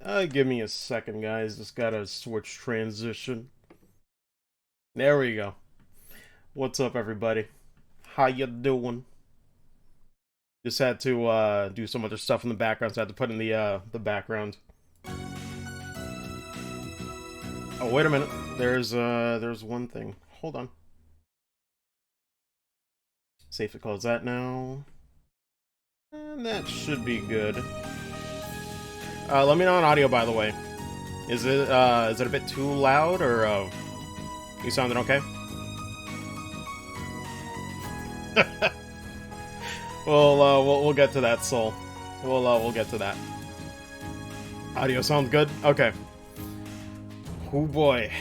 Give me a second, guys. Just gotta switch transition. There we go. What's up, everybody? How you doing? Just had to do some other stuff in the background, so I had to put in the background. Oh, wait a minute. There's one thing. Hold on. Safe to close that now. And that should be good. Let me know on audio, by the way. Is it a bit too loud, or you sounding okay? We'll get to that, Soul. We'll get to that. Audio sounds good? Okay. Oh boy.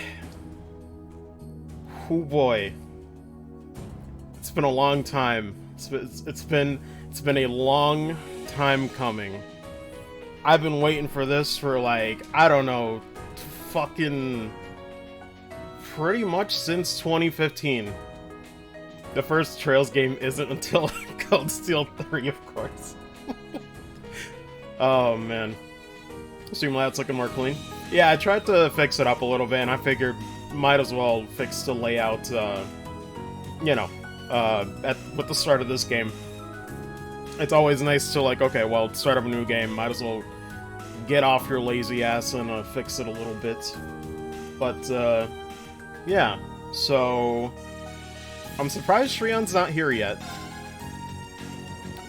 Oh boy. It's been a long time. It's been a long time coming. I've been waiting for this for like, I don't know, fucking pretty much since 2015. The first Trails game isn't until Cold Steel 3, of course. Oh man. Streamlab's looking more clean. Yeah, I tried to fix it up a little bit, and I figured might as well fix the layout, with the start of this game. It's always nice to, like, okay, well, start up a new game, might as well get off your lazy ass and fix it a little bit. But, yeah. So, I'm surprised Shrion's not here yet.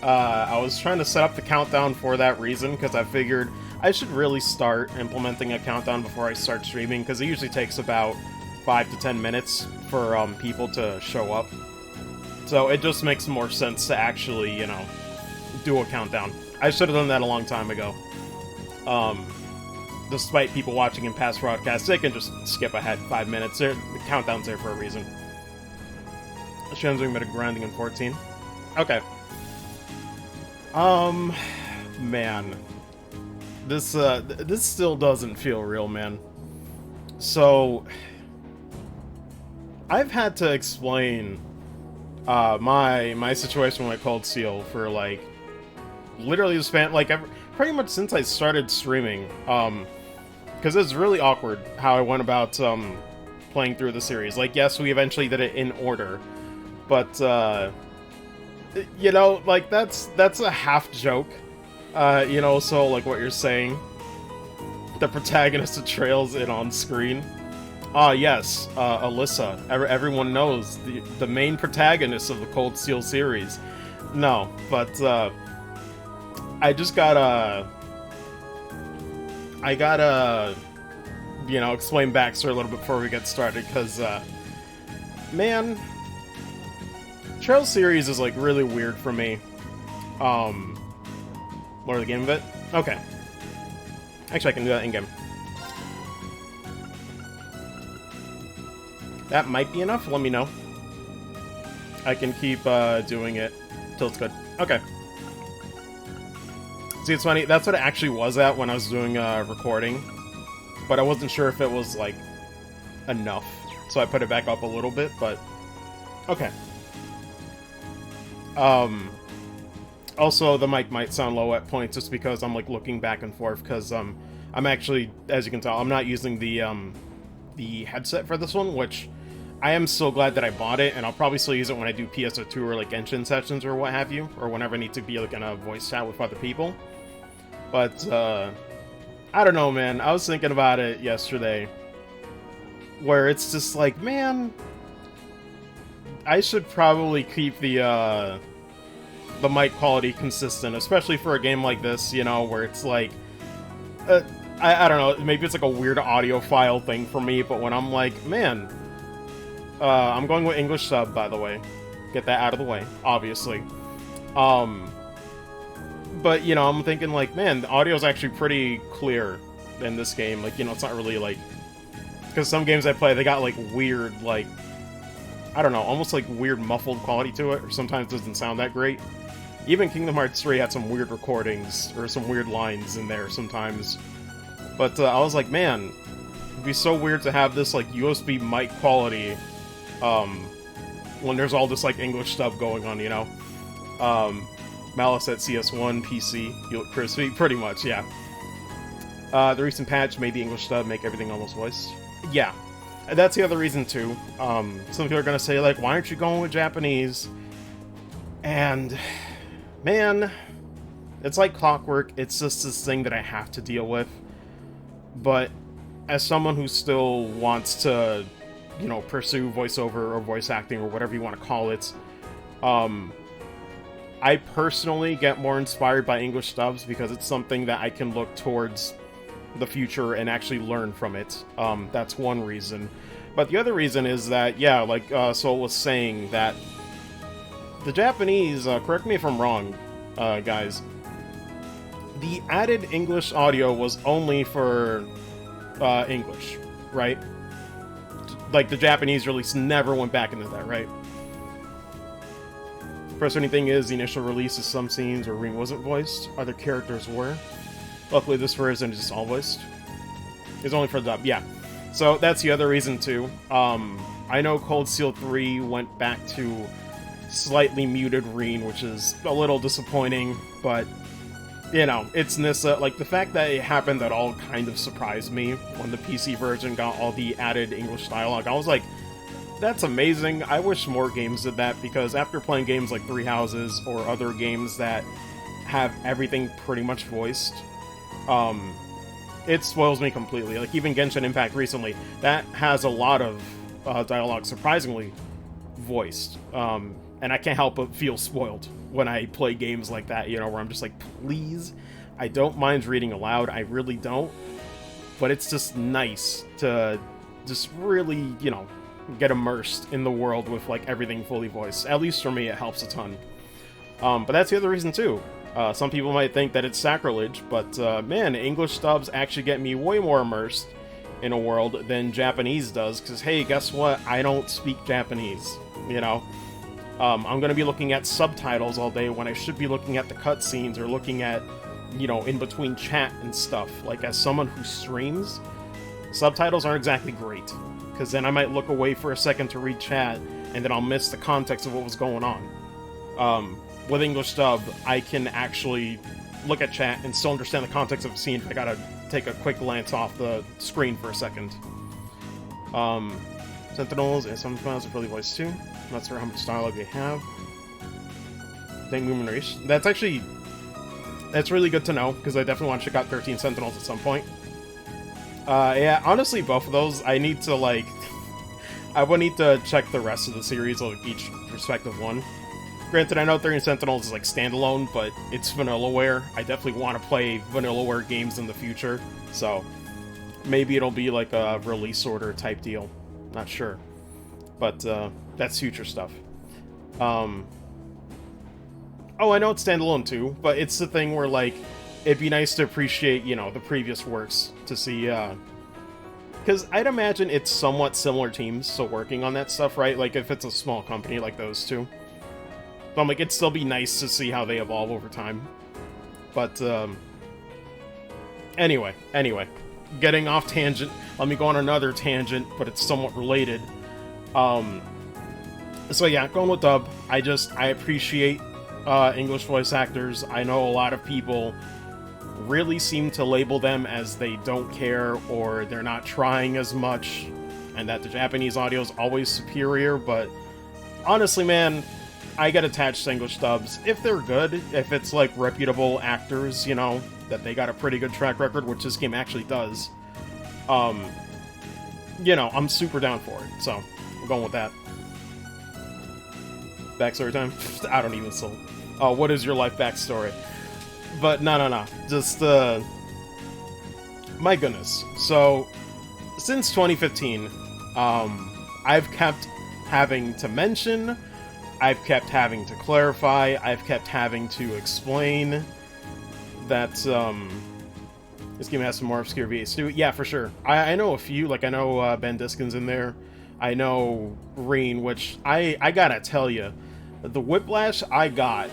I was trying to set up the countdown for that reason, because I figured I should really start implementing a countdown before I start streaming, because it usually takes about 5 to 10 minutes for people to show up. So it just makes more sense to actually, do a countdown. I should have done that a long time ago. Despite people watching in past broadcasts, they can just skip ahead 5 minutes. The countdown's there for a reason. Shen's doing a bit of grinding in 14. Okay. Man. This still doesn't feel real, man. So, I've had to explain my situation with Cold Steel for, like, literally the span, like, pretty much since I started streaming, because it's really awkward how I went about, playing through the series. Like, yes, we eventually did it in order, but, like, that's a half joke, so, like, what you're saying, the protagonist of Trails in on screen. Ah, yes, Alyssa. Everyone knows the main protagonist of the Cold Steel series. No, but I just gotta explain Baxter a little bit before we get started, because man, Trails series is like really weird for me. More the game of it. Okay. Actually, I can do that in game. That might be enough. Let me know. I can keep doing it till it's good. Okay. See, it's funny. That's what it actually was at when I was doing recording. But I wasn't sure if it was, like, enough. So I put it back up a little bit, but... Okay. Also, the mic might sound low at points just because I'm, like, looking back and forth, because I'm actually, as you can tell, I'm not using the headset for this one, which I am so glad that I bought it, and I'll probably still use it when I do PSO2 or like Genshin sessions or what have you, or whenever I need to be like in a voice chat with other people. But I don't know, man. I was thinking about it yesterday, where it's just like, man, I should probably keep the mic quality consistent, especially for a game like this, where it's like, I don't know, maybe it's like a weird audiophile thing for me, but when I'm like, man, I'm going with English sub, by the way. Get that out of the way, obviously. But, I'm thinking like, man, the audio's actually pretty clear in this game. Like, it's not really like... Because some games I play, they got like weird, like... I don't know, almost like weird muffled quality to it, or sometimes it doesn't sound that great. Even Kingdom Hearts 3 had some weird recordings, or some weird lines in there sometimes. But I was like, man, it'd be so weird to have this, like, USB mic quality, when there's all this, like, English stuff going on, Malice at CS1, PC, you look crispy, pretty much, yeah. The recent patch made the English dub make everything almost voiced. Yeah, that's the other reason too. Some people are gonna say like, why aren't you going with Japanese? And man, it's like clockwork. It's just this thing that I have to deal with. But as someone who still wants to, you know, pursue voiceover or voice acting or whatever you want to call it, I personally get more inspired by English dubs because it's something that I can look towards the future and actually learn from it. That's one reason. But the other reason is that, yeah, like Soul was saying, that the Japanese, correct me if I'm wrong, guys, the added English audio was only for English, right? Like, the Japanese release never went back into that, right? Frustrating thing is, the initial release of some scenes where Ring wasn't voiced, other characters were. Luckily, this version is just all voiced. It's only for the dub, yeah. So, that's the other reason, too. I know Cold Steel 3 went back to slightly muted Ring, which is a little disappointing, but, you know, it's Nissa. Like, the fact that it happened at all kind of surprised me when the PC version got all the added English dialogue. I was like, that's amazing. I wish more games did that, because after playing games like Three Houses or other games that have everything pretty much voiced, it spoils me completely. Like, even Genshin Impact recently, that has a lot of dialogue surprisingly voiced. And I can't help but feel spoiled when I play games like that, you know, where I'm just like, please, I don't mind reading aloud, I really don't, but it's just nice to just really, you know, get immersed in the world with, like, everything fully voiced. At least for me, it helps a ton. But that's the other reason, too. Some people might think that it's sacrilege, but, man, English dubs actually get me way more immersed in a world than Japanese does, because, hey, guess what? I don't speak Japanese, you know? I'm going to be looking at subtitles all day when I should be looking at the cutscenes or looking at, you know, in between chat and stuff. Like, as someone who streams, subtitles aren't exactly great, because then I might look away for a second to read chat, and then I'll miss the context of what was going on. With English dub, I can actually look at chat and still understand the context of the scene if I gotta take a quick glance off the screen for a second. Sentinels and some files are fully voiced too. I'm not sure how much dialogue they have. Thank Numeration. That's really good to know, because I definitely want to check out 13 Sentinels at some point. Yeah, honestly, both of those, I need to, like, I would need to check the rest of the series, like, each respective one. Granted, I know 13 Sentinels is, like, standalone, but it's Vanillaware. I definitely want to play Vanillaware games in the future, so maybe it'll be, like, a release order type deal. Not sure. But, that's future stuff. Oh, I know it's standalone, too, but it's the thing where, like, it'd be nice to appreciate, you know, the previous works to see, because I'd imagine it's somewhat similar teams still working on that stuff, right? Like, if it's a small company like those two. But I'm like, it'd still be nice to see how they evolve over time. But, anyway. Getting off tangent, let me go on another tangent, but it's somewhat related. So yeah, going with dub, I appreciate, English voice actors. I know a lot of people really seem to label them as they don't care, or they're not trying as much, and that the Japanese audio is always superior, but honestly, man, I get attached to English dubs. If they're good, if it's, like, reputable actors, you know, that they got a pretty good track record, which this game actually does, you know, I'm super down for it, so I'm going with that. Backstory time? I don't even so. What is your life backstory? But no. Just, my goodness. So, since 2015, I've kept having to mention, I've kept having to clarify, I've kept having to explain that, this game has some more obscure VAs too. Yeah, for sure. I know a few, like, I know, Ben Diskin's in there. I know Reen, which, I gotta tell you, the whiplash I got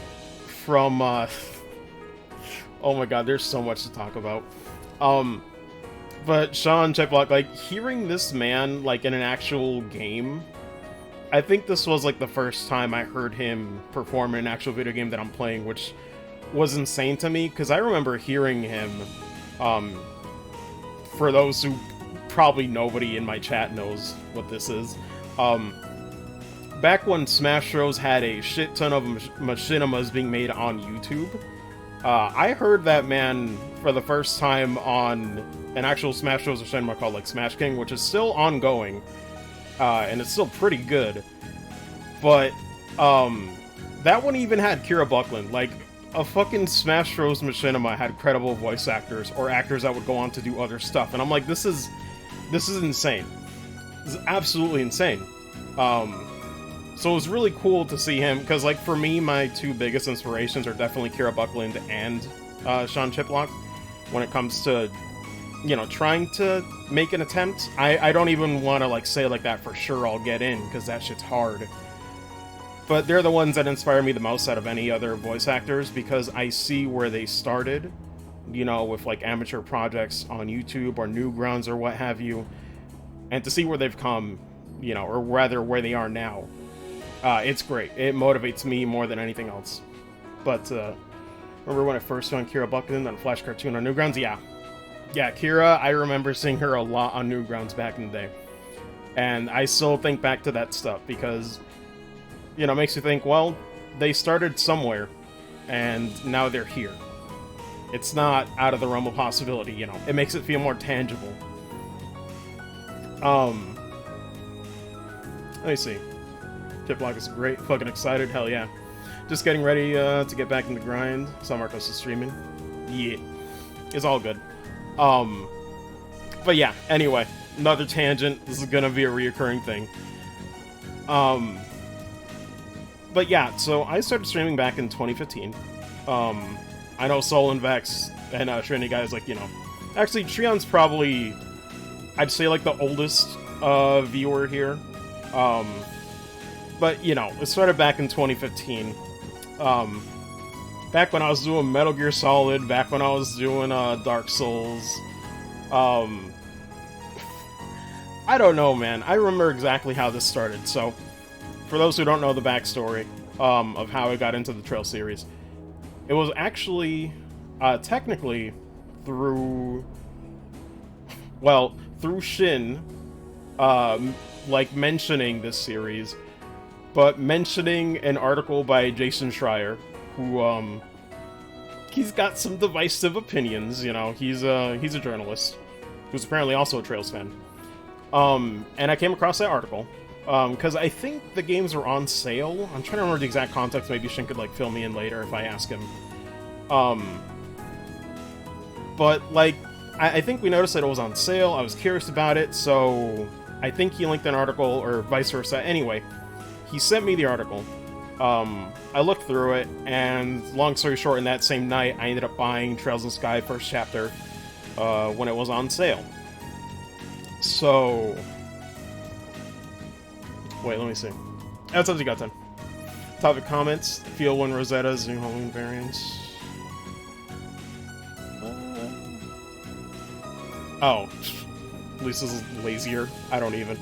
from, oh my god, there's so much to talk about. But Sean Checkblock, like, hearing this man, like, in an actual game, I think this was, like, the first time I heard him perform in an actual video game that I'm playing, which was insane to me, because I remember hearing him, for those who probably nobody in my chat knows what this is, back when Smash Bros had a shit ton of machinimas being made on YouTube, I heard that man for the first time on an actual Smash Bros machinima called like Smash King, which is still ongoing, and it's still pretty good. But that one even had Kira Buckland. Like, a fucking Smash Bros machinima had credible voice actors or actors that would go on to do other stuff, and I'm like, this is insane. This is absolutely insane. So it was really cool to see him, because, like, for me, my two biggest inspirations are definitely Kira Buckland and Sean Chiplock when it comes to, you know, trying to make an attempt. I don't even want to, like, say like that for sure I'll get in, because that shit's hard. But they're the ones that inspire me the most out of any other voice actors, because I see where they started, you know, with, like, amateur projects on YouTube or Newgrounds or what have you, and to see where they've come, you know, or rather where they are now. It's great. It motivates me more than anything else. But, remember when I first found Kira Buckland on Flash Cartoon on Newgrounds? Yeah. Yeah, Kira, I remember seeing her a lot on Newgrounds back in the day. And I still think back to that stuff, because, you know, it makes you think, well, they started somewhere, and now they're here. It's not out of the realm of possibility, you know. It makes it feel more tangible. Let me see. Chiplock is great. Fucking excited. Hell yeah. Just getting ready to get back in the grind. Saw Marcos is streaming. Yeah. It's all good. But yeah, anyway. Another tangent. This is gonna be a reoccurring thing. But yeah, so I started streaming back in 2015. I know Soul and Vex and Trinity guys, like, you know. Actually, Trion's probably, I'd say, like, the oldest viewer here. But, you know, it started back in 2015. Back when I was doing Metal Gear Solid, back when I was doing Dark Souls. I don't know, man. I remember exactly how this started. So, for those who don't know the backstory of how I got into the Trail series, it was actually, technically, through Shin, like, mentioning this series, but mentioning an article by Jason Schreier, who, he's got some divisive opinions, you know, he's a journalist, who's apparently also a Trails fan, and I came across that article, because I think the games were on sale. I'm trying to remember the exact context. Maybe Shin could, like, fill me in later if I ask him. But, like, I think we noticed that it was on sale. I was curious about it, so I think he linked an article, or vice versa. Anyway, he sent me the article. I looked through it, and long story short, in that same night, I ended up buying Trails in Sky First Chapter when it was on sale. So, wait, let me see. That's up to you got time. Topic comments. Feel when Rosetta's new Halloween variants. Oh, Lisa's lazier. I don't even.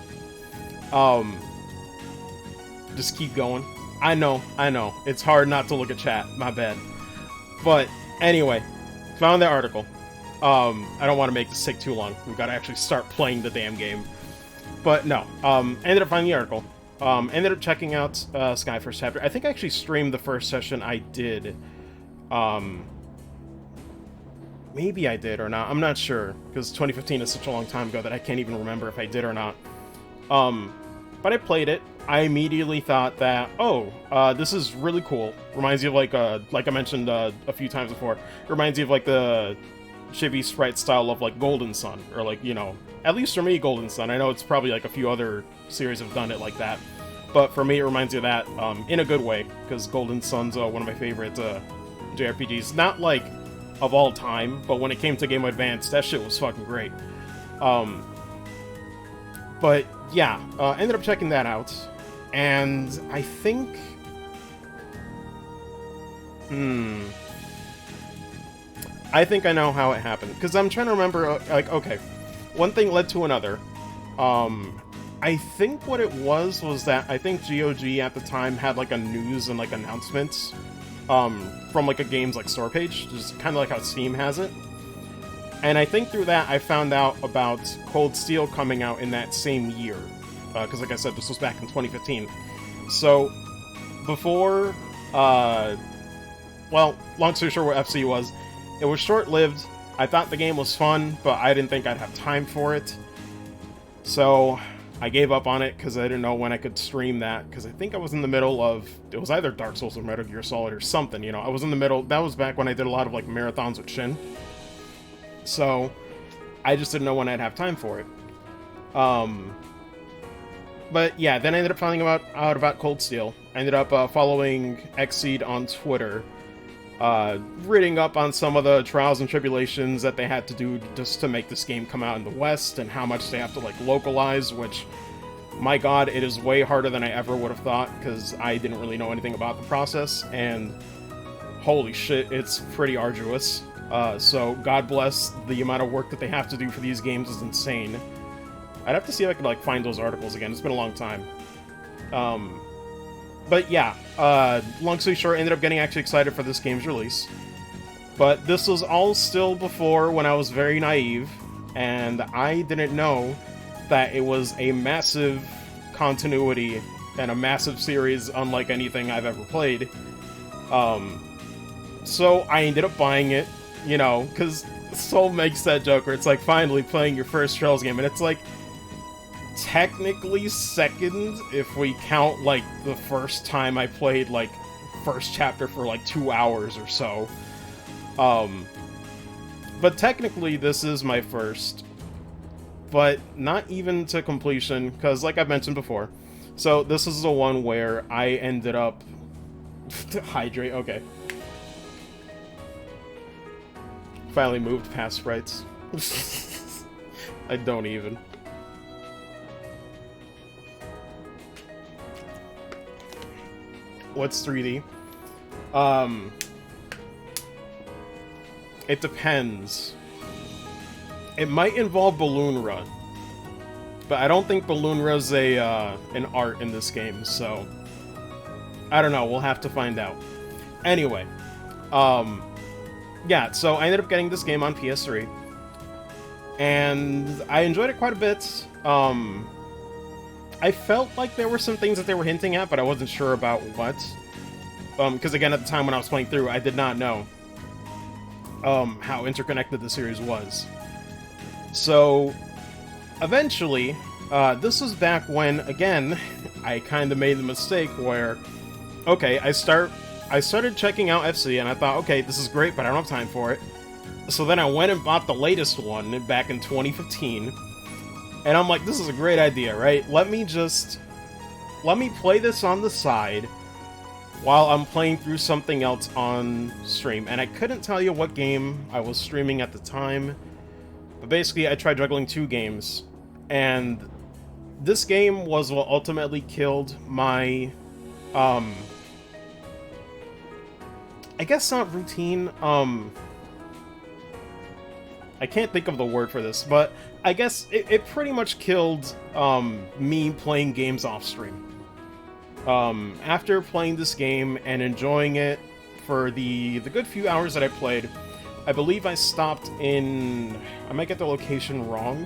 Just keep going. I know. It's hard not to look at chat. My bad. But anyway, found that article. I don't want to make this take too long. We've got to actually start playing the damn game. But no. Ended up finding the article. Ended up checking out Sky First Chapter. I think I actually streamed the first session I did. Maybe I did or not. I'm not sure, because 2015 is such a long time ago that I can't even remember if I did or not. But I played it. I immediately thought that, oh, this is really cool. Reminds you of, like I mentioned a few times before, it reminds you of, like, the chibi sprite style of, like, Golden Sun, or, like, you know, at least for me, Golden Sun. I know it's probably, like, a few other series have done it like that, but for me, it reminds you of that, in a good way, because Golden Sun's one of my favorite JRPGs. Not, like, of all time, but when it came to Game Boy Advance, that shit was fucking great. But, yeah, ended up checking that out, and I think... I think I know how it happened, because I'm trying to remember, like, okay, one thing led to another. I think what it was that I think GOG at the time had, like, a news and, like, announcements, from, like, a game's, like, store page, just kind of like how Steam has it. And I think through that I found out about Cold Steel coming out in that same year. Because like I said, this was back in 2015. So, before, well, long story short what FC was, it was short-lived. I thought the game was fun, but I didn't think I'd have time for it. So, I gave up on it because I didn't know when I could stream that, because I think I was in the middle of, it was either Dark Souls or Metal Gear Solid or something, you know, I was in the middle, that was back when I did a lot of, like, marathons with Shin. So, I just didn't know when I'd have time for it. But yeah, then I ended up finding out about Cold Steel. I ended up following Xseed on Twitter, reading up on some of the trials and tribulations that they had to do just to make this game come out in the West, and how much they have to, like, localize, which, my god, it is way harder than I ever would have thought, because I didn't really know anything about the process, and holy shit, it's pretty arduous. So God bless, the amount of work that they have to do for these games is insane. I'd have to see if I could, like, find those articles again. It's been a long time. But yeah, long story short, I ended up getting actually excited for this game's release. But this was all still before, when I was very naive, and I didn't know that it was a massive continuity and a massive series unlike anything I've ever played. So I ended up buying it, you know, because Soul makes that joke where it's like finally playing your first Trails game, and it's like technically second if we count, like, the first time I played, like, first chapter for, like, 2 hours or so. But technically this is my first, but not even to completion, because like I've mentioned before, so this is the one where I ended up hydrate, okay. Finally moved past sprites. I don't even. What's 3D? It depends. It might involve Balloonra, but I don't think Balloonra's an art in this game, so I don't know, we'll have to find out. Anyway, yeah, so I ended up getting this game on PS3, and I enjoyed it quite a bit. I felt like there were some things that they were hinting at, but I wasn't sure about what. Because again, at the time when I was playing through, I did not know how interconnected the series was. So, eventually, this was back when, again, I kind of made the mistake where, okay, I started checking out FC, and I thought, okay, this is great, but I don't have time for it. So then I went and bought the latest one back in 2015, and I'm like, this is a great idea, right? Let me play this on the side while I'm playing through something else on stream. And I couldn't tell you what game I was streaming at the time, but basically I tried juggling 2 games, and this game was what ultimately killed my, I guess not routine, I can't think of the word for this, but I guess it pretty much killed me playing games off stream. After playing this game and enjoying it for the good few hours that I played, I believe I stopped in, I might get the location wrong,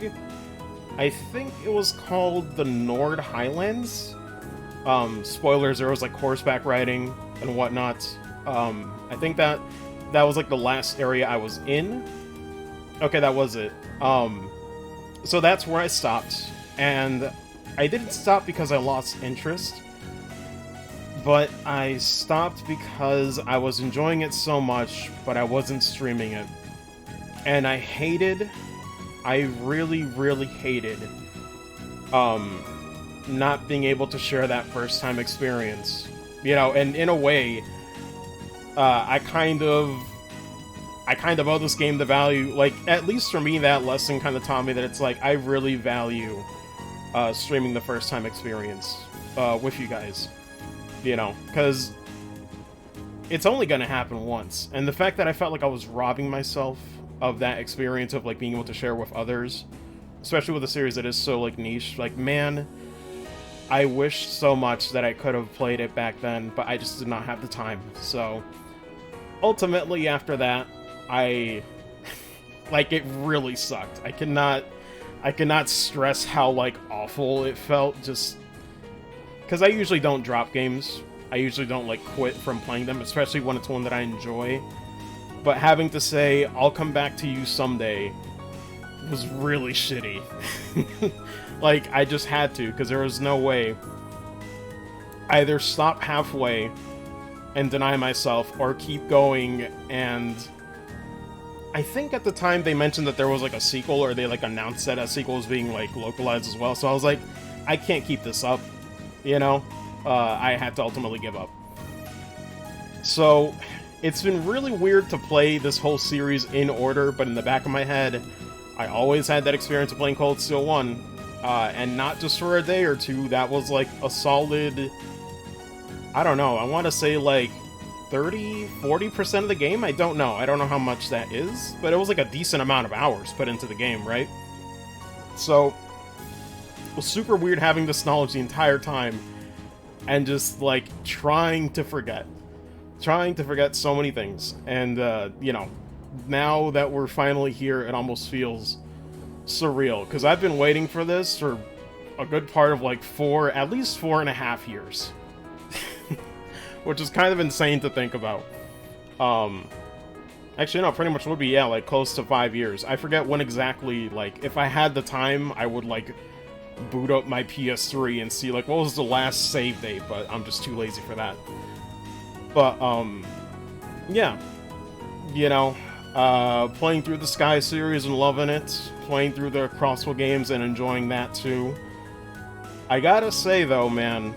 I think it was called the Nord Highlands. Spoilers, there was like horseback riding and whatnot. I think that was like the last area I was in. Okay, that was it. So that's where I stopped, and I didn't stop because I lost interest, but I stopped because I was enjoying it so much, but I wasn't streaming it. And I really, really hated, not being able to share that first-time experience. You know, and in a way, I kind of owe this game the value, like, at least for me, that lesson kind of taught me that it's like, I really value streaming the first time experience with you guys, you know, because it's only going to happen once, and the fact that I felt like I was robbing myself of that experience of, like, being able to share with others, especially with a series that is so, like, niche, like, man, I wish so much that I could have played it back then, but I just did not have the time. So ultimately after that, I Like, it really sucked. I cannot stress how, like, awful it felt, just... Because I usually don't drop games. I usually don't, like, quit from playing them, especially when it's one that I enjoy. But having to say, I'll come back to you someday, was really shitty. Like, I just had to, because there was no way. Either stop halfway and deny myself, or keep going, and... I think at the time they mentioned that there was, like, a sequel, or they, like, announced that a sequel was being, like, localized as well, so I was like, I can't keep this up, you know? I had to ultimately give up. So, it's been really weird to play this whole series in order, but in the back of my head, I always had that experience of playing Cold Steel 1, and not just for a day or two, that was, like, a solid... I don't know, I want to say, like, 30-40% of the game? I don't know how much that is, but it was like a decent amount of hours put into the game, right? So, it was super weird having this knowledge the entire time, and just, like, trying to forget so many things, and, you know, now that we're finally here, it almost feels surreal, because I've been waiting for this for a good part of, like, at least 4.5 years. Which is kind of insane to think about. Actually, no, pretty much would be, yeah, like, close to 5 years. I forget when exactly, like, if I had the time, I would, like, boot up my PS3 and see, like, what was the last save date, but I'm just too lazy for that. But, yeah. You know, playing through the Sky series and loving it, playing through the Crosswell games and enjoying that, too. I gotta say, though, man,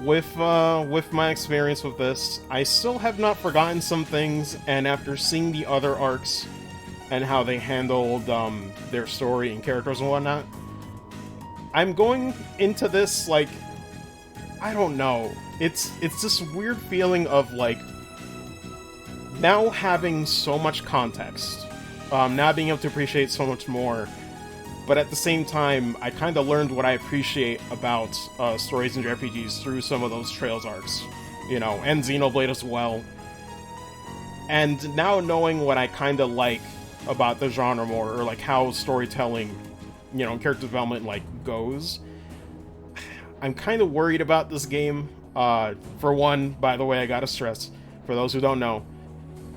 with my experience with this, I still have not forgotten some things, and after seeing the other arcs and how they handled their story and characters and whatnot, I'm going into this, like, I don't know, it's this weird feeling of, like, now having so much context, now being able to appreciate so much more. But at the same time, I kind of learned what I appreciate about stories and RPGs through some of those Trails arcs, you know, and Xenoblade as well. And now knowing what I kind of like about the genre more, or like how storytelling, you know, character development, like, goes, I'm kind of worried about this game. For one, by the way, I gotta stress, for those who don't know,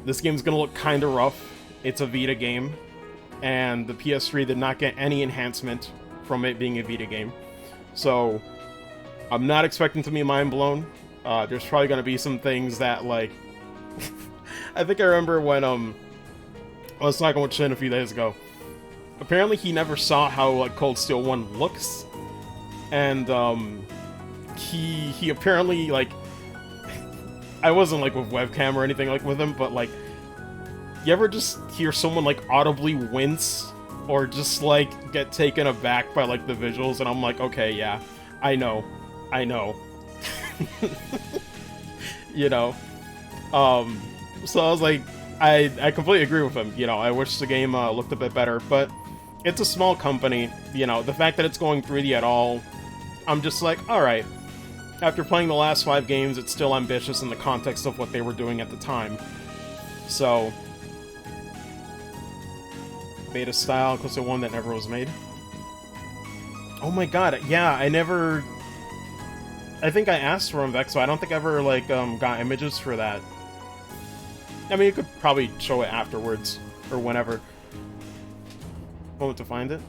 this game's gonna look kind of rough. It's a Vita game. And the PS3 did not get any enhancement from it being a Vita game. So, I'm not expecting to be mind blown. There's probably going to be some things that, like... I think I remember when, I was talking with Shin a few days ago. Apparently he never saw how, like, Cold Steel 1 looks. And, he apparently, like... I wasn't, like, with webcam or anything, like, with him, but, like... You ever just hear someone, like, audibly wince, or just, like, get taken aback by, like, the visuals, and I'm like, okay, yeah, I know. You know? So I was like, I completely agree with him, you know, I wish the game looked a bit better, but it's a small company, you know, the fact that it's going 3D at all, I'm just like, alright. After playing the last 5 games, it's still ambitious in the context of what they were doing at the time. So... beta style, because the one that never was made. Oh my god, yeah, I think I asked for them, Vex, so I don't think I ever, like, got images for that. I mean, you could probably show it afterwards, or whenever. Moment to find it.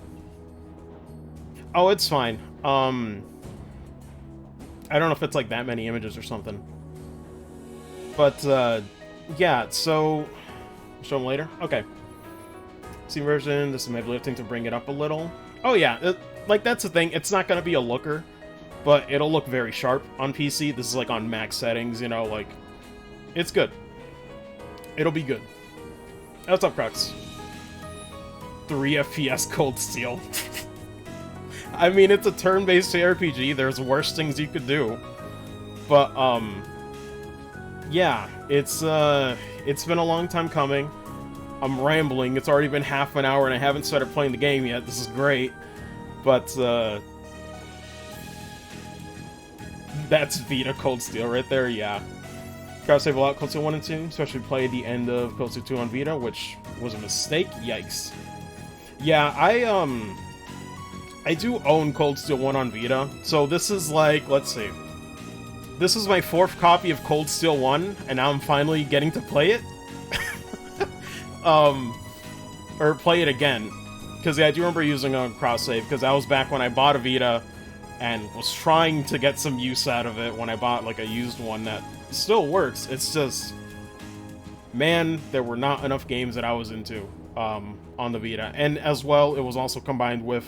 Oh, it's fine. I don't know if it's, like, that many images or something. But, yeah, so... Show them later? Okay. Steam version, this is maybe lifting to bring it up a little. Oh yeah, like, that's the thing, it's not gonna be a looker, but it'll look very sharp on PC. This is, like, on max settings, you know, like, it's good. It'll be good. What's up, Crux? 3 FPS Cold Steel. I mean, it's a turn-based RPG, there's worse things you could do. But, yeah, it's been a long time coming. I'm rambling, it's already been half an hour and I haven't started playing the game yet, this is great. But, that's Vita Cold Steel right there, yeah. Gotta save a lot Cold Steel 1 and 2, especially play the end of Cold Steel 2 on Vita, which was a mistake. Yikes. Yeah, I do own Cold Steel 1 on Vita, so this is like, let's see. This is my 4th copy of Cold Steel 1, and now I'm finally getting to play it. Or play it again. Because, yeah, I do remember using a cross-save, because that was back when I bought a Vita, and was trying to get some use out of it when I bought, like, a used one that still works. It's just, man, there were not enough games that I was into on the Vita. And as well, it was also combined with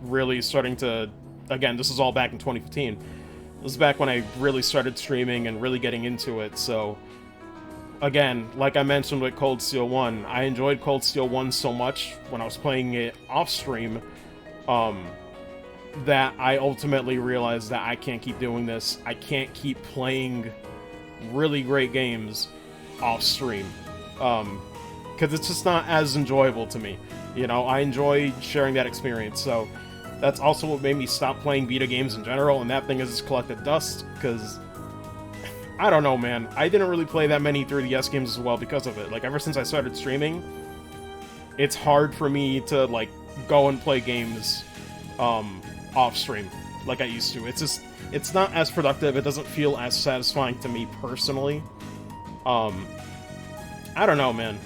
really starting to, again, this is all back in 2015. This is back when I really started streaming and really getting into it, so again, like I mentioned with Cold Steel 1, I enjoyed Cold Steel 1 so much when I was playing it off-stream, that I ultimately realized that I can't keep doing this. I can't keep playing really great games off-stream, because it's just not as enjoyable to me. You know, I enjoy sharing that experience, so that's also what made me stop playing Vita games in general, and that thing has just collected dust, because I don't know, man. I didn't really play that many 3DS games as well because of it. Like, ever since I started streaming, it's hard for me to, like, go and play games, off-stream like I used to. It's just, it's not as productive. It doesn't feel as satisfying to me personally. I don't know, man.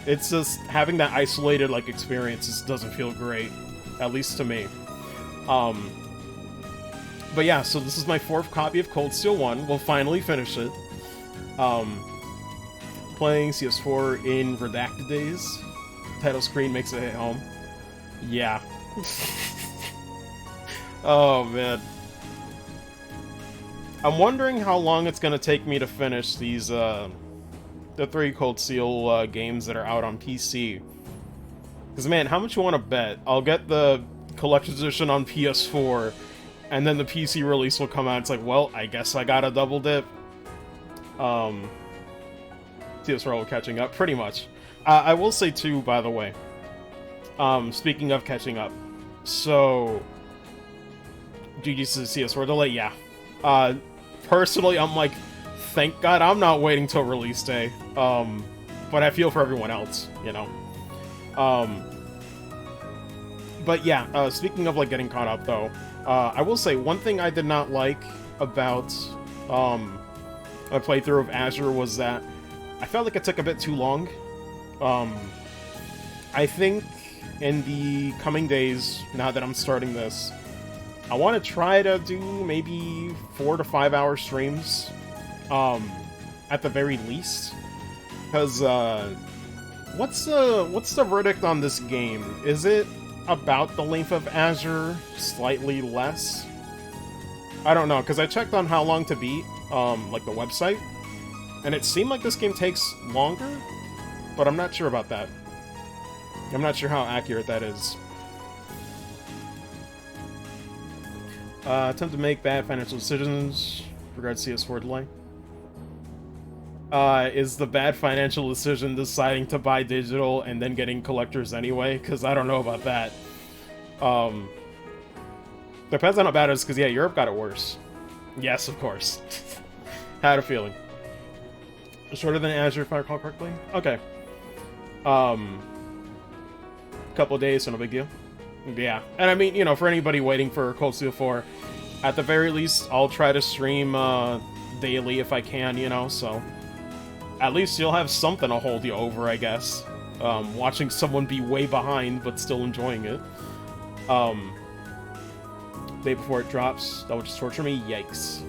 It's just, having that isolated, like, experience just doesn't feel great. At least to me. But yeah, so this is my 4th copy of Cold Steel 1. We'll finally finish it. Playing CS4 in redacted days. Title screen makes it hit home. Yeah. Oh, man. I'm wondering how long it's gonna take me to finish these, the 3 Cold Steel games that are out on PC. Because, man, how much you want to bet? I'll get the collector's edition on PS4, and then the PC release will come out. It's like, well, I guess I got a double dip. CS4 catching up, pretty much. I will say, too, by the way, speaking of catching up, so, GG's to CS4 delay, yeah. Personally, I'm like, thank God I'm not waiting till release day, but I feel for everyone else, you know. But yeah, speaking of, like, getting caught up, though, I will say, one thing I did not like about, my playthrough of Azure was that I felt like it took a bit too long. I think in the coming days, now that I'm starting this, I want to try to do maybe 4 to 5 hour streams, at the very least, because, what's the verdict on this game? Is it about the length of Azure, slightly less? I don't know, because I checked on how long to beat, like the website, and it seemed like this game takes longer, but I'm not sure about that. I'm not sure how accurate that is. Attempt to make bad financial decisions regards CS4 delay. Is the bad financial decision deciding to buy digital and then getting collectors anyway? Because I don't know about that. Depends on how bad it is, because yeah, Europe got it worse. Yes, of course. Had a feeling. Shorter than Azure, if I recall correctly? Okay. Couple days, so no big deal. Yeah, and I mean, you know, for anybody waiting for Cold Steel 4, at the very least, I'll try to stream, daily if I can, you know, so at least you'll have something to hold you over, I guess. Watching someone be way behind, but still enjoying it. Day before it drops, that would just torture me, yikes.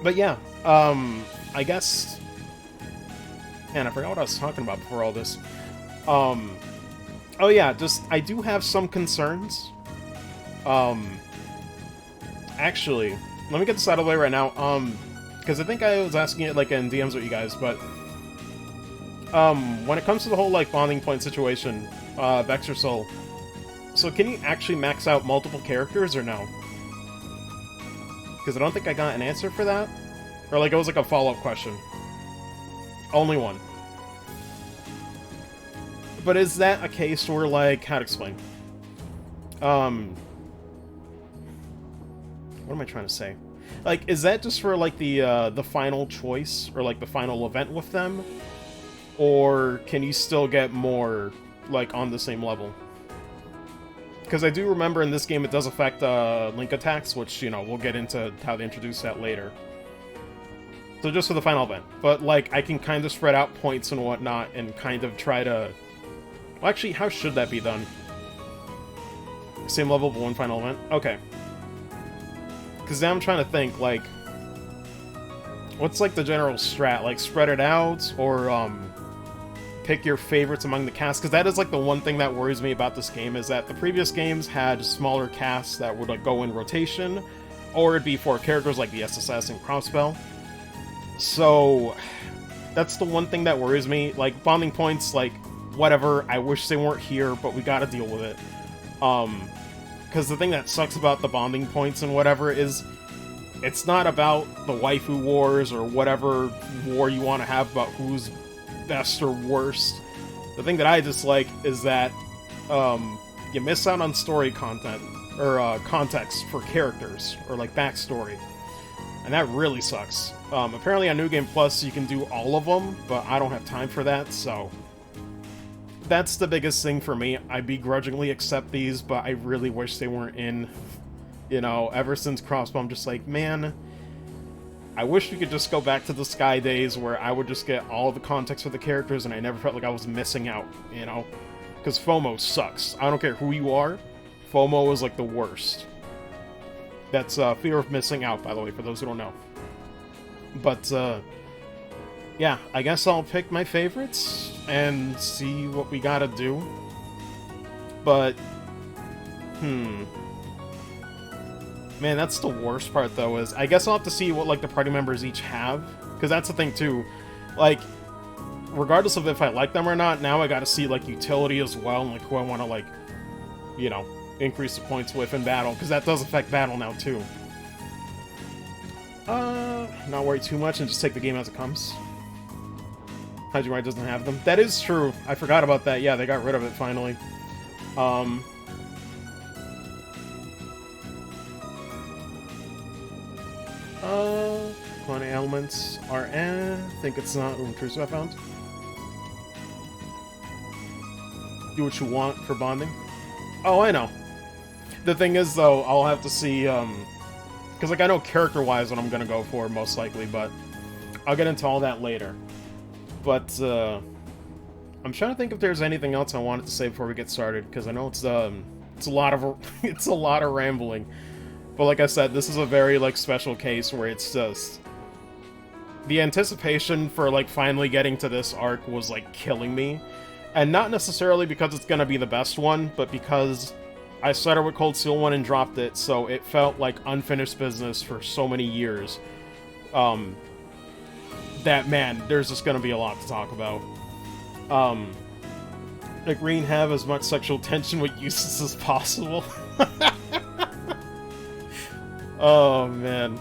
But yeah, I guess... Man, I forgot what I was talking about before all this. Oh yeah, just, I do have some concerns. Actually, let me get this out of the way right now, because I think I was asking it, like, in DMs with you guys, but, when it comes to the whole, like, bonding point situation, Vex your Soul, so can you actually max out multiple characters, or no? Because I don't think I got an answer for that. Or, like, it was, like, a follow-up question. Only one. But is that a case where, like, how to explain? What am I trying to say? Like, is that just for, like, the final choice, or, like, the final event with them? Or can you still get more, like, on the same level? Because I do remember in this game it does affect, link attacks, which, you know, we'll get into how they introduce that later. So just for the final event. But, like, I can kind of spread out points and whatnot and kind of try to... Well, actually, how should that be done? Same level but one final event? Okay. Because now I'm trying to think, like... What's, like, the general strat? Like, spread it out? Or, pick your favorites among the cast? Because that is, like, the one thing that worries me about this game, is that the previous games had smaller casts that would, like, go in rotation. Or it'd be for characters like the SSS and Crossbell. So... That's the one thing that worries me. Like, bonding points, like, whatever, I wish they weren't here, but we gotta deal with it. Because the thing that sucks about the bonding points and whatever is, it's not about the waifu wars or whatever war you want to have about who's best or worst. The thing that I dislike is that you miss out on story content, or context for characters, or like backstory. And that really sucks. Apparently on New Game Plus you can do all of them, but I don't have time for that, so... That's the biggest thing for me. I begrudgingly accept these, but I really wish they weren't in. You know, ever since Crossbow, I'm just like, man, I wish we could just go back to the Sky days where I would just get all the context for the characters and I never felt like I was missing out, you know? Because FOMO sucks. I don't care who you are, FOMO is like the worst. That's fear of missing out, by the way, for those who don't know. But, yeah, I guess I'll pick my favorites and see what we gotta do. But, man, that's the worst part, though, is I guess I'll have to see what, like, the party members each have. Because that's the thing, too. Like, regardless of if I like them or not, now I gotta see, like, utility as well, and, like, who I want to, like, you know, increase the points with in battle. Because that does affect battle now, too. Not worry too much and just take the game as it comes. Hajimura doesn't have them. That is true. I forgot about that. Yeah, they got rid of it finally. Quantity elements are I think it's not intrusive, I found. Do what you want for bonding. Oh, I know. The thing is, though, I'll have to see, because, like, I know character-wise what I'm gonna go for, most likely, but I'll get into all that later. But, I'm trying to think if there's anything else I wanted to say before we get started, because I know it's a lot of, it's a lot of rambling. But like I said, this is a very, like, special case where it's just... The anticipation for, like, finally getting to this arc was, like, killing me. And not necessarily because it's gonna be the best one, but because I started with Cold Steel 1 and dropped it, so it felt like unfinished business for so many years. That, man, there's just gonna be a lot to talk about. The Green have as much sexual tension with Eustace as possible. Oh, man.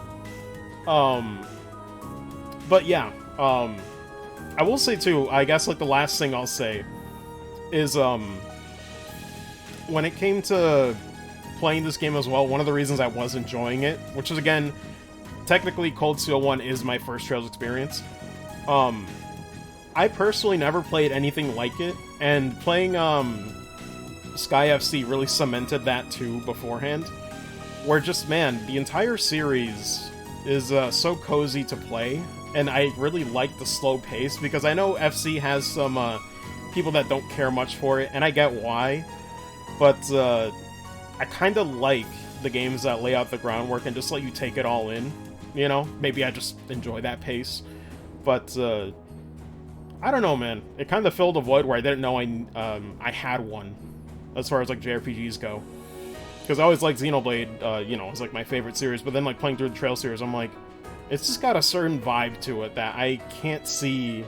But yeah, I will say, too, I guess, like, the last thing I'll say is, when it came to playing this game as well, one of the reasons I was enjoying it, which is, again, technically Cold Steel 1 is my first Trails experience, I personally never played anything like it, and playing, Sky FC really cemented that, too, beforehand, where just, man, the entire series is, so cozy to play, and I really like the slow pace, because I know FC has some, people that don't care much for it, and I get why, but, I kinda like the games that lay out the groundwork and just let you take it all in, you know? Maybe I just enjoy that pace, but, I don't know, man. It kinda filled a void where I didn't know I had one, as far as, like, JRPGs go. Because I always liked Xenoblade, you know, it's, like, my favorite series, but then, like, playing through the Trail series, I'm like, it's just got a certain vibe to it that I can't see,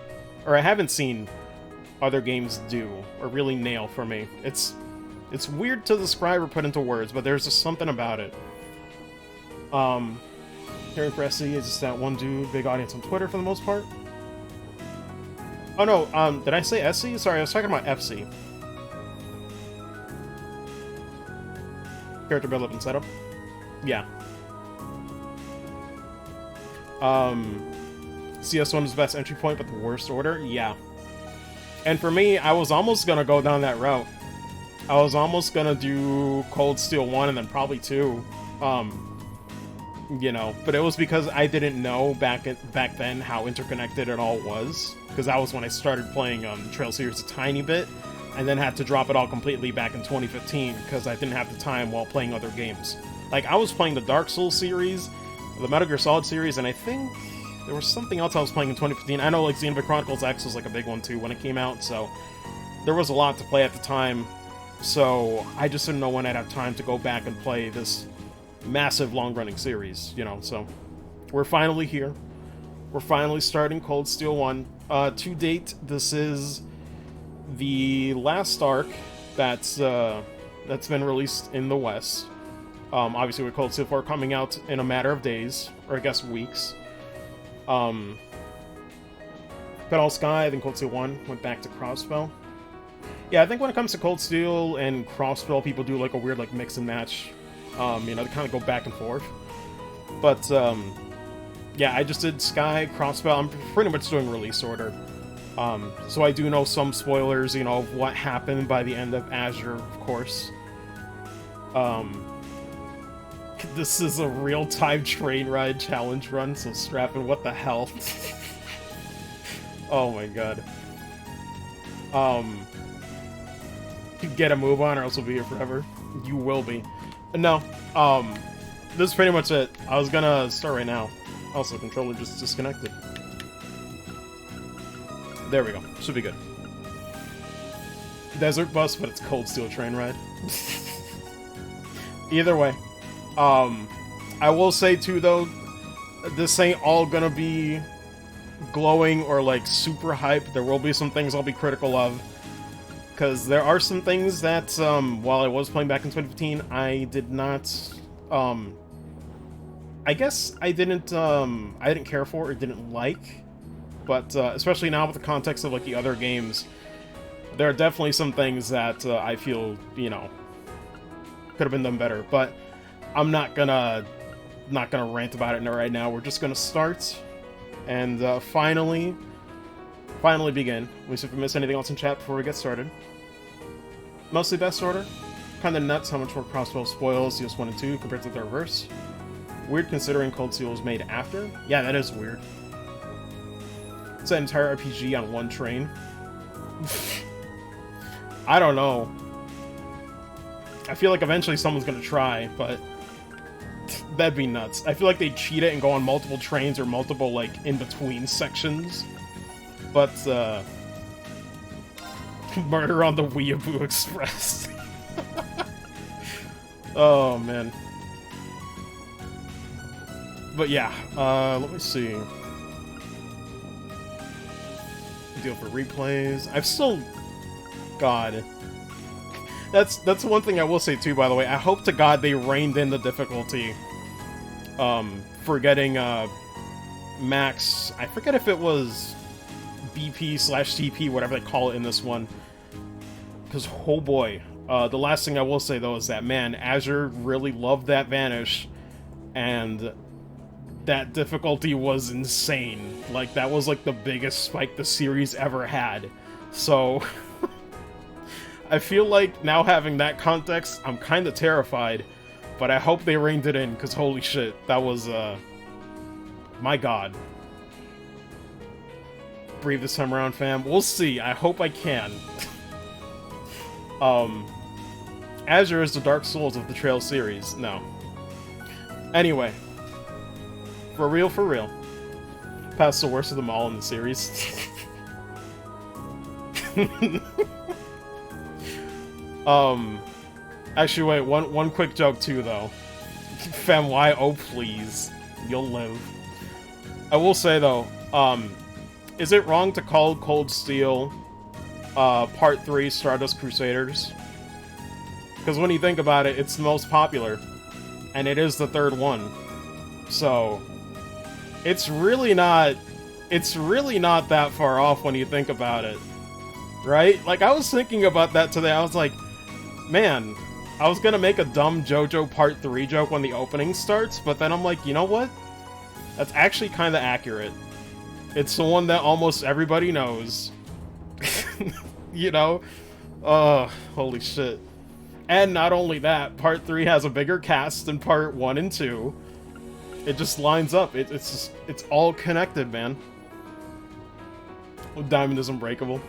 or I haven't seen other games do, or really nail for me. It's weird to describe or put into words, but there's just something about it. Hearing for SC is just that one dude, big audience on Twitter for the most part. Oh no, did I say SC? Sorry, I was talking about FC. Character build-up and setup? Yeah. CS1 is the best entry point, but the worst order? Yeah. And for me, I was almost gonna go down that route. I was almost gonna do Cold Steel 1 and then probably 2. You know, but it was because I didn't know back then how interconnected it all was. Because that was when I started playing the Trail series a tiny bit, and then had to drop it all completely back in 2015 because I didn't have the time while playing other games. Like, I was playing the Dark Souls series, the Metal Gear Solid series, and I think there was something else I was playing in 2015. I know, like, Xenoblade Chronicles X was, like, a big one, too, when it came out, so there was a lot to play at the time, so I just didn't know when I'd have time to go back and play this massive, long-running series, you know, so we're finally here. We're finally starting Cold Steel 1. To date, this is the last arc that's been released in the West. Obviously, with Cold Steel 4 coming out in a matter of days, or I guess weeks. Petal Sky, then Cold Steel 1 went back to Crossbell. Yeah, I think when it comes to Cold Steel and Crossbell, people do like a weird like mix and match. You know, they kind of go back and forth. But yeah, I just did Sky, Crossbell. I'm pretty much doing release order. So I do know some spoilers, you know, of what happened by the end of Azure, of course. This is a real-time train ride challenge run, so strap in. What the hell? Oh my god. Get a move on or else we'll be here forever. You will be. No, this is pretty much it. I was gonna start right now. Also, controller just disconnected. There we go. Should be good. Desert bus, but it's Cold Steel train ride. Either way. I will say too though, this ain't all gonna be glowing or like super hype. There will be some things I'll be critical of. Because there are some things that, while I was playing back in 2015, I did not, I guess I didn't care for or didn't like. But, especially now with the context of, like, the other games, there are definitely some things that, I feel, you know, could have been done better. But I'm not gonna rant about it right now. We're just gonna start and, finally begin. Let me see if we miss anything else in chat before we get started. Mostly best order. Kinda nuts how much more Crossbell spoils CS 1 and 2 compared to the reverse. Weird considering Cold Steel was made after. Yeah, that is weird. It's an entire RPG on one train. I don't know. I feel like eventually someone's gonna try, but that'd be nuts. I feel like they'd cheat it and go on multiple trains or multiple, like, in-between sections. But, Murder on the Weeaboo Express. Oh, man. But yeah, let me see. Deal for replays. I've still... God. That's one thing I will say, too, by the way. I hope to God they reined in the difficulty. For getting, max... I forget if it was... BP/TP, whatever they call it in this one. Because, oh boy. The last thing I will say, though, is that, man, Azure really loved that Vanish. And that difficulty was insane. Like, that was, like, the biggest spike the series ever had. So, I feel like now having that context, I'm kind of terrified. But I hope they reined it in, because holy shit, that was, my god. Breathe this time around, fam. We'll see. I hope I can. Azure is the Dark Souls of the Trail series. No. Anyway. For real, for real. Past the worst of them all in the series. Actually, wait. One quick joke, too, though. Fam, why? Oh, please. You'll live. I will say, though, is it wrong to call Cold Steel Part 3 Stardust Crusaders? Because when you think about it, it's the most popular. And it is the third one. So, it's really not that far off when you think about it. Right? Like, I was thinking about that today. I was like, man, I was gonna make a dumb JoJo Part 3 joke when the opening starts, but then I'm like, you know what? That's actually kind of accurate. It's the one that almost everybody knows. You know? Holy shit. And not only that, Part 3 has a bigger cast than Part 1 and 2. It just lines up. It's all connected, man. Diamond is unbreakable.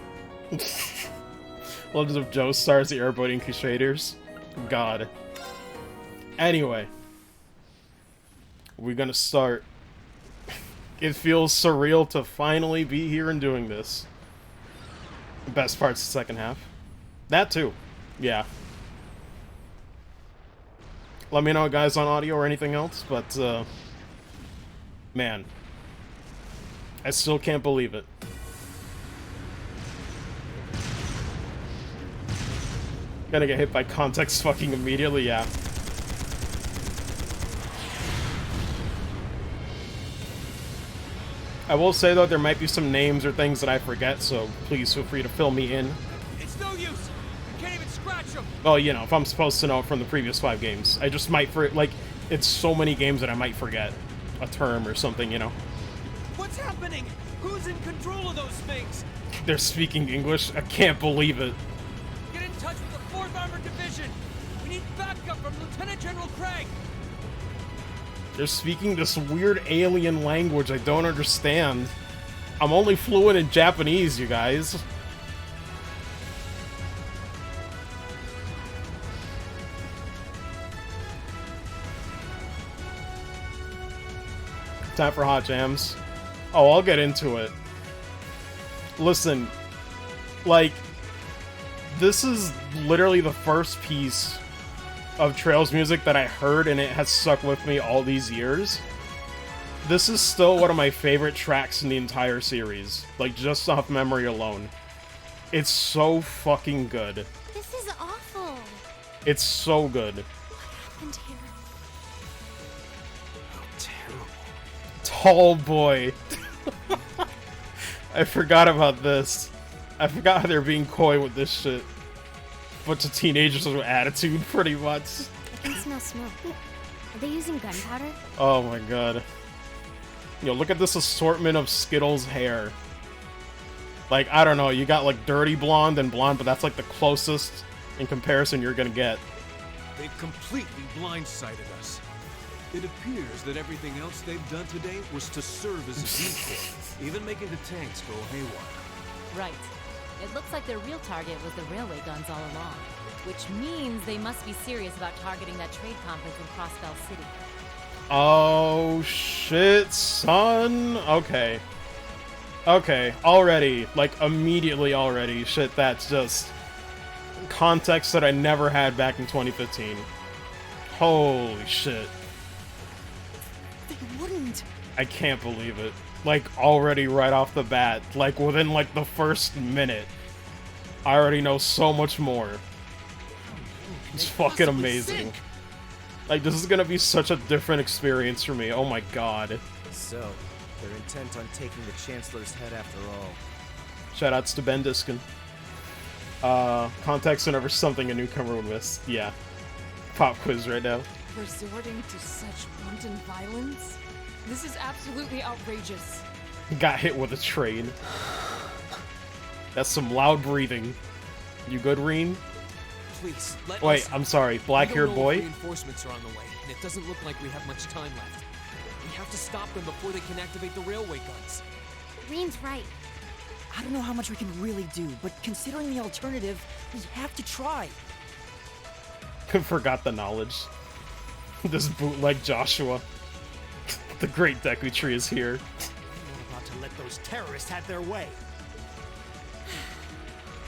Legends of Joe stars the Erebonian Crusaders. God. Anyway. We're gonna start. It feels surreal to finally be here and doing this. The best part's the second half. That too. Yeah. Let me know, guys, on audio or anything else, but, man. I still can't believe it. Gonna get hit by context fucking immediately, yeah. I will say, though, there might be some names or things that I forget, so please feel free to fill me in. It's no use! I can't even scratch them! Well, you know, if I'm supposed to know it from the previous 5 games. I just might, like, it's so many games that I might forget a term or something, you know? What's happening? Who's in control of those things? They're speaking English? I can't believe it. Get in touch with the 4th Armored Division! We need backup from Lieutenant General Craig! They're speaking this weird alien language I don't understand. I'm only fluent in Japanese, you guys. Time for hot jams. Oh, I'll get into it. Listen, like, this is literally the first piece of Trails music that I heard, and it has stuck with me all these years. This is still one of my favorite tracks in the entire series, like, just off memory alone. It's so fucking good. This is awful. It's so good. What happened here? Oh, terrible. Tall boy. I forgot about this. I forgot how they're being coy with this shit. Bunch of teenagers with attitude, pretty much. I can smell smoke. Are they using gunpowder? Oh my god. Yo, look at this assortment of Skittles hair. Like, I don't know, you got like dirty blonde and blonde, but that's like the closest in comparison you're gonna get. They've completely blindsided us. It appears that everything else they've done today was to serve as a decoy, even making the tanks go haywire. Right. It looks like their real target was the railway guns all along, which means they must be serious about targeting that trade conference in Crossbell City. Oh shit, son. Okay. Okay, already, like immediately already, shit, that's just context that I never had back in 2015. Holy shit. They wouldn't. I can't believe it. Like, already right off the bat, like within like the first minute, I already know so much more. It's fucking amazing. Like, this is gonna be such a different experience for me. Oh my god. So, they're intent on taking the Chancellor's head after all. Shoutouts to Ben Diskin. Context whenever something a newcomer would miss. Yeah. Pop quiz right now. Resorting to such wanton violence? This is absolutely outrageous. Got hit with a train. That's some loud breathing. You good, Reen? Please, let Wait, us... I'm sorry. Black-haired boy? Reinforcements are on the way, and it doesn't look like we have much time left. We have to stop them before they can activate the railway guns. Reen's right. I don't know how much we can really do, but considering the alternative, we have to try. Forgot the knowledge. This bootleg Joshua. The great Deku Tree is here. I'm not about to let those terrorists have their way.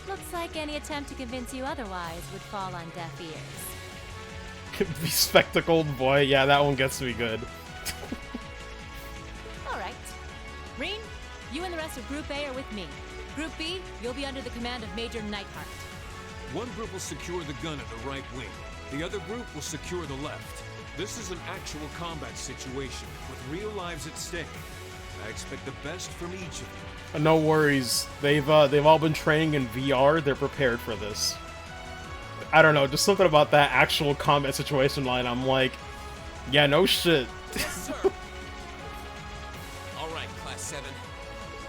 Looks like any attempt to convince you otherwise would fall on deaf ears. Bespectacled boy. Yeah, that one gets me good. All right. Reen, you and the rest of Group A are with me. Group B, you'll be under the command of Major Nightheart. One group will secure the gun at the right wing. The other group will secure the left. This is an actual combat situation, with real lives at stake. I expect the best from each of you. No worries. They've all been training in VR. They're prepared for this. I don't know, just something about that actual combat situation line. I'm like, yeah, no shit. Yes, sir. Seven.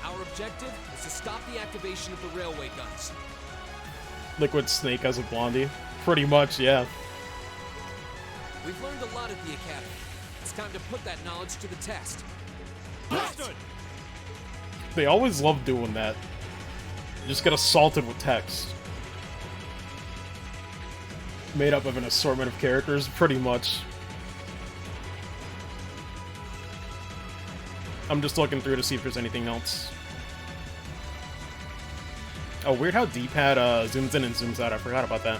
Our objective is to stop the activation of the railway guns. Liquid Snake as a Blondie. Pretty much, yeah. We've learned a lot at the Academy. It's time to put that knowledge to the test. Understood. They always love doing that. You just get assaulted with text. Made up of an assortment of characters, pretty much. I'm just looking through to see if there's anything else. Oh, weird how D-pad zooms in and zooms out. I forgot about that.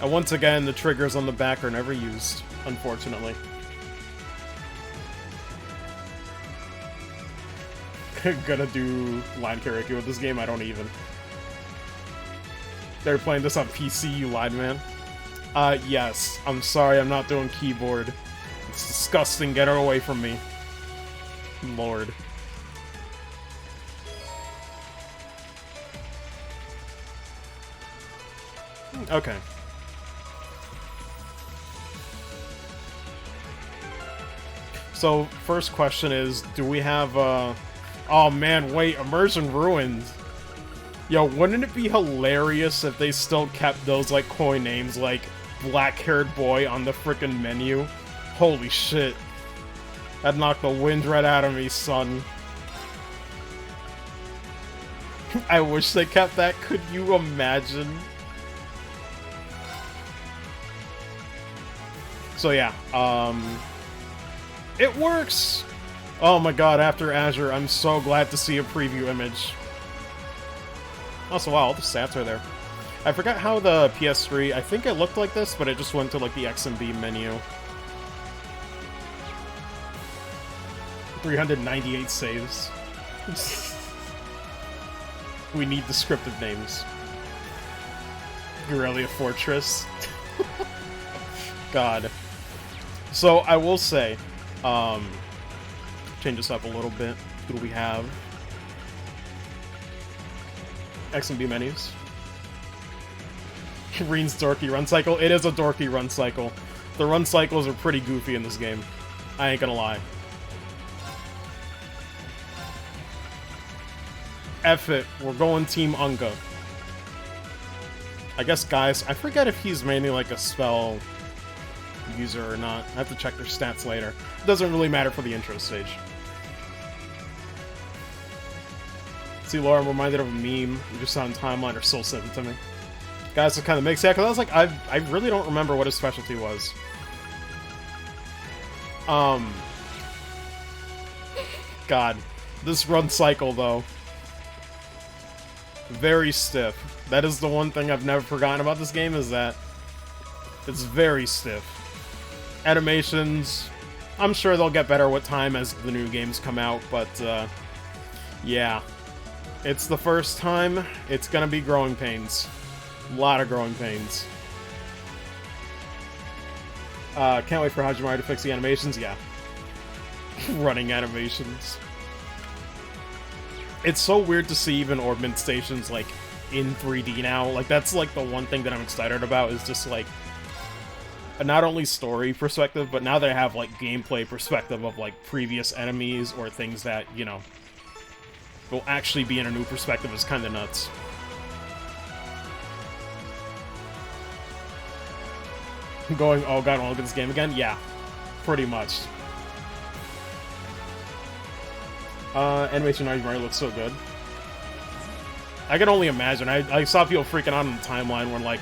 And once again, the triggers on the back are never used, unfortunately. Gonna do line karaoke with this game? I don't even. They're playing this on PC, you lied, man. Yes. I'm sorry, I'm not doing keyboard. It's disgusting. Get her away from me. Lord. Okay. So, first question is, do we have, oh man, wait, Immersion Ruins. Yo, wouldn't it be hilarious if they still kept those, like, coin names, like, Black-Haired Boy on the frickin' menu? Holy shit. That knocked the wind right out of me, son. I wish they kept that, could you imagine? So yeah, it works! Oh my god, after Azure, I'm so glad to see a preview image. Also, wow, all the stats are there. I forgot how the PS3, I think it looked like this, but it just went to like the XMB menu. 398 saves. We need descriptive names. Aurelia Fortress. God. So, I will say, change this up a little bit. What do we have? X and B menus. Reen's dorky run cycle. It is a dorky run cycle. The run cycles are pretty goofy in this game. I ain't gonna lie. F it. We're going Team Unga. I guess, guys, I forget if he's mainly like a spell user or not. I have to check their stats later. It doesn't really matter for the intro stage. See, Laura, I'm reminded of a meme you just saw on timeline or Soul sent it to me. Guys, it kind of makes sense, because I was like, I really don't remember what his specialty was. God. This run cycle, though. Very stiff. That is the one thing I've never forgotten about this game, is that it's very stiff. Animations, I'm sure they'll get better with time as the new games come out, but, yeah. It's the first time, it's gonna be growing pains. A lot of growing pains. Can't wait for Hajimari to fix the animations, yeah. Running animations. It's so weird to see even Orbment stations, like, in 3D now. Like, that's, like, the one thing that I'm excited about, is just, like, not only story perspective, but now they have, like, gameplay perspective of, like, previous enemies or things that, you know, will actually be in a new perspective is kind of nuts. Going, oh god, I want to look at this game again? Yeah, pretty much. Animation Mario looks so good. I can only imagine. I saw people freaking out on the timeline when, like,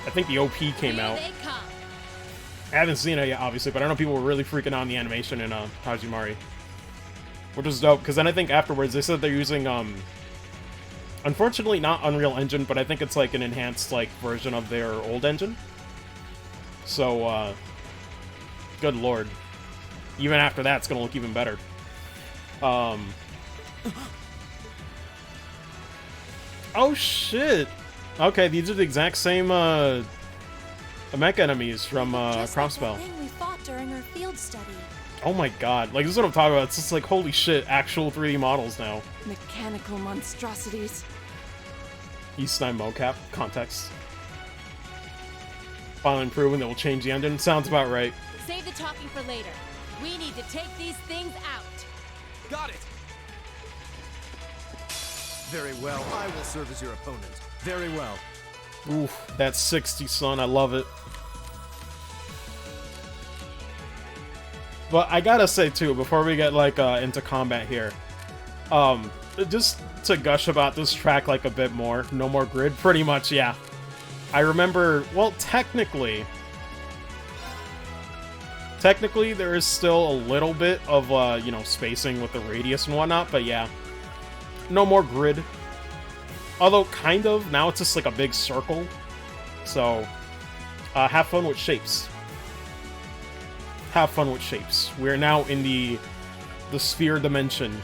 I think the OP came out. I haven't seen it yet, obviously, but I know people were really freaking out on the animation in Hajimari. Which is dope, because then I think afterwards they said they're using, unfortunately not Unreal Engine, but I think it's like an enhanced, like, version of their old engine. So, good lord. Even after that, it's gonna look even better. Oh shit! Okay, these are the exact same, mech enemies from, Crossbell. Thing we fought during our field study. Oh my god, like, this is what I'm talking about. It's just like, holy shit, actual 3D models now. Mechanical monstrosities. East 9 mocap context. Final improvement that will change the engine. Sounds about right. Save the talking for later. We need to take these things out. Got it! Very well. I will serve as your opponent. Very well. Oof, that's 60, son. I love it. But I gotta say, too, before we get, like, into combat here, just to gush about this track, like, a bit more. No More Grid, pretty much, yeah. I remember, well, technically, there is still a little bit of, you know, spacing with the radius and whatnot, but yeah. No More Grid. Although, kind of. Now it's just like a big circle. So, have fun with shapes. Have fun with shapes. We're now in the sphere dimension.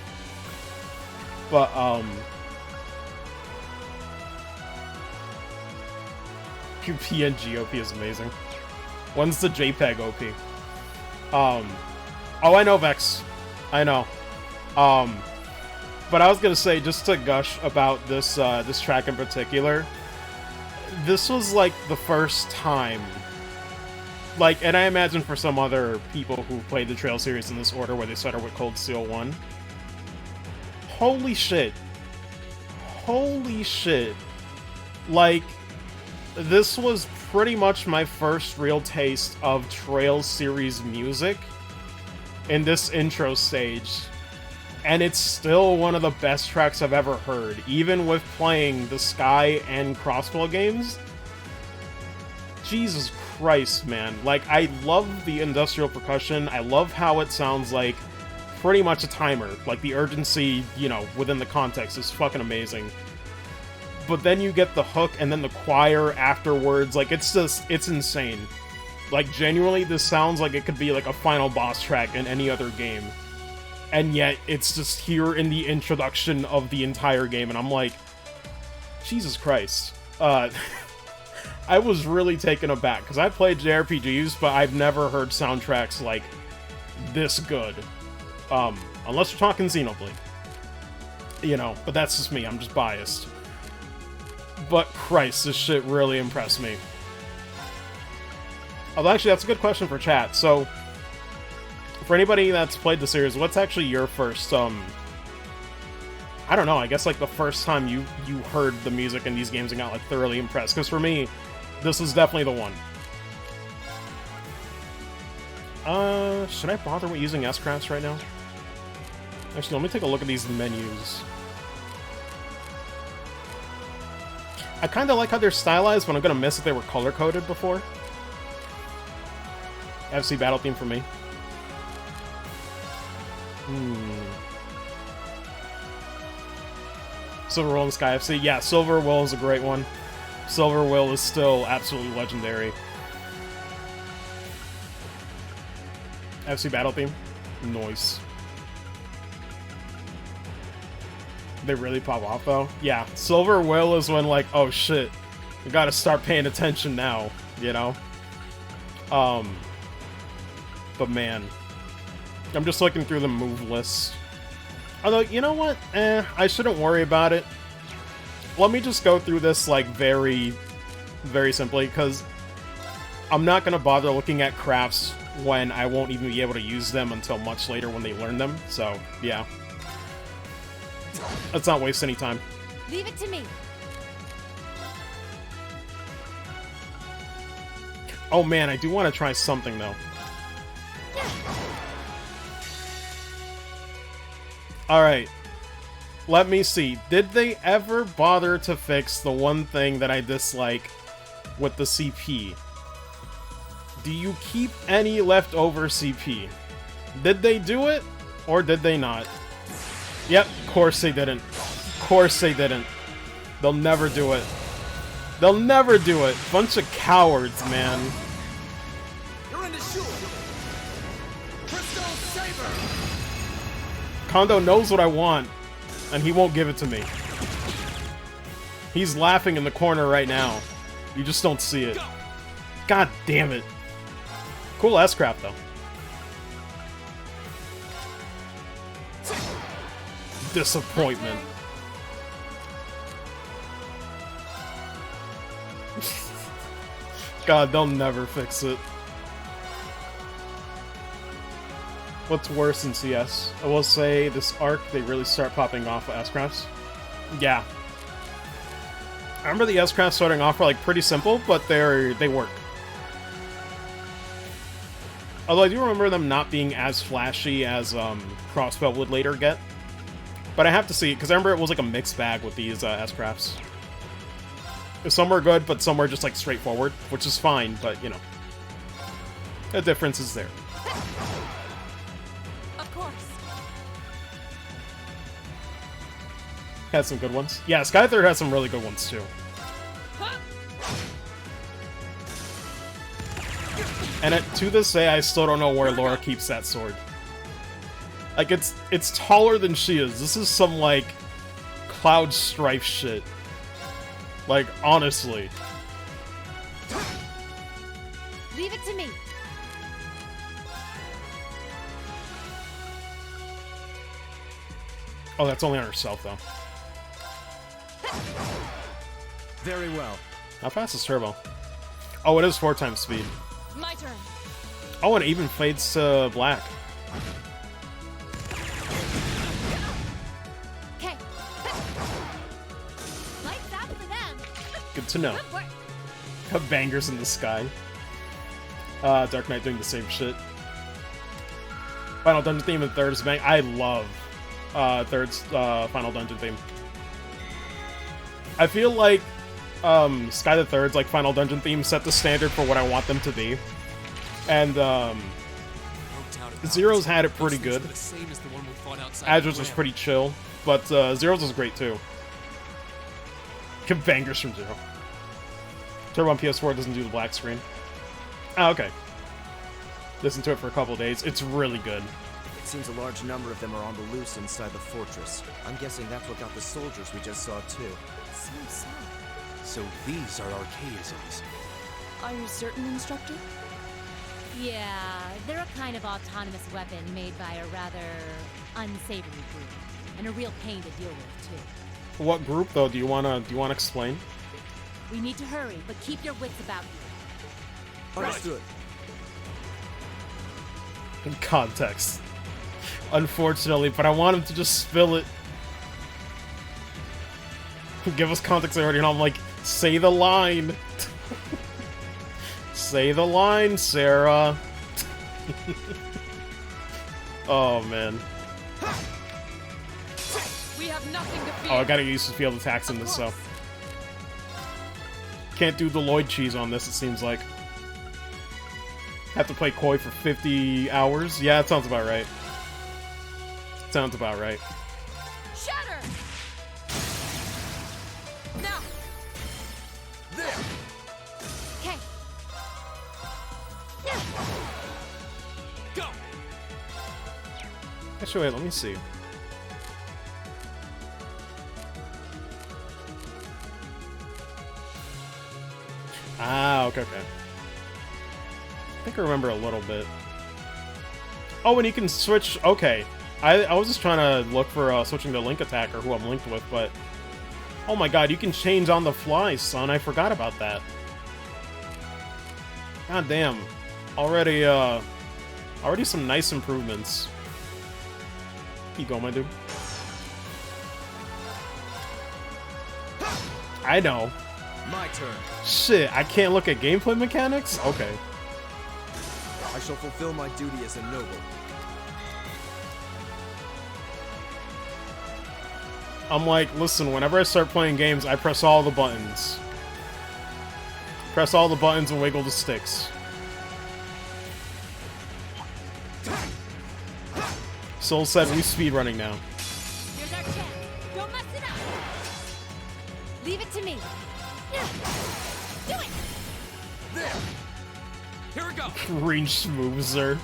But, PNG OP is amazing. When's the JPEG OP? Oh, I know, Vex. I know. But I was gonna say, just to gush about this this track in particular, this was like the first time, like, and I imagine for some other people who played the Trail series in this order, where they started with Cold Steel 1. Holy shit. Holy shit. Like, this was pretty much my first real taste of Trail series music in this intro stage. And it's still one of the best tracks I've ever heard, even with playing the Sky and Crossflow games. Jesus Christ, man. Like, I love the industrial percussion. I love how it sounds like pretty much a timer. Like, the urgency, you know, within the context is fucking amazing. But then you get the hook and then the choir afterwards. Like, it's just, it's insane. Like, genuinely, this sounds like it could be like a final boss track in any other game. And yet, it's just here in the introduction of the entire game, and I'm like, Jesus Christ. I was really taken aback, because I played JRPGs, but I've never heard soundtracks, like, this good. Unless we're talking Xenoblade. You know, but that's just me, I'm just biased. But Christ, this shit really impressed me. Although, actually, that's a good question for chat, so for anybody that's played the series, what's actually your first, I don't know, I guess, like, the first time you heard the music in these games and got, like, thoroughly impressed? Because for me, this is definitely the one. Should I bother with using S-Crafts right now? Actually, let me take a look at these menus. I kind of like how they're stylized, but I'm gonna miss if they were color-coded before. FC Battle Theme for me. Silver Will and Sky FC. Yeah, Silver Will is a great one. Silver Will is still absolutely legendary. FC Battle Theme. Noise. They really pop off, though. Yeah, Silver Will is when, like, oh shit, we gotta start paying attention now, you know? But man, I'm just looking through the move list. Although, you know what? I shouldn't worry about it. Let me just go through this, like, very, very simply, because I'm not gonna bother looking at crafts when I won't even be able to use them until much later when they learn them, so, yeah. Let's not waste any time. Leave it to me. Oh man, I do want to try something, though. Alright. Let me see. Did they ever bother to fix the one thing that I dislike with the CP? Do you keep any leftover CP? Did they do it? Or did they not? Yep, of course they didn't. Of course they didn't. They'll never do it. They'll never do it. Bunch of cowards, man. You're in the shoe. Crystal Saber. Kondo knows what I want, and he won't give it to me. He's laughing in the corner right now. You just don't see it. God damn it. Cool S-Craft, though. Disappointment. God, they'll never fix it. What's worse in CS? I will say this arc, they really start popping off with S-Crafts. Yeah. I remember the S-Crafts starting off were like pretty simple, but they work. Although I do remember them not being as flashy as Crossbow would later get. But I have to see, because I remember it was like a mixed bag with these S-Crafts. Some were good, but some were just like straightforward, which is fine, but you know. The difference is there. Of course. Had some good ones. Yeah, Sky Third has some really good ones too. And to this day, I still don't know where Laura keeps that sword. Like, it's taller than she is. This is some, like, Cloud Strife shit. Like, honestly. Leave it to me. Oh, that's only on herself, though. Very well. How fast is Turbo? Oh, it is 4 times speed. My turn. Oh, and it even fades to black. Okay. Lights out for them. Good to know. Good work. Have bangers in the sky. Dark Knight doing the same shit. Final Dungeon theme and Third's bang. I love Third's Final Dungeon theme. I feel like Sky the Third's like Final Dungeon theme set the standard for what I want them to be. And Zero's had it pretty good. Azra's was pretty chill, but Zero's was great too. Get bangers from Zero. Turbo on PS4 doesn't do the black screen. Oh, okay. Listen to it for a couple days. It's really good. It seems a large number of them are on the loose inside the fortress. I'm guessing that's what got the soldiers we just saw too. Seems so. So these are archaisms. Are you certain, Instructor? Yeah, they're a kind of autonomous weapon made by a rather unsavory group, and a real pain to deal with too. What group though? Do you wanna explain? We need to hurry, but keep your wits about you. Understood. In context. Unfortunately, but I want him to just spill it. Give us context already, and I'm like, say the line. Say the line, Sarah. Oh, man. We have nothing to fear. Oh, I gotta use some field attacks in this, so. Can't do the Lloyd cheese on this, it seems like. Have to play Koi for 50 hours? Yeah, that sounds about right. Sounds about right. Shatter! Now! There! Okay. Go! Actually, wait, let me see. Ah, okay. I think I remember a little bit. Oh, and you can switch... Okay. I was just trying to look for switching to Link Attacker, who I'm linked with, but... Oh my god, you can change on the fly, son. I forgot about that. God damn. Already some nice improvements. Keep going, my dude. I know. My turn. Shit, I can't look at gameplay mechanics? Okay. I shall fulfill my duty as a noble. I'm like, listen, whenever I start playing games, I press all the buttons. Press all the buttons and wiggle the sticks. Soul said we speedrunning now. Here's our chance. Don't mess it up. Leave it to me. Do it. There! Here we go! Range Schmoozer.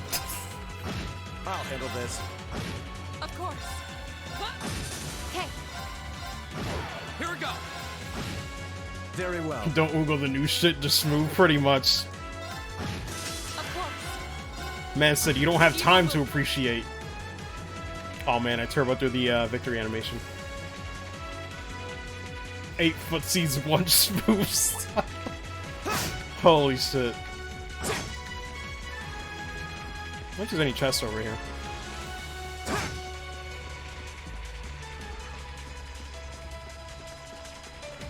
I'll handle this. Of course. Okay. Here we go! Very well. Don't Oogle the new shit, just move pretty much. Of course. Man said you don't have time to appreciate. Oh man, I turbo through the victory animation. 8 footsies, 1 smooths. Holy shit. I don't think there's any chests over here.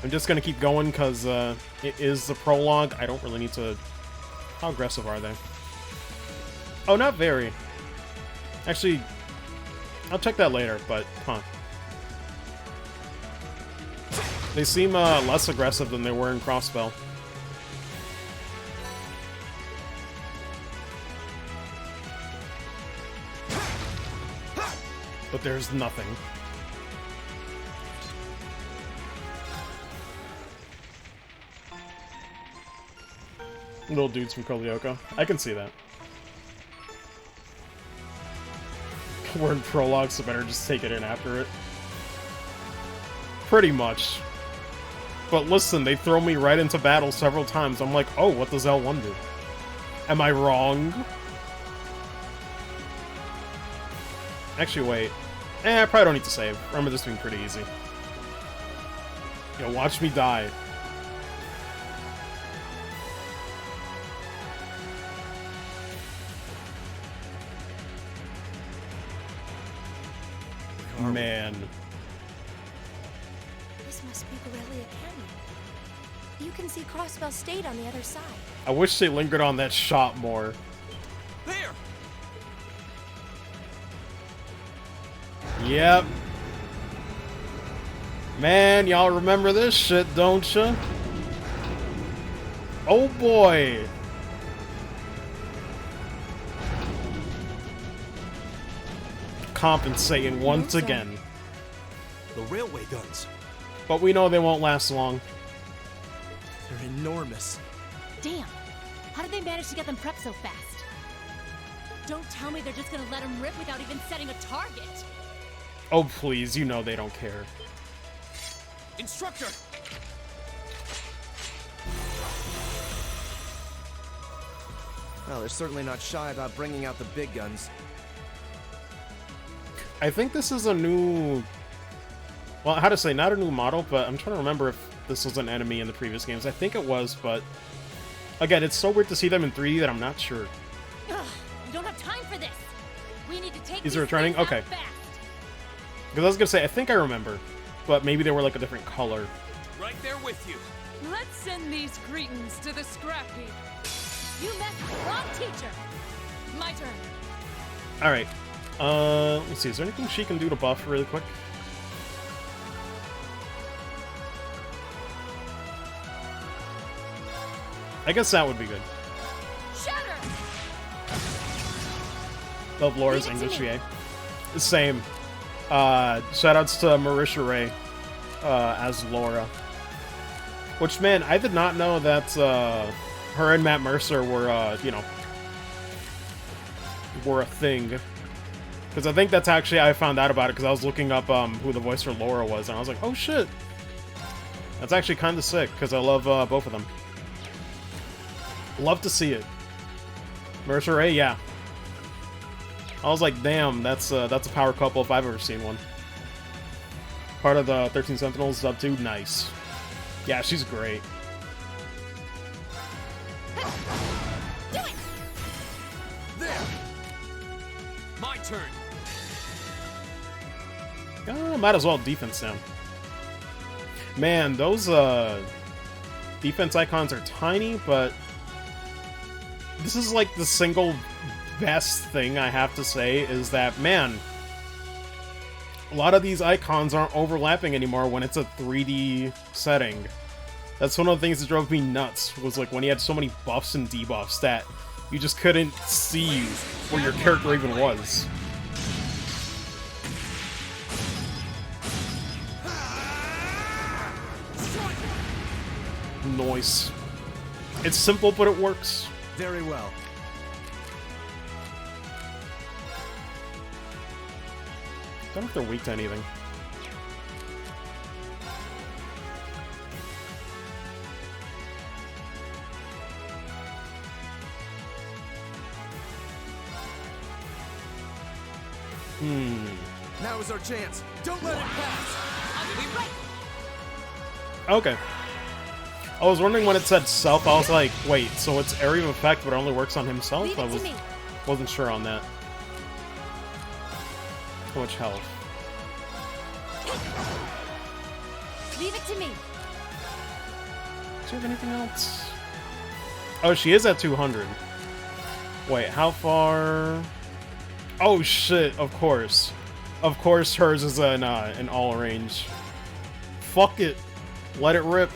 I'm just gonna keep going because it is the prologue. I don't really need to... How aggressive are they? Oh, not very. Actually, I'll check that later, but, huh. They seem less aggressive than they were in Crossbell. But there's nothing. Little dudes from Kolioka. I can see that. We're in prologue, so better just take it in after it. Pretty much. But listen, they throw me right into battle several times. I'm like, oh, what does L1 do? Am I wrong? Actually, wait. I probably don't need to save. Remember this being pretty easy. Yo, watch me die. Man. This must be Borrelia Canyon. You can see Crossbell State on the other side. I wish they lingered on that shot more. There! Yep. Man, y'all remember this shit, don't ya? Oh boy. Compensating once again. The railway guns. But we know they won't last long. They're enormous. Damn! How did they manage to get them prepped so fast? Don't tell me they're just gonna let them rip without even setting a target! Oh please, you know they don't care. Instructor! Well, they're certainly not shy about bringing out the big guns. I think this is a new... Well, how to say, not a new model, but I'm trying to remember if this was an enemy in the previous games. I think it was, but... Again, it's so weird to see them in 3D that I'm not sure. Ugh, we don't have time for this! We need to take Is these it returning? things out Okay. fast. Because I was gonna say, I think I remember. But maybe they were like a different color. Right there with you. Let's send these cretins to the scrap heap. You messed with the wrong teacher! My turn. Alright. Let me see, is there anything she can do to buff really quick? I guess that would be good. Shatter! Love Laura's Leave it to English me. VA. Same. Shoutouts to Marisha Ray as Laura. Which, man, I did not know that her and Matt Mercer were, you know, were a thing. Because I think that's actually how I found out about it, because I was looking up who the voice for Laura was, and I was like, oh shit. That's actually kind of sick, because I love both of them. Love to see it. Mercer Ray, yeah. I was like, damn, that's a power couple if I've ever seen one. Part of the 13 Sentinels sub 2, nice. Yeah, she's great. Do it! There! My turn. Might as well defense now. Man, those defense icons are tiny, but this is like the single best thing I have to say is that, man, a lot of these icons aren't overlapping anymore when it's a 3D setting. That's one of the things that drove me nuts, was like when you had so many buffs and debuffs that you just couldn't see where your character even was. Noise. It's simple, but it works. Very well. I don't know if they're weak to anything. Now is our chance. Don't let it pass. Okay. I was wondering when it said self, I was like, wait, so it's area of effect, but it only works on himself? Leave it to me. Wasn't sure on that. How much health? Leave it to me. Do you have anything else? Oh, she is at 200. Wait, how far? Oh shit! Of course, hers is an all range. Fuck it, let it rip.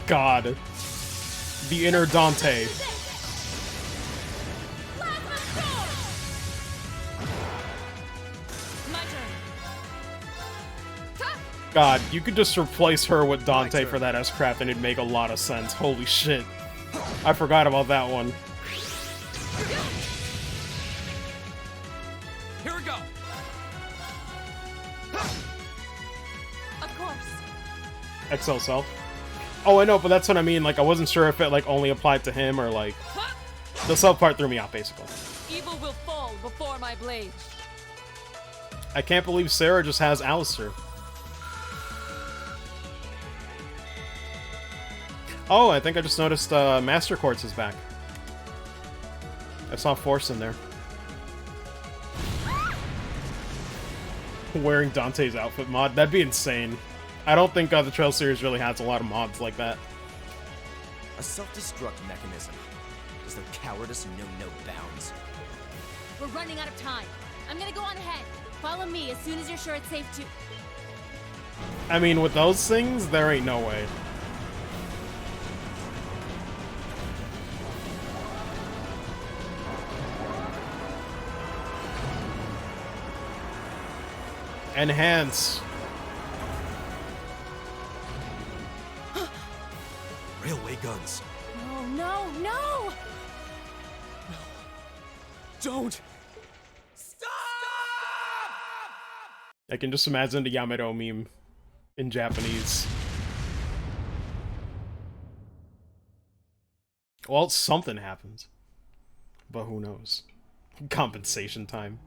God, the inner Dante. God, you could just replace her with Dante for that S-Craft and it'd make a lot of sense. Holy shit. I forgot about that one. Here we go. Of course. XL Self. Oh, I know, but that's what I mean. Like, I wasn't sure if it, like, only applied to him or, like... The self part threw me off, basically. Evil will fall before my blade. I can't believe Sarah just has Alistair. Oh, I think I just noticed Master Quartz is back. I saw Force in there. Wearing Dante's outfit mod. That'd be insane. I don't think the Trail series really has a lot of mods like that. A self-destruct mechanism. Does their cowardice know no bounds? We're running out of time. I'm gonna go on ahead. Follow me as soon as you're sure it's safe to... I mean, with those things, there ain't no way. Enhance. Railway guns. No, no, no! Don't. I can just imagine the Yamato meme in Japanese. Well, something happens. But who knows? Compensation time.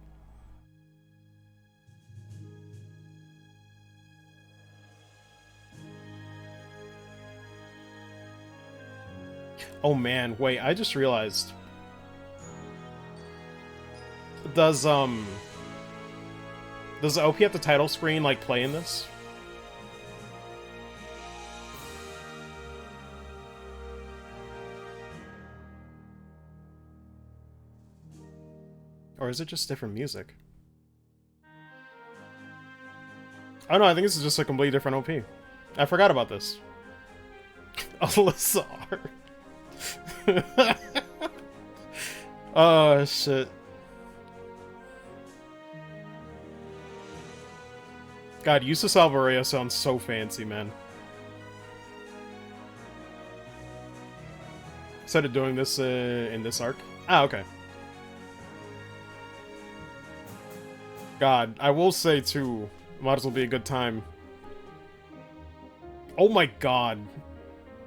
Oh man, wait, I just realized. Does the OP at the title screen, like, play in this? Or is it just different music? Oh no, I think this is just a completely different OP. I forgot about this. Alyssa R. Oh shit. God, Yusuf Alvarez sounds so fancy, man. Instead of doing this in this arc? Ah, okay. God, I will say too, might as well be a good time. Oh my god.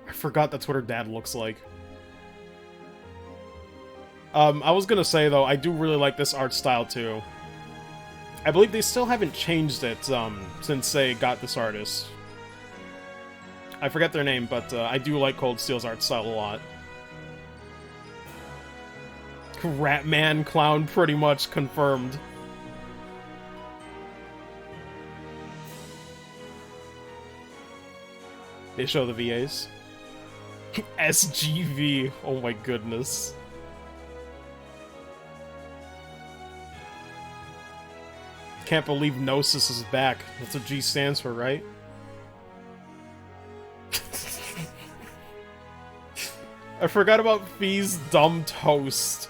I forgot that's what her dad looks like. I was gonna say though, I do really like this art style too. I believe they still haven't changed it since they got this artist. I forget their name, but I do like Cold Steel's art style a lot. Ratman clown pretty much confirmed. They show the VAs. SGV, oh my goodness. Can't believe Gnosis is back. That's what G stands for, right? I forgot about Fee's dumb toast.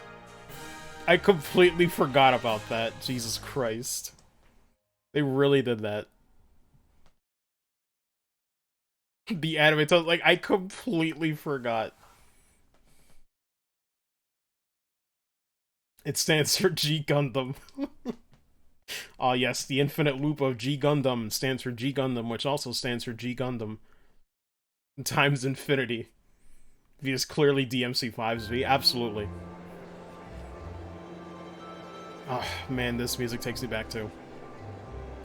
I completely forgot about that. Jesus Christ. They really did that. The anime toast, like, I completely forgot. It stands for G Gundam. Ah, yes, the infinite loop of G Gundam stands for G Gundam, which also stands for G Gundam. Times infinity. V is clearly DMC5's V, absolutely. Oh, man, this music takes me back too.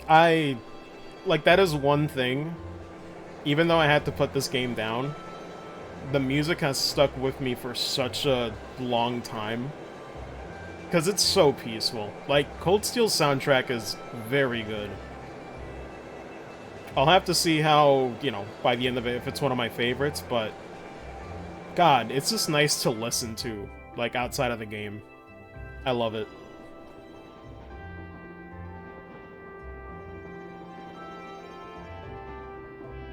Like, that is one thing. Even though I had to put this game down, the music has stuck with me for such a long time. Because it's so peaceful. Like, Cold Steel's soundtrack is very good. I'll have to see how, you know, by the end of it, if it's one of my favorites, but... God, it's just nice to listen to, like, outside of the game. I love it.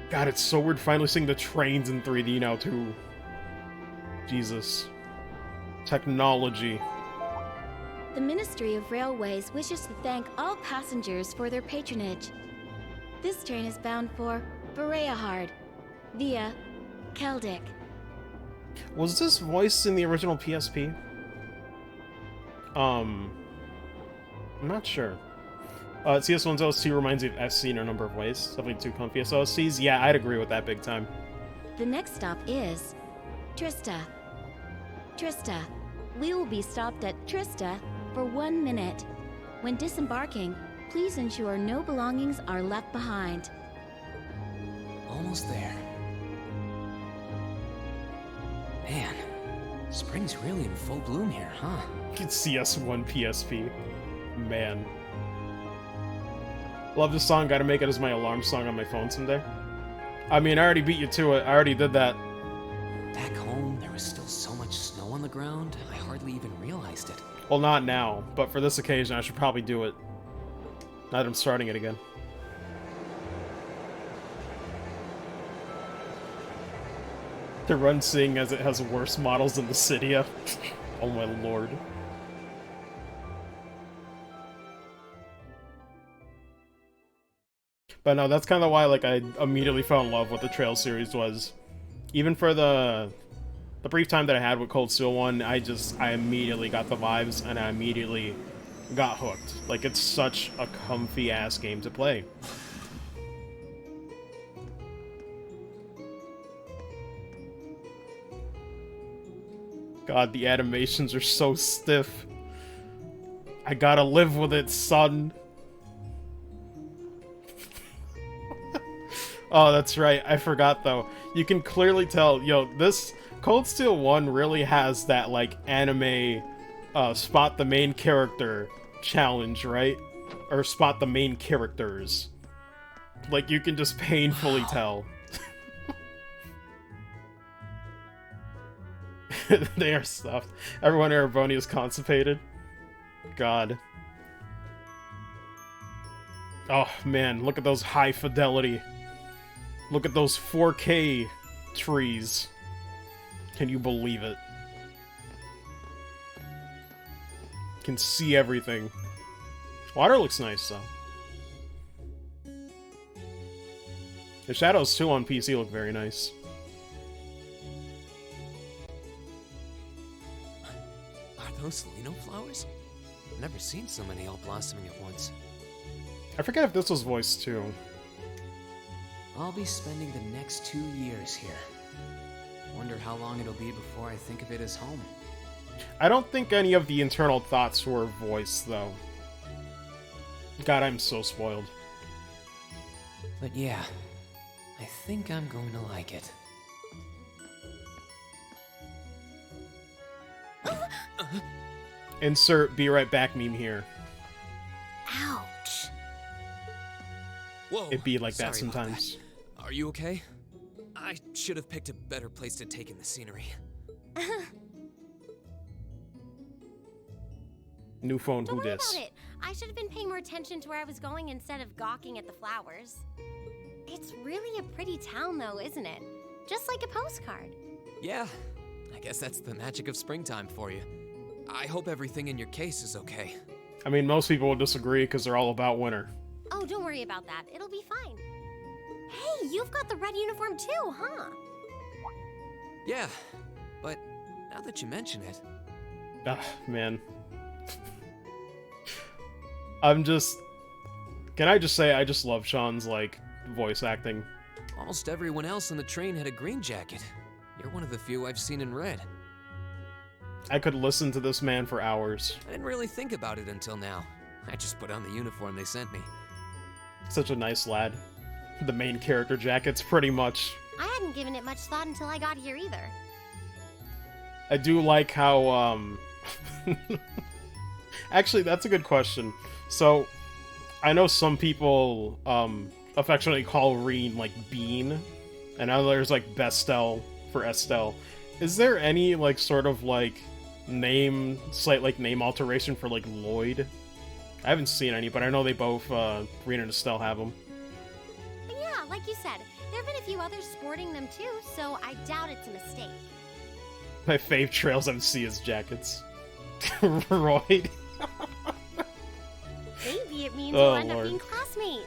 God, it's so weird finally seeing the trains in 3D now, too. Jesus. Technology. The Ministry of Railways wishes to thank all passengers for their patronage. This train is bound for Bereahard via Keldic. Was this voiced in the original PSP? I'm not sure. CS1's OST reminds me of FC in a number of ways. Definitely two comfiest OSTs. Yeah, I'd agree with that big time. The next stop is Trista. Trista. We will be stopped at Trista for 1 minute. When disembarking, please ensure no belongings are left behind. Almost there. Man, spring's really in full bloom here, huh? CS1 PSP. Man. Love this song, gotta make it as my alarm song on my phone someday. I mean, I already beat you to it, I already did that. Back home, there was still so much snow on the ground, I hardly even realized it. Well, not now, but for this occasion, I should probably do it. Now that I'm starting it again. The run seeing as it has worse models than the Cydia. Oh my lord. But no, that's kind of why, like, I immediately fell in love with the Trail series was. Even for the brief time that I had with Cold Steel 1, I immediately got the vibes, and I immediately got hooked. Like, it's such a comfy-ass game to play. God, the animations are so stiff. I gotta live with it, son. Oh, that's right. I forgot, though. You can clearly tell, yo, this Cold Steel 1 really has that, like, anime spot the main character challenge, right? Or spot the main characters. Like, you can just painfully tell. They are stuffed. Everyone in Erebonia is constipated. God. Oh, man, look at those high fidelity. Look at those 4K trees. Can you believe it? Can see everything. Water looks nice, though. The shadows, too, on PC look very nice. Are those Lino flowers? I've never seen so many all blossoming at once. I forget if this was voiced, too. I'll be spending the next 2 years here. Wonder how long it'll be before I think of it as home. I don't think any of the internal thoughts were voiced, though. God, I'm so spoiled. But yeah, I think I'm going to like it. Insert be right back meme here. Ouch. Whoa, It'd be like that sorry about sometimes. that. Are you okay? I should have picked a better place to take in the scenery. New phone, Don't who worry dis? about it. I should have been paying more attention to where I was going instead of gawking at the flowers. It's really a pretty town, though, isn't it? Just like a postcard. Yeah, I guess that's the magic of springtime for you. I hope everything in your case is okay. I mean, most people will disagree because they're all about winter. Oh, don't worry about that. It'll be fine. Hey, you've got the red uniform too, huh? Yeah, but now that you mention it... Ah, man. I'm just... Can I just say, I just love Sean's, like, voice acting. Almost everyone else on the train had a green jacket. You're one of the few I've seen in red. I could listen to this man for hours. I didn't really think about it until now. I just put on the uniform they sent me. Such a nice lad. The main character jacket's pretty much... I hadn't given it much thought until I got here either. I do like how, Actually, that's a good question. So, I know some people affectionately call Reen like Bean, and others like Bestel for Estelle. Is there any like sort of like slight like name alteration for like Lloyd? I haven't seen any, but I know they both Reen and Estelle have them. But yeah, like you said, there have been a few others sporting them too, so I doubt it's a mistake. My fave trails MC is jackets. Royd. Maybe it means Oh, we'll end up Lord. being classmates.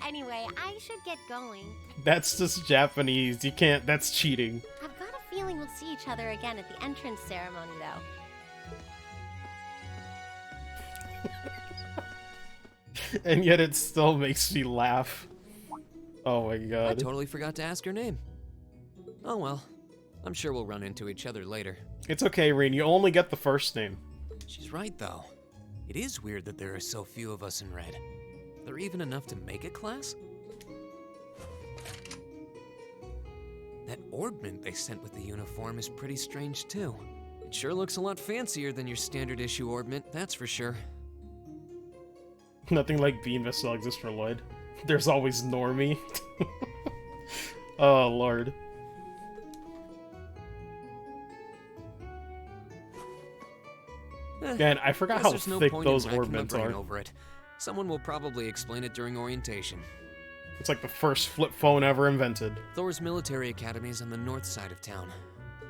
Anyway, I should get going. That's just Japanese. You can't. That's cheating. I've got a feeling we'll see each other again at the entrance ceremony, though. And yet it still makes me laugh. Oh my I god. totally forgot to ask her name. Oh well. I'm sure we'll run into each other later. It's okay, Reen. You only get the first name. She's right, though. It is weird that there are so few of us in red. Are there even enough to make a class? That orbment they sent with the uniform is pretty strange, too. It sure looks a lot fancier than your standard issue orbment, that's for sure. Nothing like Bean Vessel exists for Lloyd. There's always Normie. Oh, Lord. Man, I forgot Guess how there's no thick point in those racking my orbits brain are. over it. Someone will probably explain it during orientation. It's like the first flip phone ever invented. Thor's military academy is on the north side of town.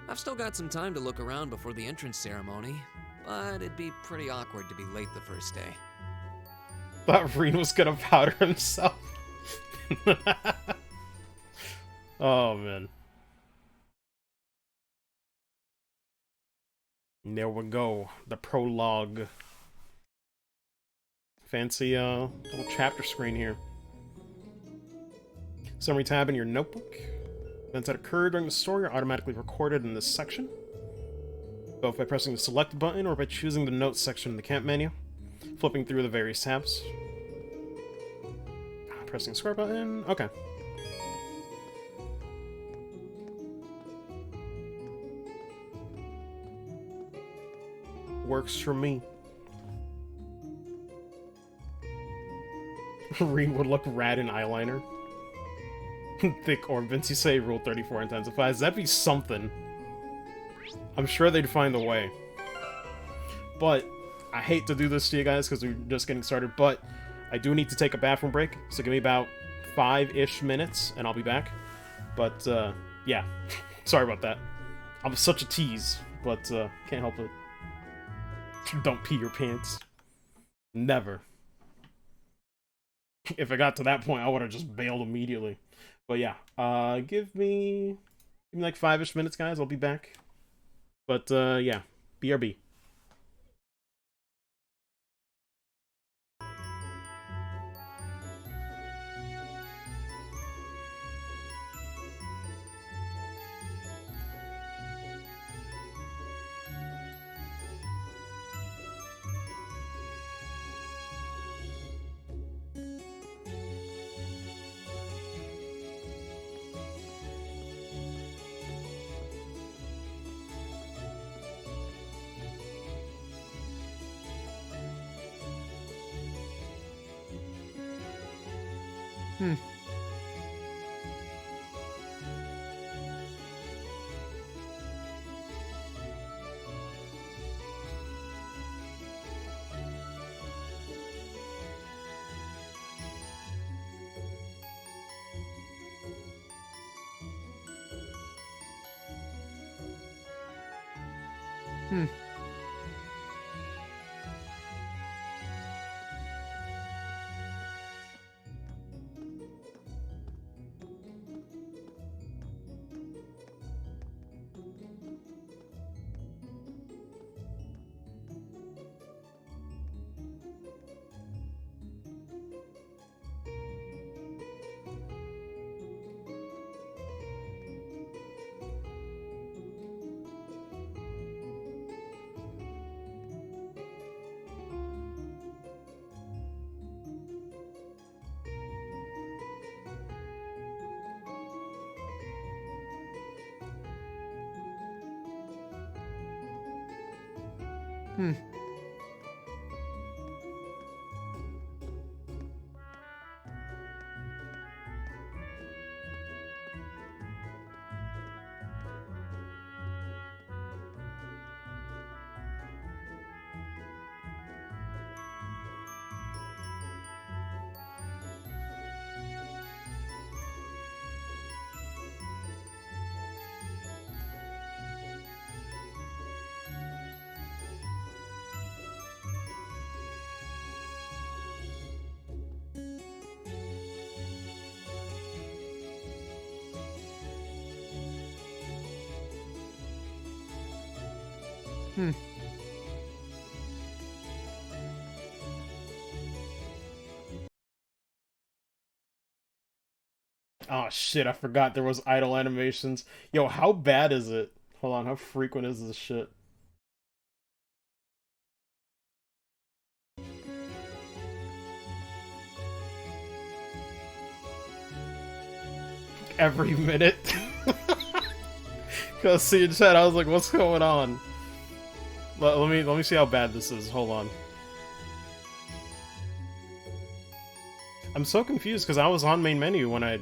I've still got some time to look around before the entrance ceremony, but it'd be pretty awkward to be late the first day. Thought Reen was gonna powder himself. Oh, man. There we go. The prologue. Fancy little chapter screen here. Summary tab in your notebook. Events that occurred during the story are automatically recorded in this section, both by pressing the select button or by choosing the notes section in the camp menu, flipping through the various tabs. Pressing square button. Okay. Works for me. Reen would look rad in eyeliner. Thick orbits, you say Rule 34 intensifies. That'd be something. I'm sure they'd find a way. But, I hate to do this to you guys because we're just getting started, but I do need to take a bathroom break, so give me about 5-ish minutes and I'll be back. But, yeah. Sorry about that. I'm such a tease, but, can't help it. Don't pee your pants. Never. If it got to that point, I would have just bailed immediately. But yeah, give me like 5-ish minutes, guys. I'll be back. But yeah, BRB. Oh shit, I forgot there was idle animations. Yo, how bad is it? Hold on, how frequent is this shit? Every minute. Cause see in chat, I was like, what's going on? Let me see how bad this is. Hold on. I'm so confused because I was on main menu when I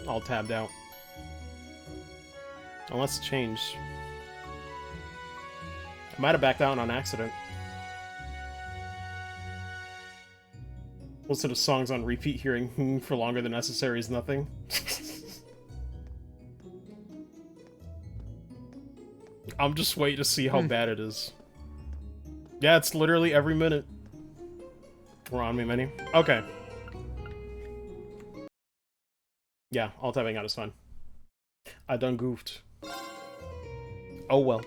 all tabbed out. Unless it changed. I might have backed out on accident. Listen to songs on repeat, hearing for longer than necessary is nothing. I'm just waiting to see how bad it is. Yeah, it's literally every minute. We're on main menu. Okay. Yeah, all tapping out is fine. I done goofed. Oh well.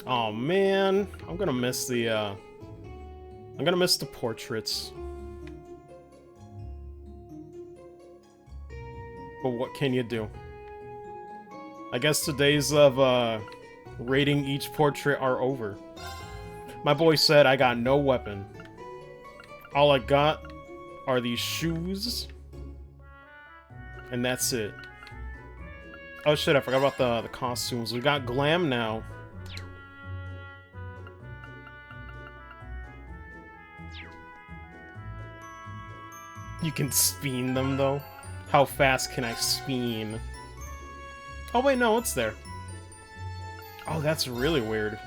Oh man, I'm gonna miss the portraits. But what can you do? I guess the days of rating each portrait are over. My boy said I got no weapon. All I got are these shoes. And that's it. Oh shit, I forgot about the costumes. We got glam now. You can spin them though. How fast can I spin? Oh wait, no, it's there. Oh, that's really weird.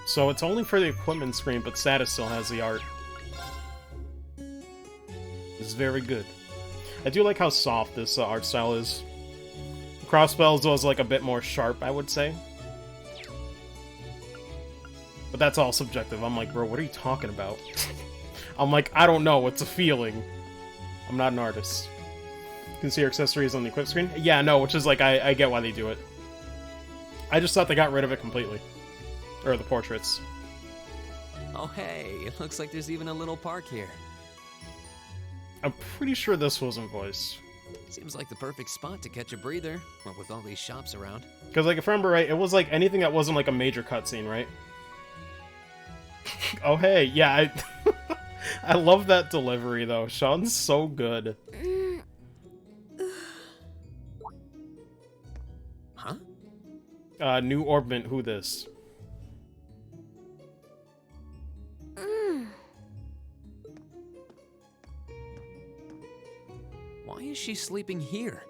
So it's only for the equipment screen, but status still has the art. It's very good. I do like how soft this art style is. Crossbells was like a bit more sharp, I would say. But that's all subjective. I'm like, bro, what are you talking about? I'm like, I don't know. It's a feeling. I'm not an artist. You can see your accessories on the equip screen? Yeah, no, which is like, I get why they do it. I just thought they got rid of it completely. Or the portraits. Oh hey, it looks like there's even a little park here. I'm pretty sure this wasn't voiced. Seems like the perfect spot to catch a breather, what with all these shops around. Because, like, if I remember right, it was, like, anything that wasn't, like, a major cutscene, right? Oh, hey, yeah, I love that delivery, though. Sean's so good. Huh? New orbment, who this? Why is she sleeping here?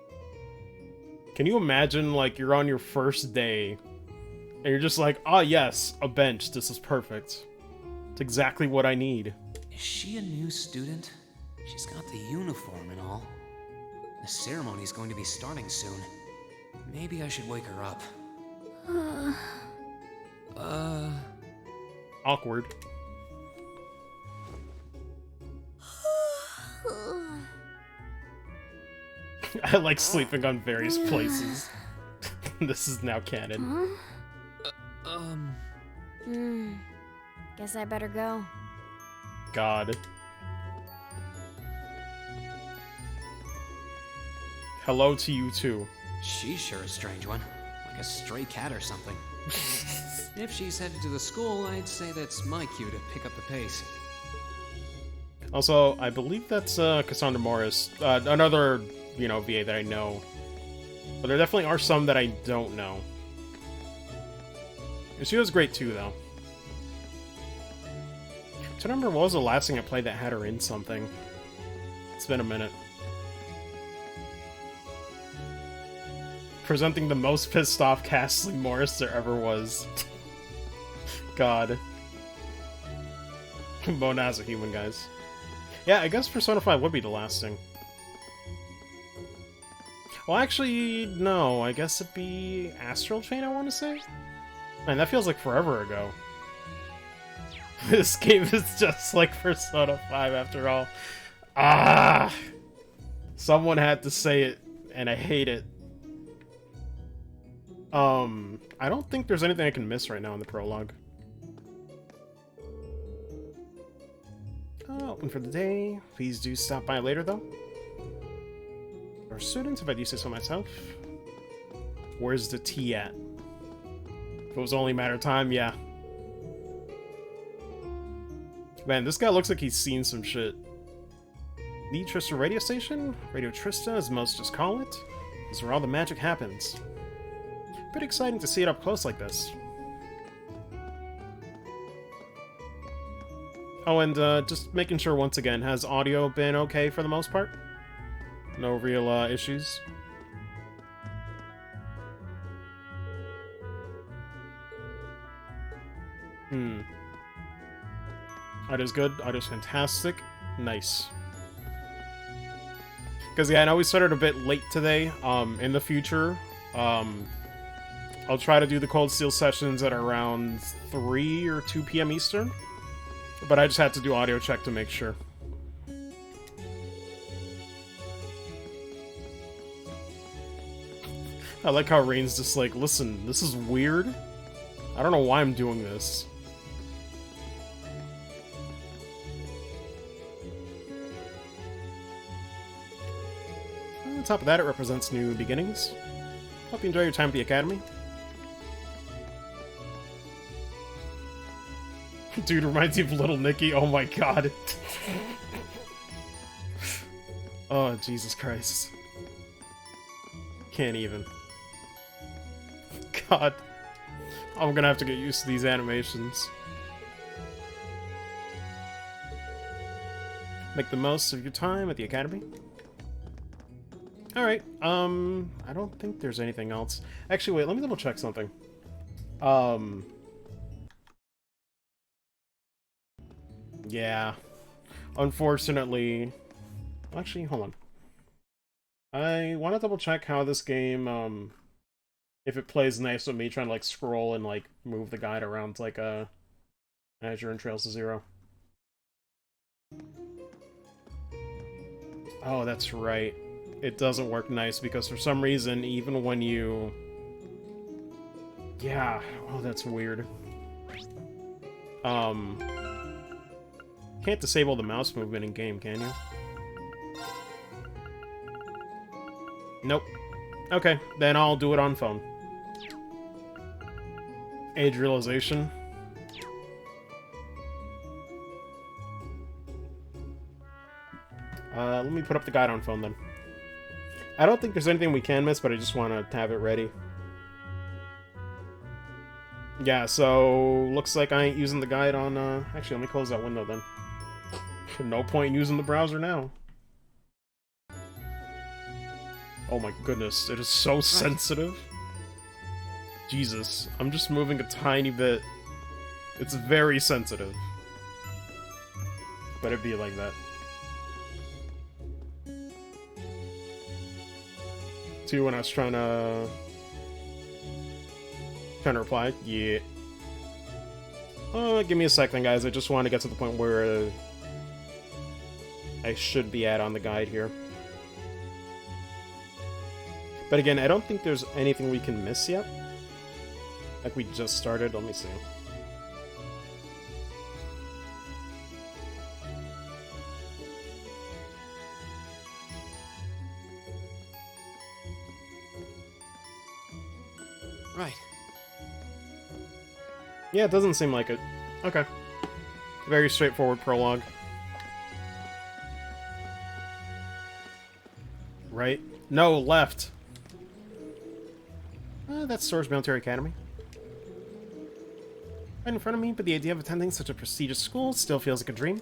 Can you imagine, like, you're on your first day, and you're just like, oh yes, a bench, this is perfect. It's exactly what I need. Is she a new student? She's got the uniform and all. The ceremony's going to be starting soon. Maybe I should wake her up. Awkward. I like sleeping on various places. This is now canon. Guess I better go. God. Hello to you too. She's sure a strange one. Like a stray cat or something. If she's headed to the school, I'd say that's my cue to pick up the pace. Also, I believe that's Cassandra Morris. Another, you know, VA that I know. But there definitely are some that I don't know. And she was great too, though. I remember what was the last thing I played that had her in something. It's been a minute. Presenting the most pissed off Castley Morris there ever was. God. Mona's a human, guys. Yeah, I guess Persona 5 would be the last thing. Well, actually, no. I guess it'd be Astral Chain, I want to say? Man, that feels like forever ago. This game is just like Persona 5 after all. Ah! Someone had to say it, and I hate it. I don't think there's anything I can miss right now in the prologue. Open for the day. Please do stop by later, though. Our students, if I do say so myself. Where's the tea at? If it was only a matter of time, yeah. Man, this guy looks like he's seen some shit. The Trista radio station? Radio Trista, as most just call it. This is where all the magic happens. Pretty exciting to see it up close like this. Oh, and just making sure once again, has audio been okay for the most part? No real issues? Audio's good, audio's fantastic. Nice. Because, yeah, I know we started a bit late today. In the future, I'll try to do the Cold Steel sessions at around 3 or 2 p.m. Eastern. But I just had to do audio check to make sure. I like how Rain's just like, listen, this is weird. I don't know why I'm doing this. On top of that, it represents new beginnings. Hope you enjoy your time at the Academy. Dude, reminds you of Little Nicky. Oh my god. Oh, Jesus Christ. Can't even. God. I'm gonna have to get used to these animations. Make the most of your time at the Academy. Alright, I don't think there's anything else. Actually, wait, let me double check something. Yeah. Unfortunately... Actually, hold on. I want to double check how this game, if it plays nice with me trying to, like, scroll and, like, move the guide around like, Azure and Trails to Zero. Oh, that's right. It doesn't work nice because for some reason, even when you... Yeah, oh, that's weird. Can't disable the mouse movement in game, can you? Nope. Okay, then I'll do it on phone. Age realization. Let me put up the guide on phone then. I don't think there's anything we can miss, but I just want to have it ready. Yeah, so looks like I ain't using the guide on, actually, let me close that window then. No point in using the browser now. Oh my goodness, it is so sensitive. Jesus, I'm just moving a tiny bit. It's very sensitive. But it'd be like that. Too, when I was trying to reply. Yeah. Give me a second, guys. I just want to get to the point where I should be at on the guide here. But again, I don't think there's anything we can miss yet. Like we just started. Let me see. Right. Yeah, it doesn't seem like it. Okay. Very straightforward prologue. Right? No, left. That's Source Military Academy. right in front of me, but the idea of attending such a prestigious school still feels like a dream.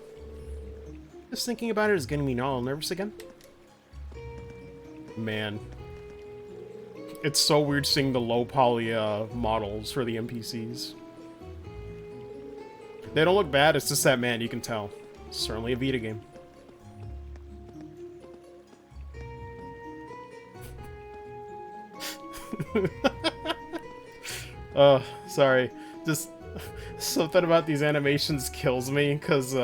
Just thinking about it is getting me all nervous again. Man. It's so weird seeing the low poly models for the NPCs. They don't look bad, it's just that, man, you can tell. It's certainly a Vita game. Sorry. Just something about these animations kills me, because,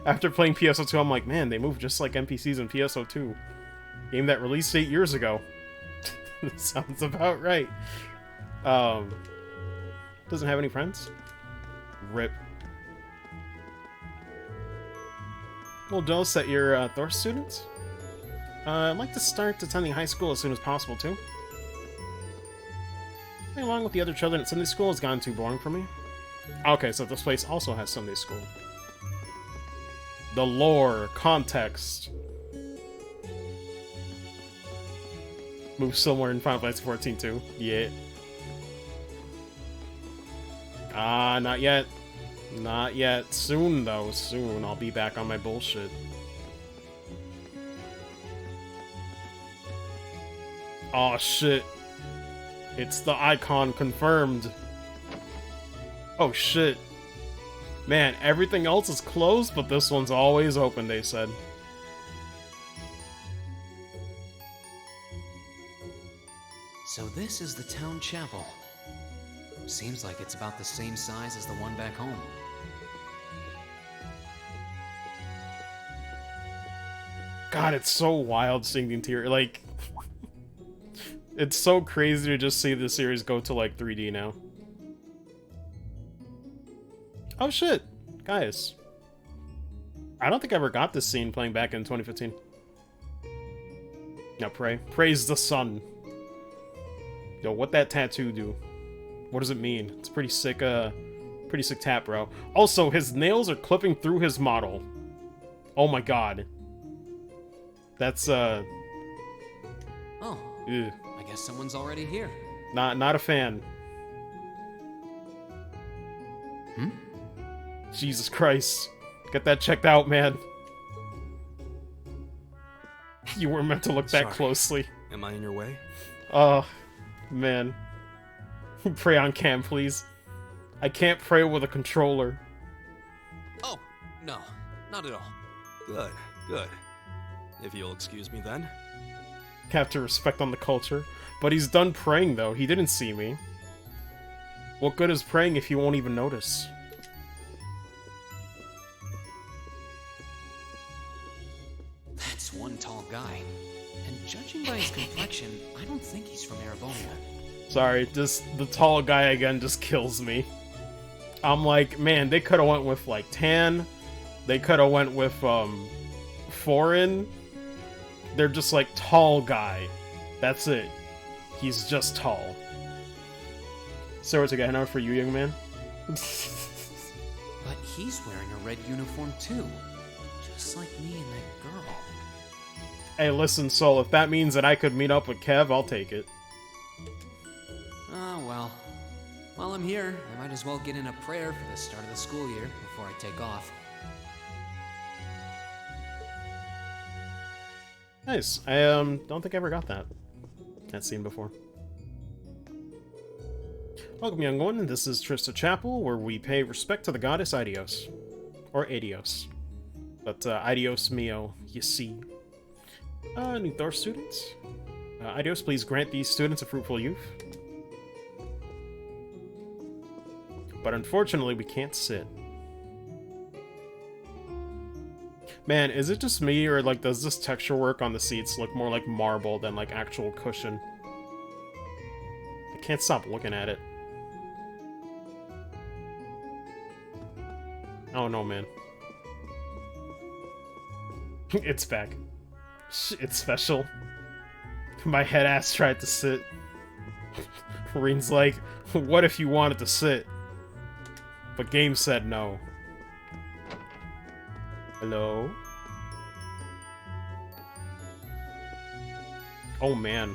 after playing PSO2, I'm like, man, they move just like NPCs in PSO2. Game that released 8 years ago. Sounds about right. Doesn't have any friends? Rip. Well, jealous that you're Thor students? I'd like to start attending high school as soon as possible, too. Playing along with the other children at Sunday school has gotten too boring for me. Okay, so this place also has Sunday school. The lore, context. Move somewhere in Final Fantasy 14 too. Yeah. Ah, not yet. Not yet. Soon, though. Soon. I'll be back on my bullshit. Aw, shit. It's the icon confirmed. Oh, shit. Man, everything else is closed, but this one's always open, they said. So this is the town chapel. Seems like it's about the same size as the one back home. God, it's so wild seeing the interior. Like, it's so crazy to just see the series go to, like, 3D now. Oh, shit. Guys. I don't think I ever got this scene playing back in 2015. Now pray. Praise the sun. Yo, what that tattoo do? What does it mean? It's pretty sick tap, bro. Also, his nails are clipping through his model. Oh my god. That's, Oh. Ugh. I guess someone's already here. Not a fan. Hmm? Jesus Christ. Get that checked out, man. You weren't meant to look that closely. Am I in your way? Man. Pray on cam, please. I can't pray with a controller. Oh, no. Not at all. Good, good. If you'll excuse me then. Have to respect on the culture. But he's done praying, though. He didn't see me. What good is praying if you won't even notice? That's one tall guy. And judging by his complexion, I don't think he's from Erebonia. Sorry, just the tall guy again just kills me. I'm like, man, they could have went with, like, tan. They could have went with, foreign. They're just like, tall guy. That's it. He's just tall. So it's a guy now for you, young man. But he's wearing a red uniform too. Just like me and that girl. Hey, listen, Sol, if that means that I could meet up with Kev, I'll take it. Oh, well. While I'm here, I might as well get in a prayer for the start of the school year before I take off. Nice. I don't think I ever got that scene before. Welcome, young one. This is Trista Chapel, where we pay respect to the goddess Idios. Or Adios. But, Idios mio, you see. New Thor students? Idios, please grant these students a fruitful youth. But unfortunately, we can't sit. Man, is it just me, or, like, does this texture work on the seats look more like marble than, like, actual cushion? I can't stop looking at it. Oh no, man. It's back. It's special. My head ass tried to sit. Reen's like, what if you wanted to sit? But game said no. Hello? Oh man.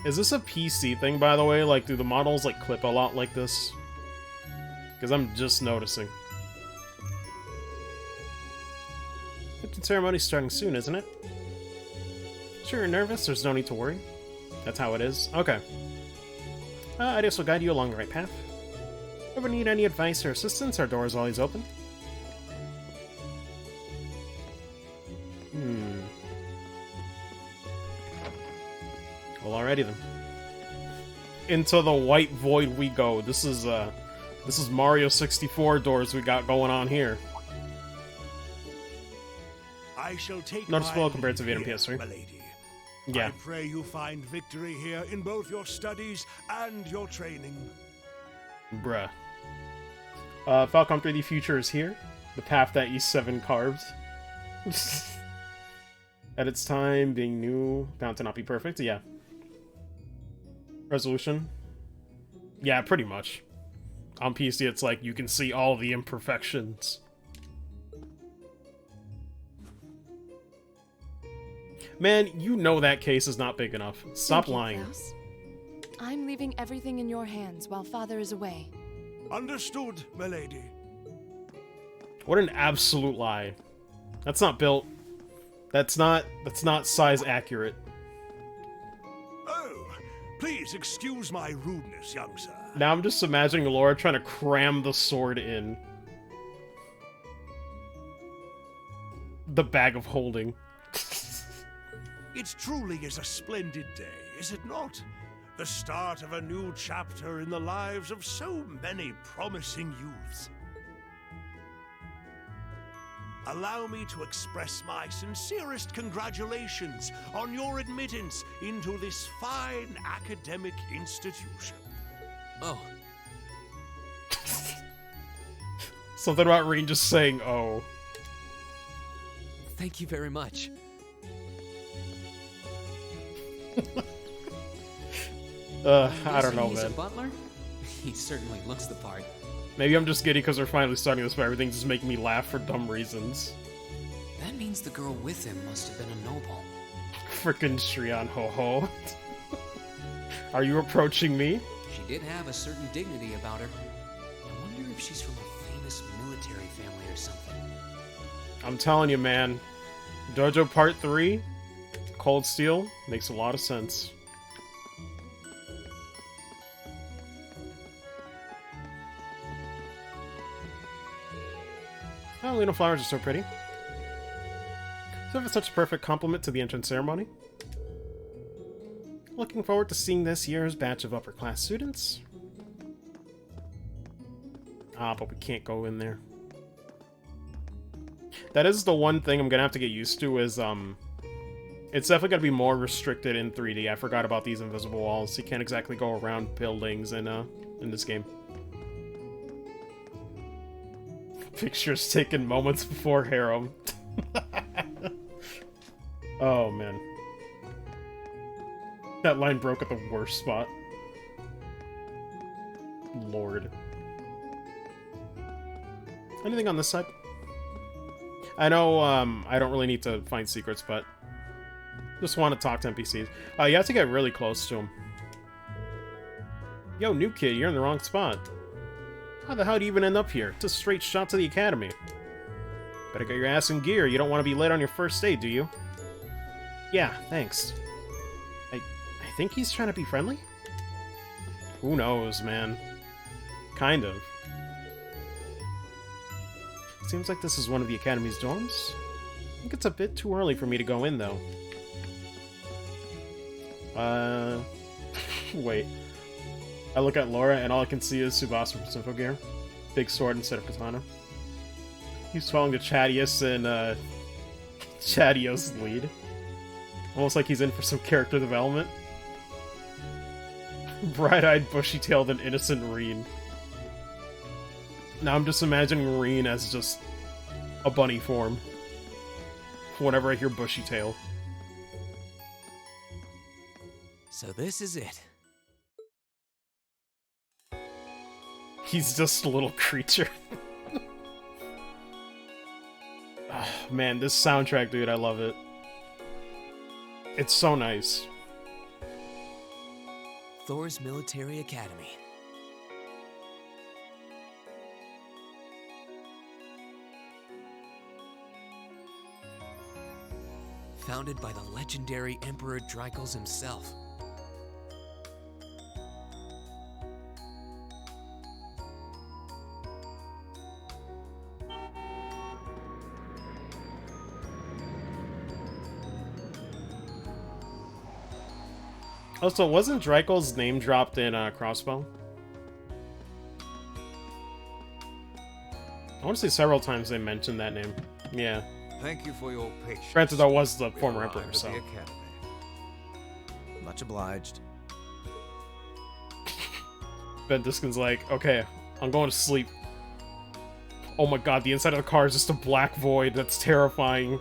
Is this a PC thing, by the way? Like, do the models, like, clip a lot like this? Because I'm just noticing. The ceremony's starting soon, isn't it? Sure you're nervous, there's no need to worry. That's how it is. Okay. I guess will guide you along the right path. Ever need any advice or assistance, our door is always open. Well, alrighty then. Into the white void we go. This is Mario 64 doors we got going on here. I shall take noticeable compared to the here, PS3. milady. Yeah. I pray you find victory here in both your studies and your training. Bruh. Falcom 3D Future is here. The path that E7 carved. At its time, being new, bound to not be perfect. Yeah. Resolution. Yeah, pretty much. On PC, it's like you can see all the imperfections. Man, you know that case is not big enough. Stop lying. Klaus. I'm leaving everything in your hands while Father is away. Understood, milady. What an absolute lie. That's not built. That's not size accurate. Oh, please excuse my rudeness, young sir. Now I'm just imagining Laura trying to cram the sword in the bag of holding. It truly is a splendid day, is it not? The start of a new chapter in the lives of so many promising youths. Allow me to express my sincerest congratulations on your admittance into this fine academic institution. Oh, Something about Reen just saying, oh. thank you very much. I don't know, He's a man. butler? He certainly looks the part. Maybe I'm just giddy because we're finally starting this, but everything's just making me laugh for dumb reasons. That means the girl with him must have been a noble. Frickin' Shrian Ho-Ho. Are you approaching me? She did have a certain dignity about her. I wonder if she's from a famous military family or something. I'm telling you, man. Dojo Part 3, Cold Steel, makes a lot of sense. Oh, Luna flowers are so pretty. So it's such a perfect compliment to the entrance ceremony. Looking forward to seeing this year's batch of upper class students. Ah, but we can't go in there. That is the one thing I'm gonna have to get used to is, it's definitely gonna be more restricted in 3D. I forgot about these invisible walls. You can't exactly go around buildings in this game. Pictures taken moments before harem. Oh, man. That line broke at the worst spot. Lord. Anything on this side? I know, I don't really need to find secrets, but just want to talk to NPCs. You have to get really close to them. Yo, new kid, you're in the wrong spot. How the hell do you even end up here? It's a straight shot to the academy. Better get your ass in gear. You don't want to be late on your first day, do you? Yeah, thanks. I think he's trying to be friendly? Who knows, man. Kind of. Seems like this is one of the academy's dorms. I think it's a bit too early for me to go in, though. Wait. I look at Laura, and all I can see is Tsubasa from Symphogear. Big sword instead of katana. He's following the Chadius and, Chadios lead. Almost like he's in for some character development. Bright-eyed, bushy-tailed, and innocent Reen. Now I'm just imagining Reen as just a bunny form. Whenever I hear bushy tail. So this is it. He's just a little creature. Oh, man, this soundtrack, dude, I love it. It's so nice. Thor's Military Academy. founded by the legendary Emperor Drykles himself. Also, wasn't Drykle's name dropped in Crossbow? I want to say several times they mentioned that name. Yeah. Thank you for your patience. Granted, that was the We former arrived emperor, at so. the academy. Much obliged. Ben Diskin's like, okay, I'm going to sleep. Oh my god, the inside of the car is just a black void. That's terrifying.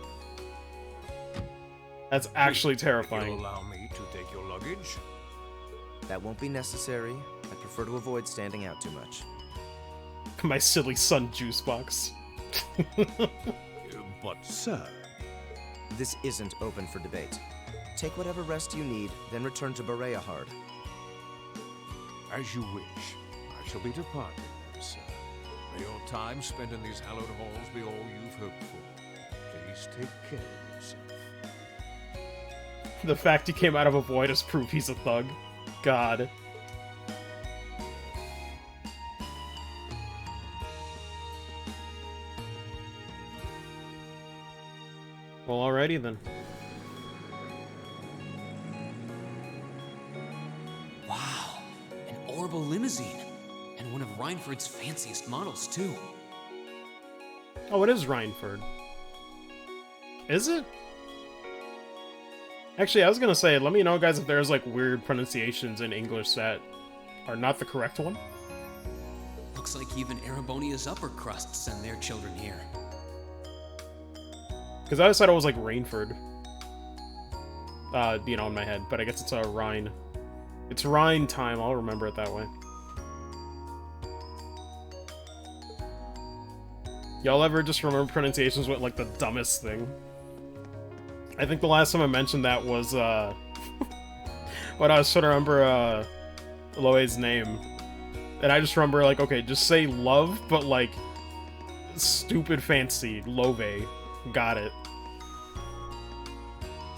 That's actually You'll terrifying. allow me to take your luggage? That won't be necessary. I prefer to avoid standing out too much. My silly son juice box. But, sir... This isn't open for debate. Take whatever rest you need, then return to Bereahard. As you wish. I shall be departing then, sir. May your time spent in these hallowed halls be all you've hoped for. Please take care of yourself. The fact he came out of a void is proof he's a thug. God. Well, alrighty then. Wow, an orbital limousine. And one of Rhineford's fanciest models, too. Oh, it is Rhineford. Is it? Actually, I was gonna say, let me know, guys, if there's, like, weird pronunciations in English that are not the correct one. Looks like even Erebonia's upper crusts send their children here. Because I just thought it was, like, Rainford. You know, in my head. But I guess it's Rhine. It's Rhine time, I'll remember it that way. Y'all ever just remember pronunciations with, like, the dumbest thing? I think the last time I mentioned that was, when I was trying to remember, Loe's name. And I just remember, like, okay, just say love, but, like, stupid fancy. Love. Got it.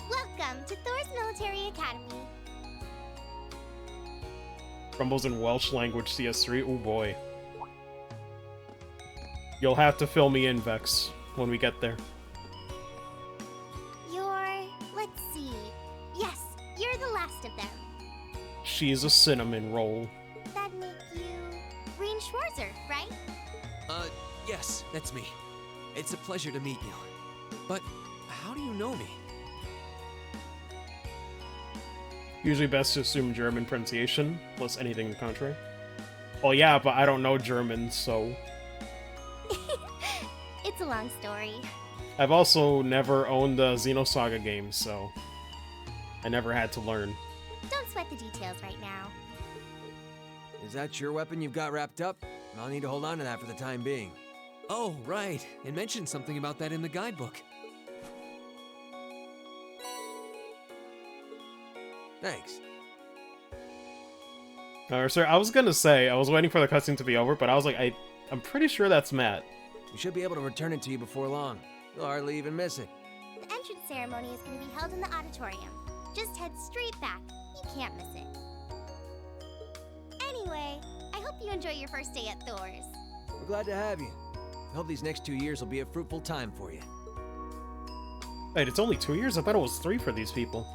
Welcome to Thor's Military Academy. Rumbles in Welsh language CS3. Oh boy. You'll have to fill me in, Vex, when we get there. Let's see. Yes, you're the last of them. She's a cinnamon roll. That'd make you Green Schwarzer, right? Yes, that's me. It's a pleasure to meet you. But how do you know me? Usually best to assume German pronunciation, unless anything the contrary. Well, yeah, but I don't know German, so... It's a long story. I've also never owned a Xenosaga game, so... I never had to learn. Don't sweat the details right now. Is that your weapon you've got wrapped up? I'll need to hold on to that for the time being. Oh, right. It mentioned something about that in the guidebook. Thanks. Sir, I was gonna say, I was waiting for the cutscene to be over, but I was like, I'm pretty sure that's Matt. We should be able to return it to you before long. You'll hardly even miss it. The entrance ceremony is going to be held in the auditorium. Just head straight back. You can't miss it. Anyway, I hope you enjoy your first day at Thor's. We're glad to have you. I hope these next 2 years will be a fruitful time for you. Wait, it's only 2 years? I thought it was 3 for these people.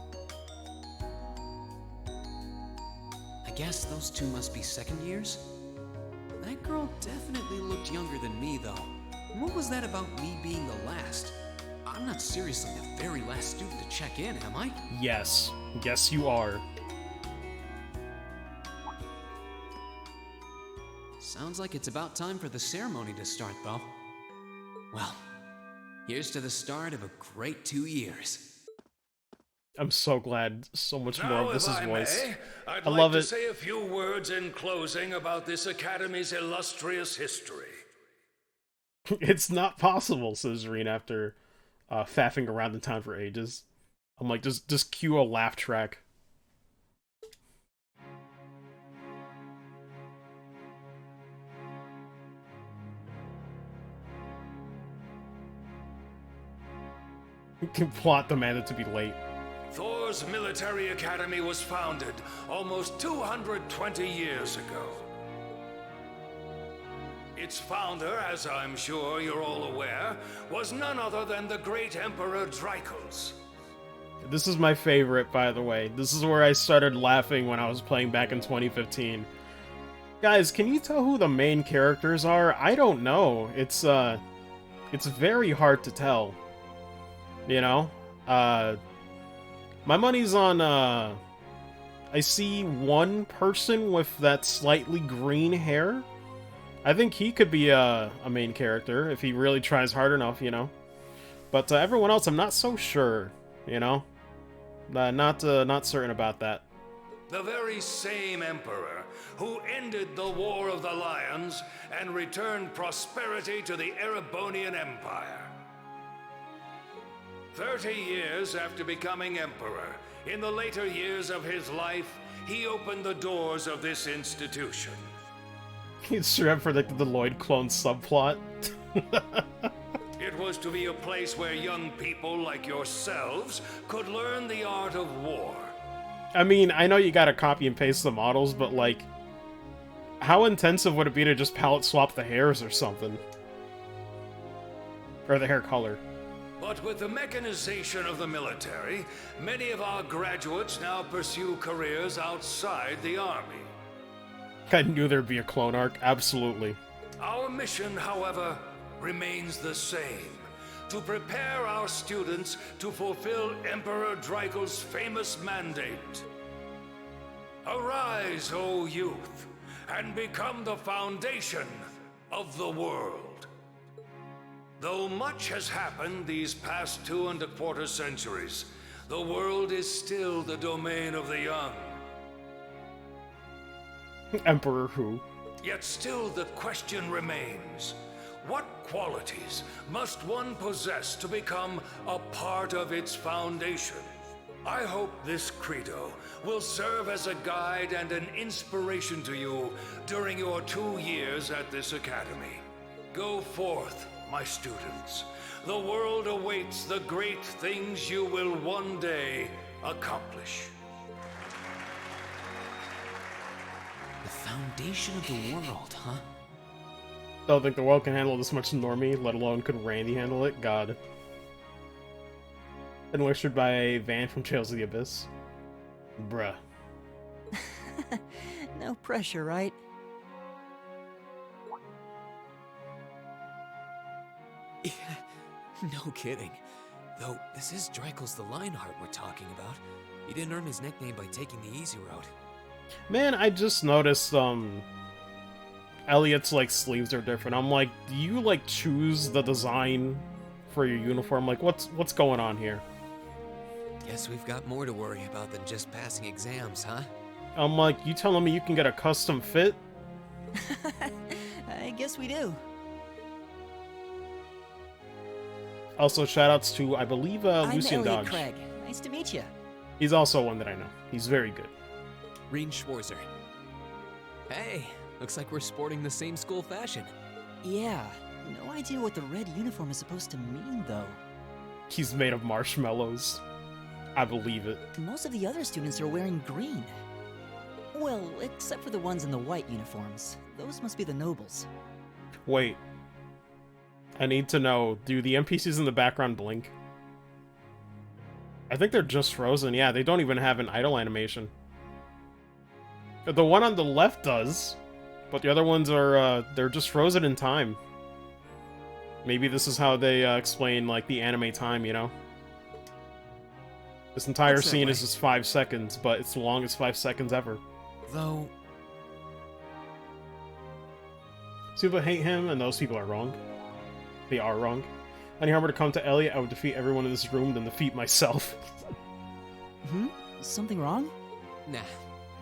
I guess those two must be second years? That girl definitely looked younger than me, though. What was that about me being the last? I'm not seriously the very last student to check in, am I? Yes. Yes, you are. Sounds like it's about time for the ceremony to start, though. Well, here's to the start of a great 2 years. I'm so glad so much more Now, of this if is I voiced. may, I'd I like love to it. say a few words in closing about this Academy's illustrious history. It's not possible, says Zareen after faffing around the town for ages. I'm like, just cue a laugh track. Plot demanded to be late. Thor's military academy was founded almost 220 years ago. Its founder, as I'm sure you're all aware, was none other than the great Emperor Drykos. This is my favorite, by the way. This is where I started laughing when I was playing back in 2015. Guys, can you tell who the main characters are? I don't know. It's very hard to tell. You know? My money's on, I see one person with that slightly green hair. I think he could be a main character if he really tries hard enough, you know? But everyone else, I'm not so sure, you know? Not certain about that. The very same emperor who ended the War of the Lions and returned prosperity to the Erebonian Empire. 30 years after becoming emperor, in the later years of his life, he opened the doors of this institution. He's sure have predicted the Lloyd clone subplot. It was to be a place where young people like yourselves could learn the art of war. I mean, I know you gotta copy and paste the models, but like, how intensive would it be to just palette swap the hairs or something? Or the hair color. But with the mechanization of the military, many of our graduates now pursue careers outside the army. I knew there'd be a clone arc, absolutely. Our mission, however, remains the same. To prepare our students to fulfill Emperor Drykos' famous mandate. Arise, O youth, and become the foundation of the world. Though much has happened these past 2¼ centuries, the world is still the domain of the young. Emperor who? Yet still the question remains, what qualities must one possess to become a part of its foundation? I hope this credo will serve as a guide and an inspiration to you during your 2 years at this academy. Go forth, my students. The world awaits the great things you will one day accomplish. The foundation of the world, huh? Don't think the world can handle this much normie, let alone could Randy handle it? God. Illustrated by Van from Trails of the Abyss. Bruh. No pressure, right? Yeah, no kidding. Though, this is Drykos the Lionheart we're talking about. He didn't earn his nickname by taking the easy route. Man, I just noticed, Elliot's, like, sleeves are different. I'm like, do you, like, choose the design for your uniform? Like, what's going on here? Guess we've got more to worry about than just passing exams, huh? I'm like, you telling me you can get a custom fit? I guess we do. Also, shoutouts to, I believe, Lucian I'm Elliot Dodge. Craig. Nice to meet you. He's also one that I know. He's very good. Reen Schwarzer. Hey, looks like we're sporting the same school fashion. Yeah, no idea what the red uniform is supposed to mean, though. He's made of marshmallows. I believe it. Most of the other students are wearing green. Well, except for the ones in the white uniforms. Those must be the nobles. Wait. I need to know, do the NPCs in the background blink? I think they're just frozen. Yeah, they don't even have an idle animation. The one on the left does, but the other ones are, they're just frozen in time. Maybe this is how they explain, like, the anime time, you know? This entire scene is just 5 seconds, but it's the longest 5 seconds ever. Though... Some people hate him, and those people are wrong. They are wrong. Any harm were to come to Elliot, I would defeat everyone in this room, then defeat myself. Something wrong? Nah,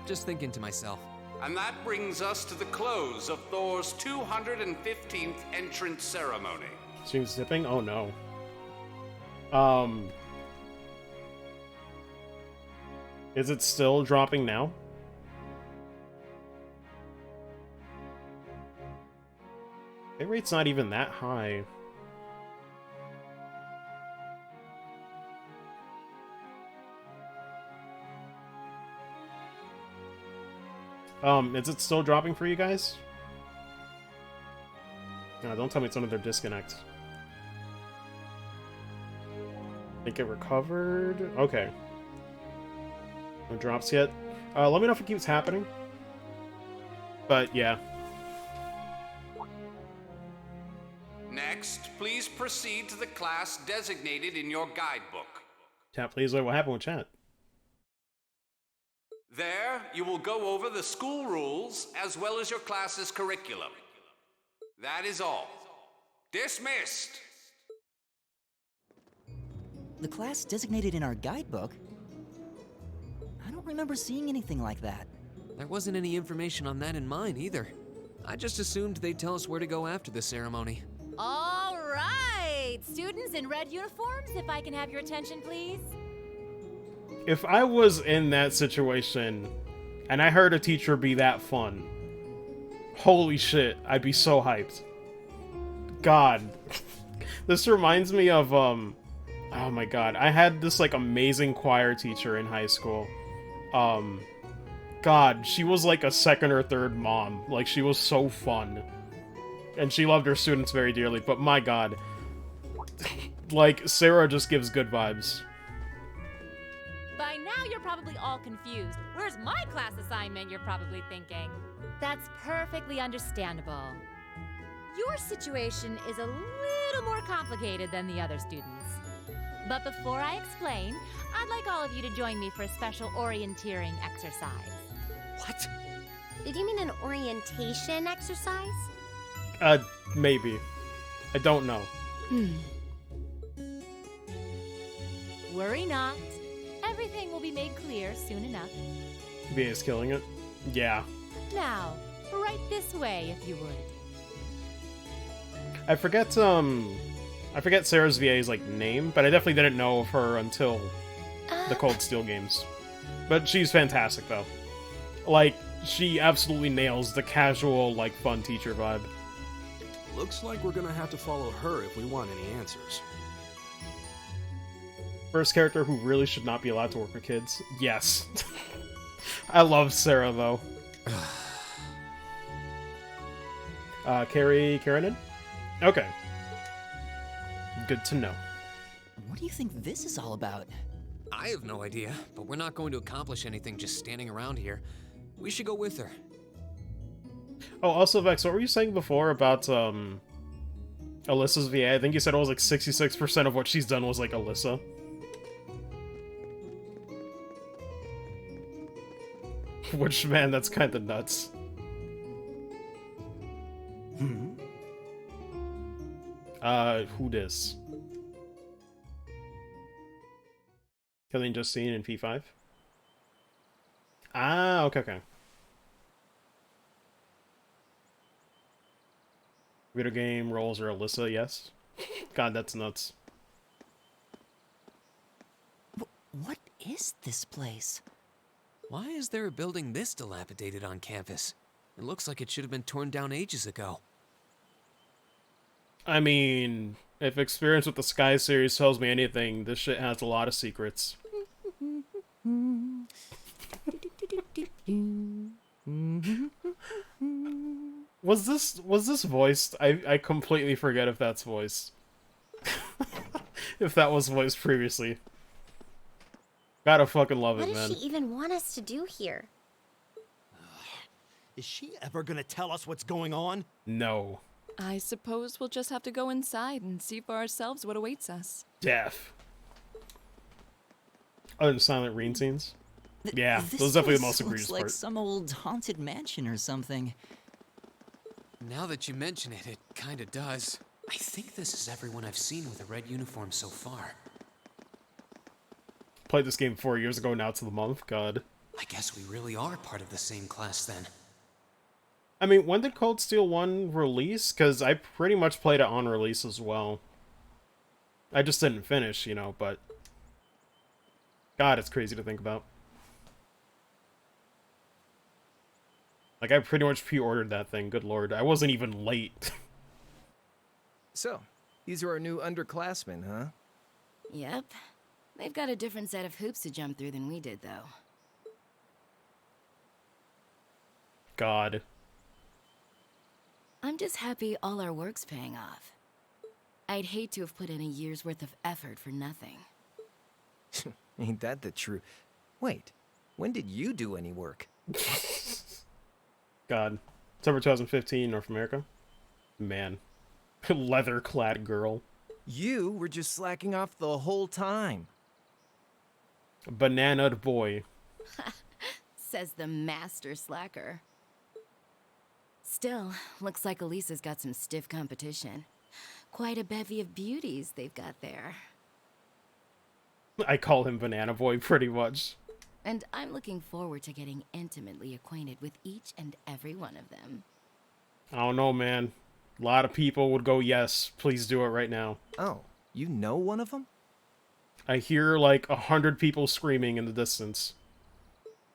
just thinking to myself. And that brings us to the close of Thor's 215th entrance ceremony. Stream's zipping? Oh no. Is it still dropping now? Hit rate's not even that high. Is it still dropping for you guys? No, don't tell me it's another disconnect. Think it recovered? Okay. No drops yet. Let me know if it keeps happening. But, yeah. Next, please proceed to the class designated in your guidebook. Chat, please. Wait, what happened with chat? There, you will go over the school rules as well as your class's curriculum. That is all. Dismissed! The class designated in our guidebook? I don't remember seeing anything like that. There wasn't any information on that in mine either. I just assumed they'd tell us where to go after the ceremony. All right! Students in red uniforms, if I can have your attention, please. If I was in that situation and I heard a teacher be that fun, holy shit, I'd be so hyped. God. This reminds me of, oh my god, I had this, like, amazing choir teacher in high school. God, she was like a second or third mom. Like, she was so fun. And she loved her students very dearly, but my god. Like, Sarah just gives good vibes. By now, you're probably all confused. Where's my class assignment, you're probably thinking. That's perfectly understandable. Your situation is a little more complicated than the other students. But before I explain, I'd like all of you to join me for a special orienteering exercise. What? Did you mean an orientation exercise? Maybe. I don't know. Worry not. Everything will be made clear soon enough. VA is killing it? Yeah. Now, right this way, if you would. I forget Sarah's VA's, like, name, but I definitely didn't know of her until the Cold Steel games. But she's fantastic, though. Like, she absolutely nails the casual, like, fun teacher vibe. Looks like we're gonna have to follow her if we want any answers. First character who really should not be allowed to work with kids. Yes. I love Sarah, though. Carrie Karanin? Okay. Good to know. What do you think this is all about? I have no idea, but we're not going to accomplish anything just standing around here. We should go with her. Oh, also, Vex, what were you saying before about, Alyssa's VA? I think you said it was like 66% of what she's done was like Alyssa. Which, man, that's kind of nuts. Who dis? Killing Justine in P5? Ah, okay. Video game roles are Alyssa, yes? God, that's nuts. What is this place? Why is there a building this dilapidated on campus? It looks like it should have been torn down ages ago. I mean, if experience with the Sky series tells me anything, this shit has a lot of secrets. Was this voiced? I completely forget if that's voiced. If that was voiced previously. Gotta fucking love it, man. What does she even want us to do here? Is she ever gonna tell us what's going on? No. I suppose we'll just have to go inside and see for ourselves what awaits us. Death. Oh, and silent rain scenes? Yeah, those are definitely the most egregious like part. some old haunted mansion or something. Now that you mention it, it kinda does. I think this is everyone I've seen with a red uniform so far. Played this game 4 years ago, now it's the month. God. I guess we really are part of the same class then. I mean, when did Cold Steel 1 release? Because I pretty much played it on release as well. I just didn't finish, you know, but... God, it's crazy to think about. Like, I pretty much pre-ordered that thing, good lord. I wasn't even late. So, these are our new underclassmen, huh? Yep. They've got a different set of hoops to jump through than we did, though. God. I'm just happy all our work's paying off. I'd hate to have put in a year's worth of effort for nothing. Ain't that the truth? Wait, when did you do any work? God. September 2015, North America. Man. Leather-clad girl. You were just slacking off the whole time. Bananaed boy. Says the master slacker. Still, looks like Elisa's got some stiff competition. Quite a bevy of beauties they've got there. I call him Banana Boy pretty much. And I'm looking forward to getting intimately acquainted with each and every one of them. I don't know, man. A lot of people would go, yes, please do it right now. Oh, you know one of them? I hear like 100 people screaming in the distance.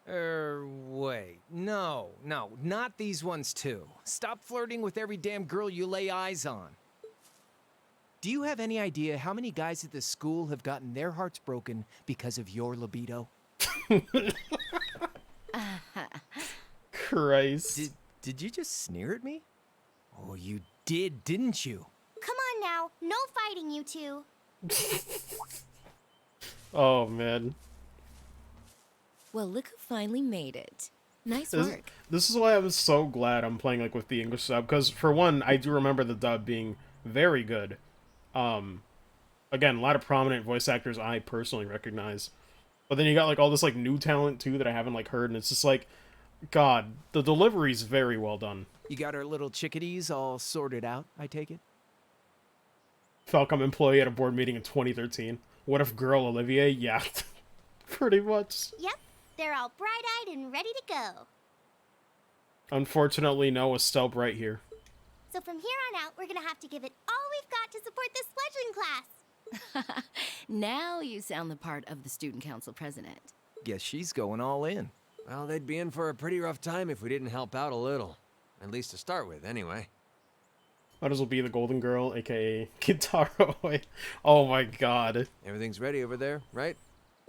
Wait. No, not these ones too. Stop flirting with every damn girl you lay eyes on. Do you have any idea how many guys at this school have gotten their hearts broken because of your libido? Christ. Did you just sneer at me? Oh, you did, didn't you? Come on now, no fighting, you two. Oh, man. Well, look who finally made it. Nice work. This is why I'm so glad I'm playing like with the English sub, because for one, I do remember the dub being very good. Again, a lot of prominent voice actors I personally recognize. But then you got like all this like new talent too that I haven't like heard, and it's just like, God, the delivery's very well done. You got our little chickadees all sorted out, I take it? Falcom employee at a board meeting in 2013. What if girl Olivier? Yeah, pretty much. Yep, they're all bright-eyed and ready to go. Unfortunately, no Estelle Bright here. So from here on out, we're gonna have to give it all we've got to support this fledgling class. Now you sound the part of the student council president. Guess she's going all in. Well, they'd be in for a pretty rough time if we didn't help out a little. At least to start with, anyway. Might as well be the Golden Girl, aka Kitaro. Oh my God. Everything's ready over there, right?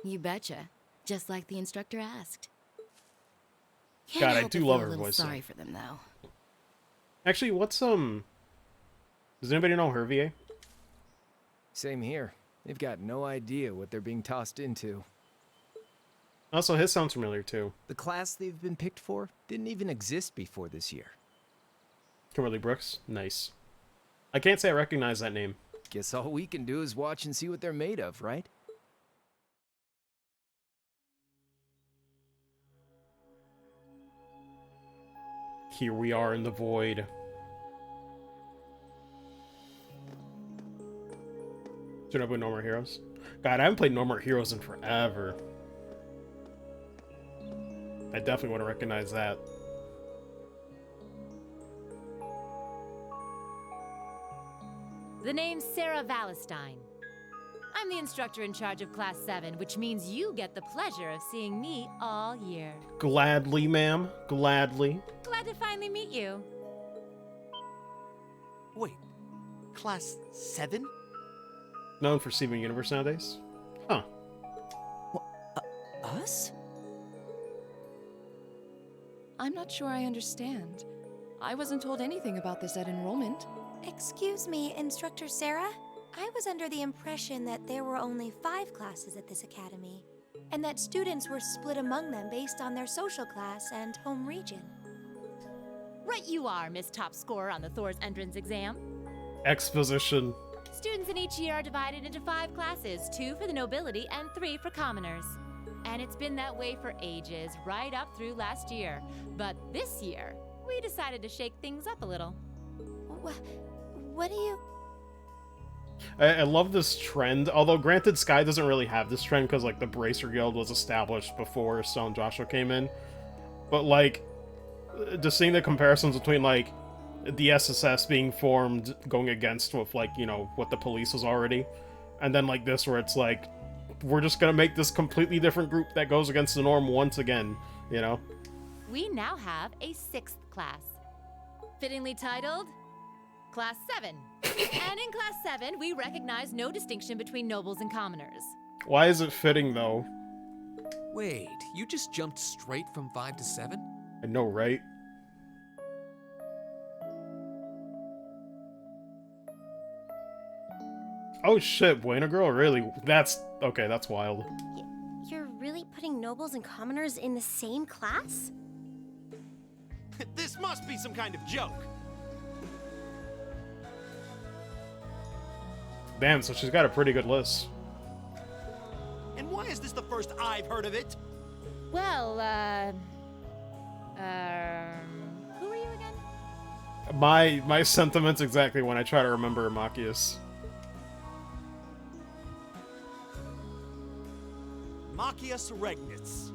You betcha. Just like the instructor asked. God, I do love her voice. Sorry for them, though. Actually, what's does anybody know Hervier? Same here. They've got no idea what they're being tossed into. Also, his sounds familiar too. The class they've been picked for didn't even exist before this year. Kimberly Brooks? Nice. I can't say I recognize that name. Guess all we can do is watch and see what they're made of, right? Here we are in the void. Should I play No More Heroes? God, I haven't played No More Heroes in forever. I definitely want to recognize that. The name's Sarah Valestine. I'm the instructor in charge of Class 7, which means you get the pleasure of seeing me all year. Gladly, ma'am. Gladly. Glad to finally meet you. Wait, Class 7? Known for Steven Universe nowadays? Huh. Us? I'm not sure I understand. I wasn't told anything about this at enrollment. Excuse me, Instructor Sarah? I was under the impression that there were only 5 classes at this academy, and that students were split among them based on their social class and home region. Right you are, Miss Top Scorer on the Thor's entrance exam. Exposition. Students in each year are divided into 5 classes, 2 for the nobility and 3 for commoners. And it's been that way for ages, right up through last year. But this year, we decided to shake things up a little. What do you... I love this trend, although granted Sky doesn't really have this trend because like the Bracer Guild was established before Stone Joshua came in. But like, just seeing the comparisons between like the SSS being formed going against with like, you know, what the police was already, and then like this where it's like, we're just gonna make this completely different group that goes against the norm once again, you know? We now have a 6th class, fittingly titled Class 7. And in Class 7, we recognize no distinction between nobles and commoners. Why is it fitting, though? Wait, you just jumped straight from 5 to 7? I know, right? Oh shit, Buena Girl? Really? That's... okay, that's wild. You're really putting nobles and commoners in the same class? This must be some kind of joke. Damn, so she's got a pretty good list. And why is this the first I've heard of it? Well, who are you again? My sentiments exactly when I try to remember Machias. Machias Regnitz.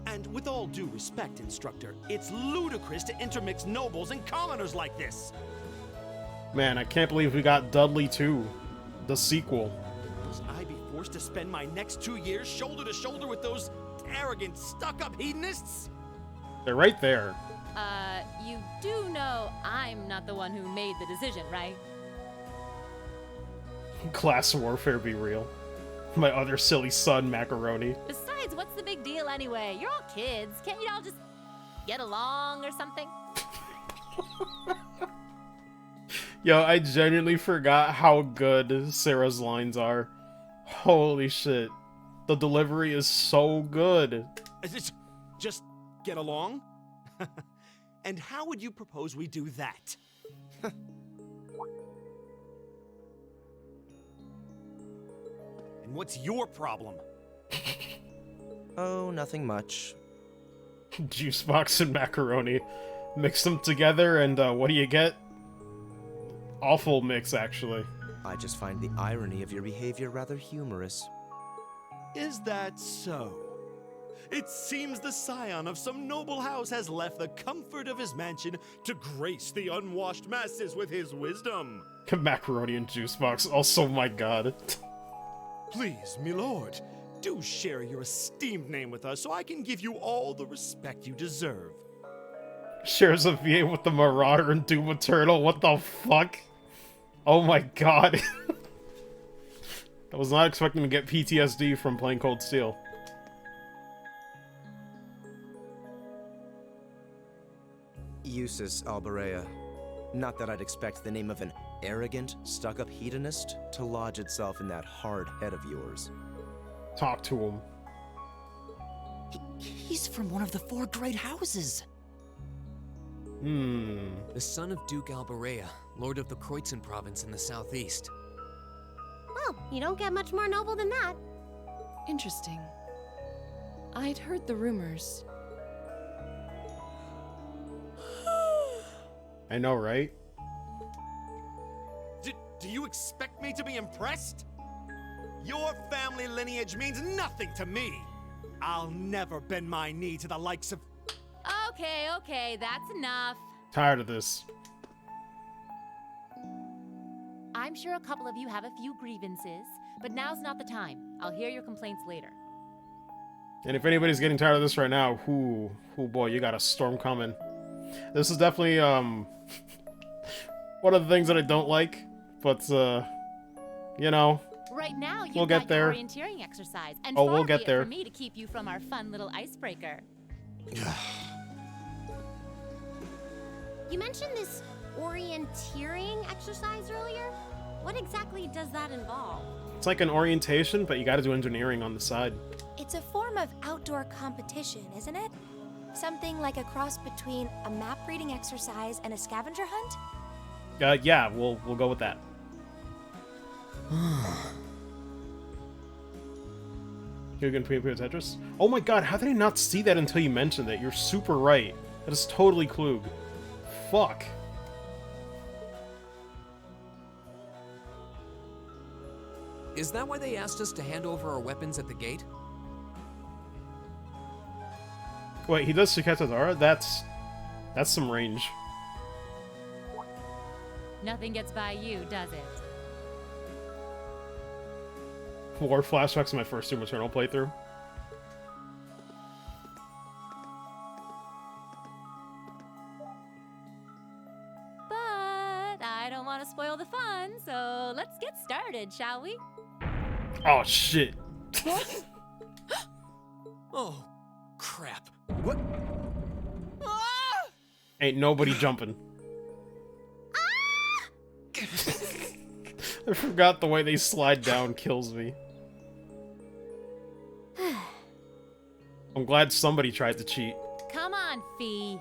And with all due respect, Instructor, it's ludicrous to intermix nobles and commoners like this. Man, I can't believe we got Dudley 2, the sequel. Must I be forced to spend my next 2 years shoulder to shoulder with those arrogant, stuck-up hedonists? They're right there. You do know I'm not the one who made the decision, right? Class warfare be real. My other silly son, Macaroni. Besides, what's the big deal anyway? You're all kids. Can't you all just get along or something? Yo, I genuinely forgot how good Sarah's lines are. Holy shit. The delivery is so good. Just get along? And how would you propose we do that? And what's your problem? Oh, nothing much. Juice box and macaroni. Mix them together and what do you get? Awful mix, actually. I just find the irony of your behavior rather humorous. Is that so? It seems the scion of some noble house has left the comfort of his mansion to grace the unwashed masses with his wisdom. Macaroni and juice box. Also, my god. Please, my lord, do share your esteemed name with us so I can give you all the respect you deserve. Shares a VA with the Marauder and Doom Eternal. What the fuck? Oh my god. I was not expecting to get PTSD from playing Cold Steel. Usus Alberea. Not that I'd expect the name of an arrogant, stuck-up hedonist to lodge itself in that hard head of yours. Talk to him. He's from one of the 4 great houses. The son of Duke Alberea, lord of the Kreutzen province in the southeast. Well, you don't get much more noble than that. Interesting. I'd heard the rumors. I know, right? Do you expect me to be impressed? Your family lineage means nothing to me. I'll never bend my knee to the likes of... Okay, that's enough. Tired of this. I'm sure a couple of you have a few grievances, but now's not the time. I'll hear your complaints later. And if anybody's getting tired of this right now, whoo boy, you got a storm coming. This is definitely, one of the things that I don't like, but, you know, Right now, you've we'll got get there. your orienteering exercise, and Oh, far we'll be get it there. for me to keep you from our fun little icebreaker. You mentioned this orienteering exercise earlier. What exactly does that involve? It's like an orientation, but you gotta do engineering on the side. It's a form of outdoor competition, isn't it? Something like a cross between a map reading exercise and a scavenger hunt? Yeah, we'll go with that. You're gonna play Tetris? Oh my god, how did I not see that until you mentioned it? You're super right. That is totally Klug. Fuck. Is that why they asked us to hand over our weapons at the gate? Wait, he does Shiketadara? That's some range. Nothing gets by you, does it? War flashbacks to my first Doom Eternal playthrough. But I don't want to spoil the fun, so let's get started, shall we? Oh shit. Oh, crap. What? Ain't nobody jumping. I forgot the way they slide down kills me. I'm glad somebody tried to cheat. Come on, Fee.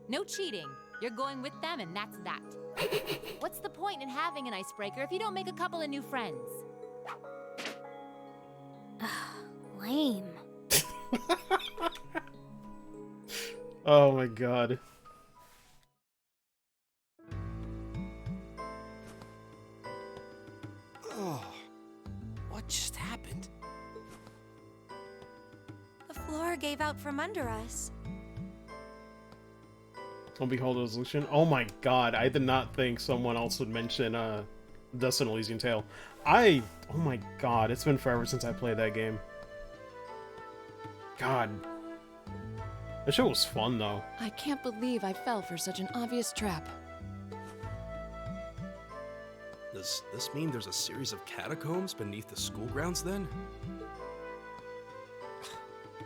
No cheating. You're going with them, and that's that. What's the point in having an icebreaker if you don't make a couple of new friends? Lame. Oh my god. Oh, what just happened? The floor gave out from under us. Don't behold resolution. Oh my god, I did not think someone else would mention Dust and Elysian Tale. Oh my god, it's been forever since I played that game. God. That show was fun though. I can't believe I fell for such an obvious trap. Does this mean there's a series of catacombs beneath the school grounds then?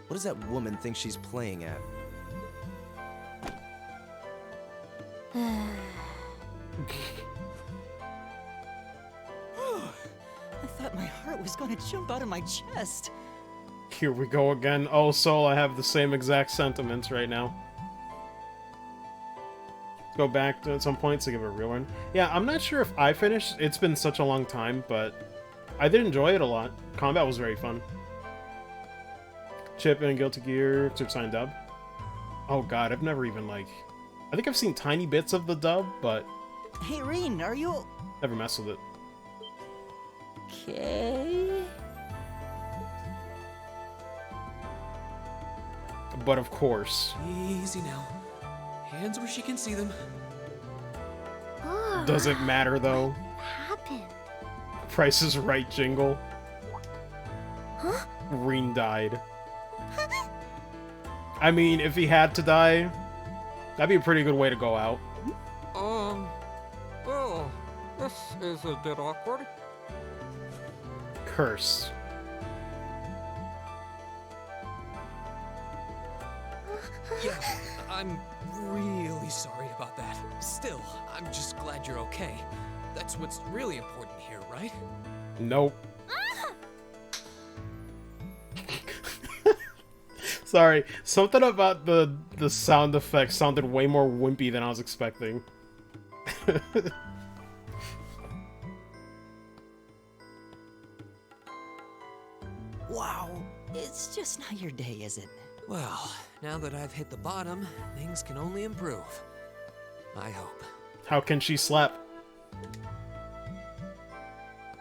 What does that woman think she's playing at? I thought my heart was going to jump out of my chest. Here we go again. Oh, Soul, I have the same exact sentiments right now. Go back to at some point to give it a real run. Yeah, I'm not sure if I finished. It's been such a long time, but I did enjoy it a lot. Combat was very fun. Chip and Guilty Gear, Super Saiyan dub. Oh god, I've never even I think I've seen tiny bits of the dub, but Hey, Reen, are you never messed with it. okay? But of course. Easy now. Hands where she can see them. Does it matter though? Happened. Price is Right jingle. Huh? Reen died. I mean, if he had to die, that'd be a pretty good way to go out. Well, this is a bit awkward. Curse. Yeah, I'm really sorry about that. Still, I'm just glad you're okay. That's what's really important here, right? Nope. Sorry, something about the sound effects sounded way more wimpy than I was expecting. Wow, it's just not your day, is it? Well, now that I've hit the bottom, things can only improve. I hope. How can she slap?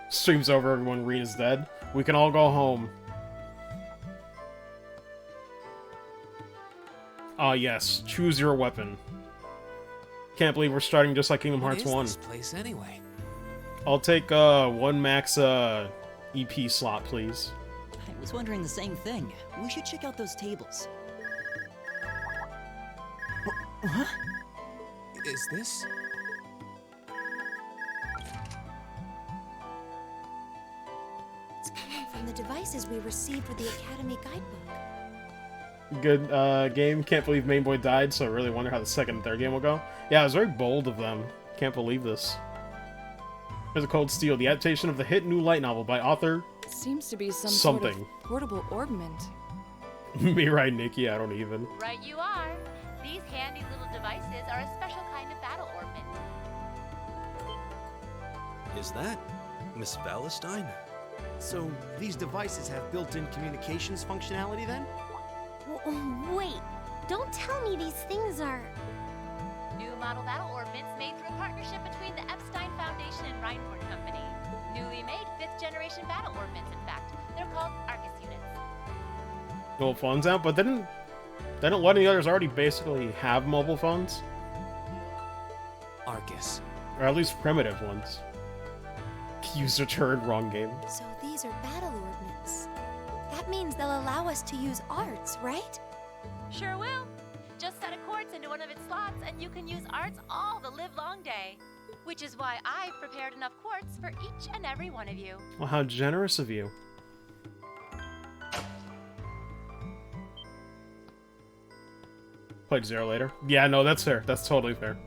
Stream's over, everyone. Reen is dead. We can all go home. Ah, yes. Choose your weapon. Can't believe we're starting just like Kingdom Hearts 1. What is this place anyway? I'll take one max EP slot, please. I was wondering the same thing. We should check out those tables. Huh? Is this? It's coming from the devices we received with the Academy guidebook. Good game. Can't believe Main Boy died, so I really wonder how the second and third game will go. Yeah, it was very bold of them. Can't believe this. Here's a Cold Steel, the adaptation of the hit new light novel by author... Seems to be some something. sort of portable orbment. Me right, Nikki? I don't even. Right you are. These handy little devices are a special kind of battle orbment. Is that Miss Valestine? So, these devices have built-in communications functionality then? Wait, don't tell me these things are... New model battle orbments made through a partnership between the Epstein Foundation and Reinhardt Company. Newly made 5th generation battle orbments, in fact. They're called Arcus units. Mobile phones out, but didn't a lot of the others already basically have mobile phones? Arcus. Or at least primitive ones. User turned wrong game. So these are battle orbments. That means they'll allow us to use arts, right? Sure will. Just set a quartz into one of its slots and you can use arts all the live-long day. Which is why I've prepared enough quartz for each and every one of you. Well, how generous of you. Played Zero later. Yeah, no, that's fair. That's totally fair.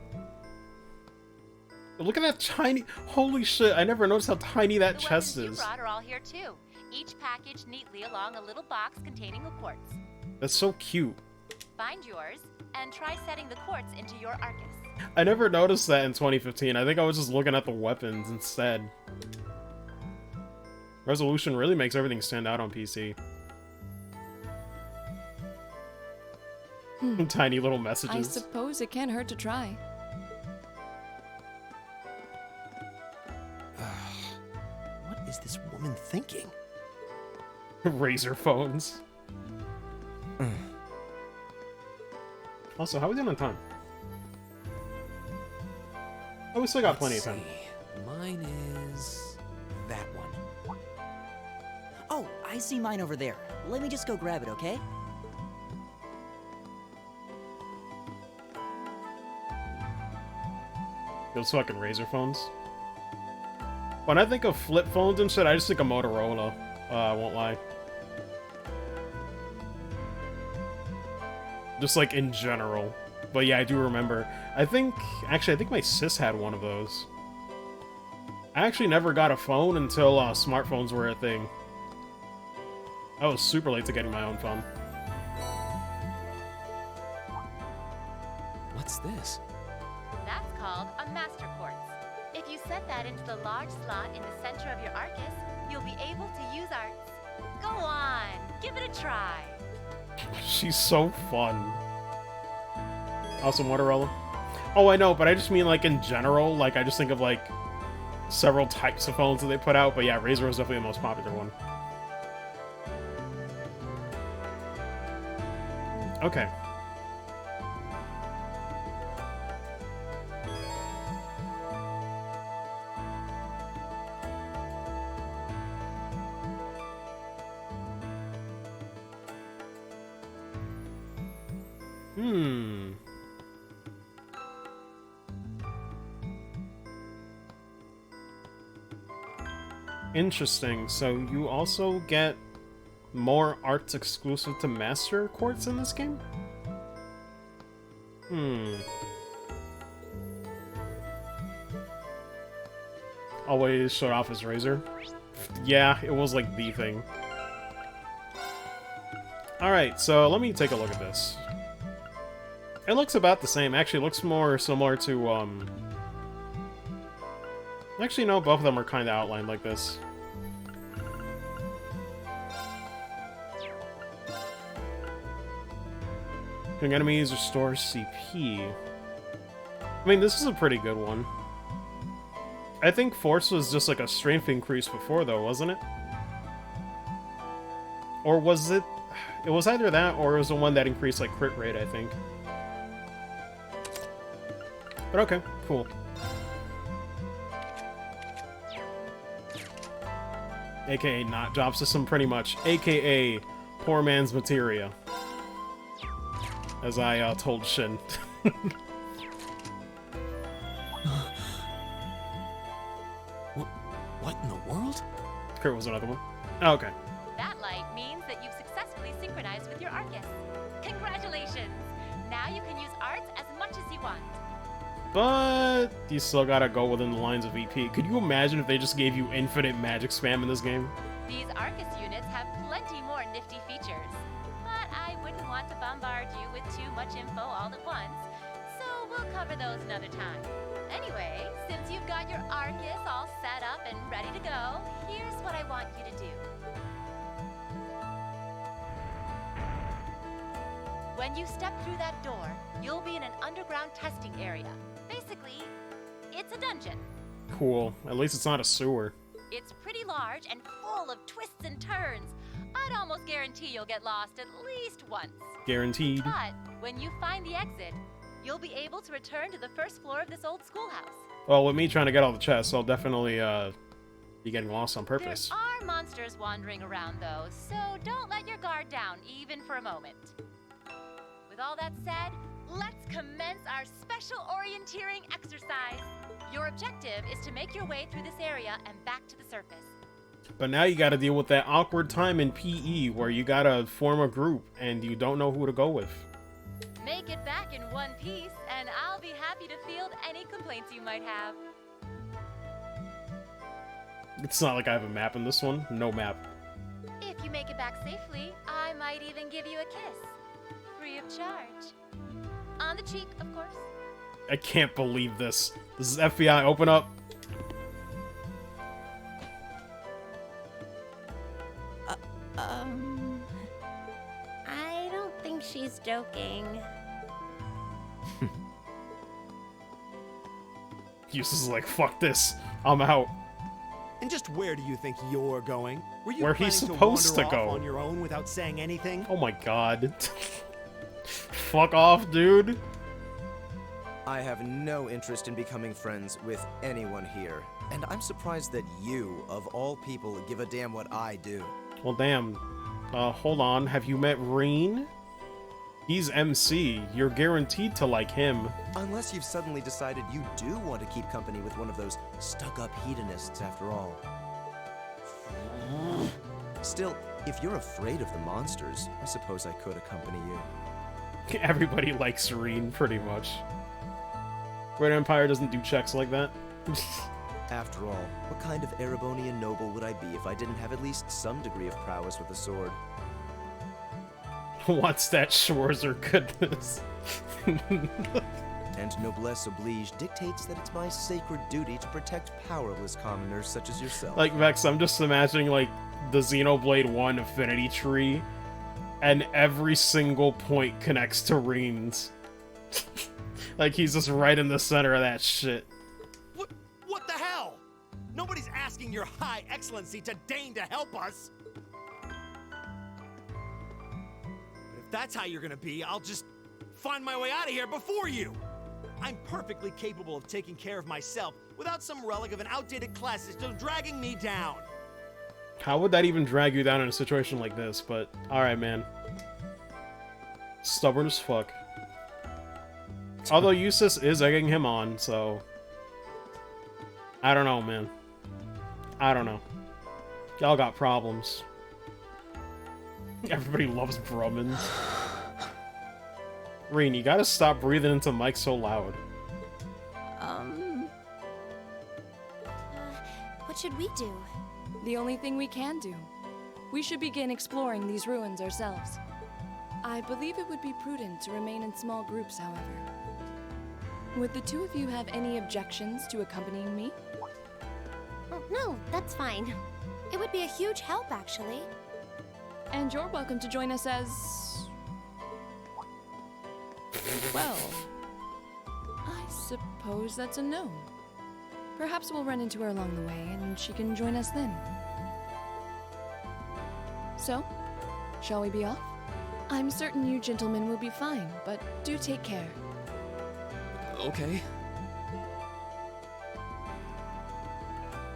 Look at that tiny... Holy shit, I never noticed how tiny that The chest weapons is. you brought are all here too. Each packaged neatly along a little box containing a quartz. That's so cute. Find yours and try setting the quartz into your Arcus. I never noticed that in 2015. I think I was just looking at the weapons instead. Resolution really makes everything stand out on PC. Tiny little I messages. suppose it can't hurt to try. What is this woman thinking? Razor phones. Also, how are we doing on time? Oh, we still got plenty of time. Mine is that one. Oh, I see mine over there. Let me just go grab it, okay? Those fucking Razor phones. When I think of flip phones and shit, I just think of Motorola. I won't lie. Just like in general. But yeah, I do remember. Actually, I think my sis had one of those. I actually never got a phone until smartphones were a thing. I was super late to getting my own phone. What's this? That's called a master quartz. If you set that into the large slot in the center of your Arcus, you'll be able to use arts. Go on, give it a try. She's so fun. Also Motorola. Oh, I know, but I just mean like in general. Like I just think of like several types of phones that they put out. But yeah, Razor was definitely the most popular one. Okay. Interesting. So you also get more arts exclusive to Master Quartz in this game? Always showed off his Razor. Yeah, it was like the thing. Alright, so let me take a look at this. It looks about the same. Actually, it looks more similar to, Actually, no, both of them are kind of outlined like this. Killing enemies restores CP. I mean, this is a pretty good one. I think Force was just like a strength increase before, though, wasn't it? Or was it... It was either that, or it was the one that increased, like, crit rate, I think. But okay, cool. AKA not job system, pretty much. AKA poor man's materia. As I told Shin. What in the world? Kurt was another one. Oh, okay. That light means that you've successfully synchronized with your Arcus. Congratulations! Now you can use arts as much as you want. But you still gotta go within the lines of EP. Could you imagine if they just gave you infinite magic spam in this game? These Arcus units have plenty more nifty features. But I wouldn't want to bombard you with too much info all at once, so we'll cover those another time. Anyway, since you've got your Arcus all set up and ready to go, here's what I want you to do. When you step through that door, you'll be in an underground testing area. Basically, it's a dungeon. Cool. At least it's not a sewer. It's pretty large and full of twists and turns. I'd almost guarantee you'll get lost at least once. Guaranteed. But when you find the exit, you'll be able to return to the first floor of this old schoolhouse. Well, with me trying to get all the chests, I'll definitely be getting lost on purpose. There are monsters wandering around, though, so don't let your guard down, even for a moment. With all that said, let's commence our special orienteering exercise. Your objective is to make your way through this area and back to the surface. But now you gotta deal with that awkward time in PE where you gotta form a group and you don't know who to go with. Make it back in one piece, and I'll be happy to field any complaints you might have. It's not like I have a map in this one. No map. If you make it back safely, I might even give you a kiss. Free of charge. On the cheek, of course. I can't believe this. This is FBI. Open up. I don't think she's joking. Eustace is like, fuck this. I'm out. And just where do you think you're going? Were you Where planning he's supposed to to wander go. off on your own without saying anything? Oh my god. Fuck off, dude. I have no interest in becoming friends with anyone here, and I'm surprised that you, of all people, give a damn what I do. Well, damn. Hold on. Have you met Reen? He's MC. You're guaranteed to like him. Unless you've suddenly decided you do want to keep company with one of those stuck-up hedonists after all. Still, if you're afraid of the monsters, I suppose I could accompany you. Everybody likes Reen, pretty much. Red Empire doesn't do checks like that. After all, what kind of Erebonian noble would I be if I didn't have at least some degree of prowess with a sword? What's that Schwarzer goodness? And noblesse oblige dictates that it's my sacred duty to protect powerless commoners such as yourself. Like, Vex, I'm just imagining, like, the Xenoblade 1 affinity tree, and every single point connects to Reen's. Like, he's just right in the center of that shit. What the hell? Nobody's asking your high excellency to deign to help us. But if that's how you're gonna be, I'll just find my way out of here before you. I'm perfectly capable of taking care of myself without some relic of an outdated class system dragging me down. How would that even drag you down in a situation like this? But, alright, man. Stubborn as fuck. Although Eustace is egging him on, so... I don't know, man. I don't know. Y'all got problems. Everybody loves Brummins. Reen, you gotta stop breathing into Mike so loud. What should we do? The only thing we can do. We should begin exploring these ruins ourselves. I believe it would be prudent to remain in small groups, however. Would the two of you have any objections to accompanying me? Oh, no, that's fine. It would be a huge help, actually. And you're welcome to join us as... well... I suppose that's a no. Perhaps we'll run into her along the way, and she can join us then. So, shall we be off? I'm certain you gentlemen will be fine, but do take care. Okay.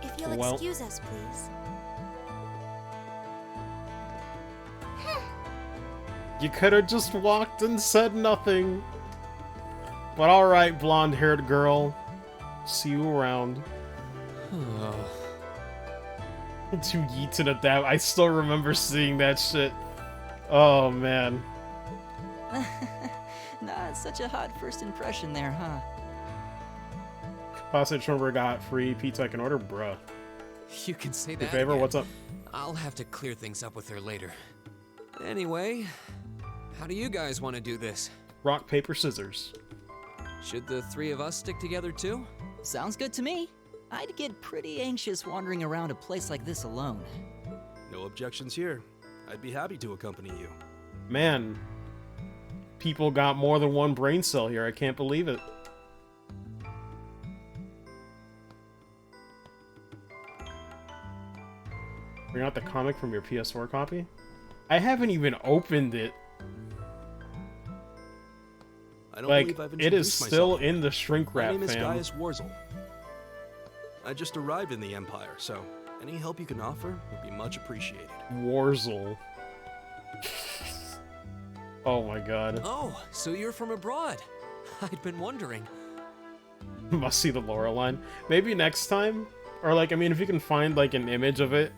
If you'll Well. excuse us, please. You could have just walked and said nothing. But alright, blonde-haired girl. See you around. To yeet to the dab. I still remember seeing that shit. Oh, man. Not such a hot first impression there, huh? Passage Schomburg got free pizza I can order? Bruh. You can say Your that favor? again. What's up? I'll have to clear things up with her later. Anyway, how do you guys want to do this? Rock, paper, scissors. Should the three of us stick together too? Sounds good to me. I'd get pretty anxious wandering around a place like this alone. No objections here. I'd be happy to accompany you. Man. People got more than one brain cell here. I can't believe it. Bring out the comic from your PS4 copy? I haven't even opened it. I don't Like, believe I've it is introduced still myself. in the shrink My wrap, name is fam. Gaius Warzel. I just arrived in the Empire, so any help you can offer would be much appreciated. Warzel. Oh my god. Oh, so you're from abroad. I'd been wondering. Must see the Laura line. Maybe next time? Or like, I mean, if you can find like an image of it,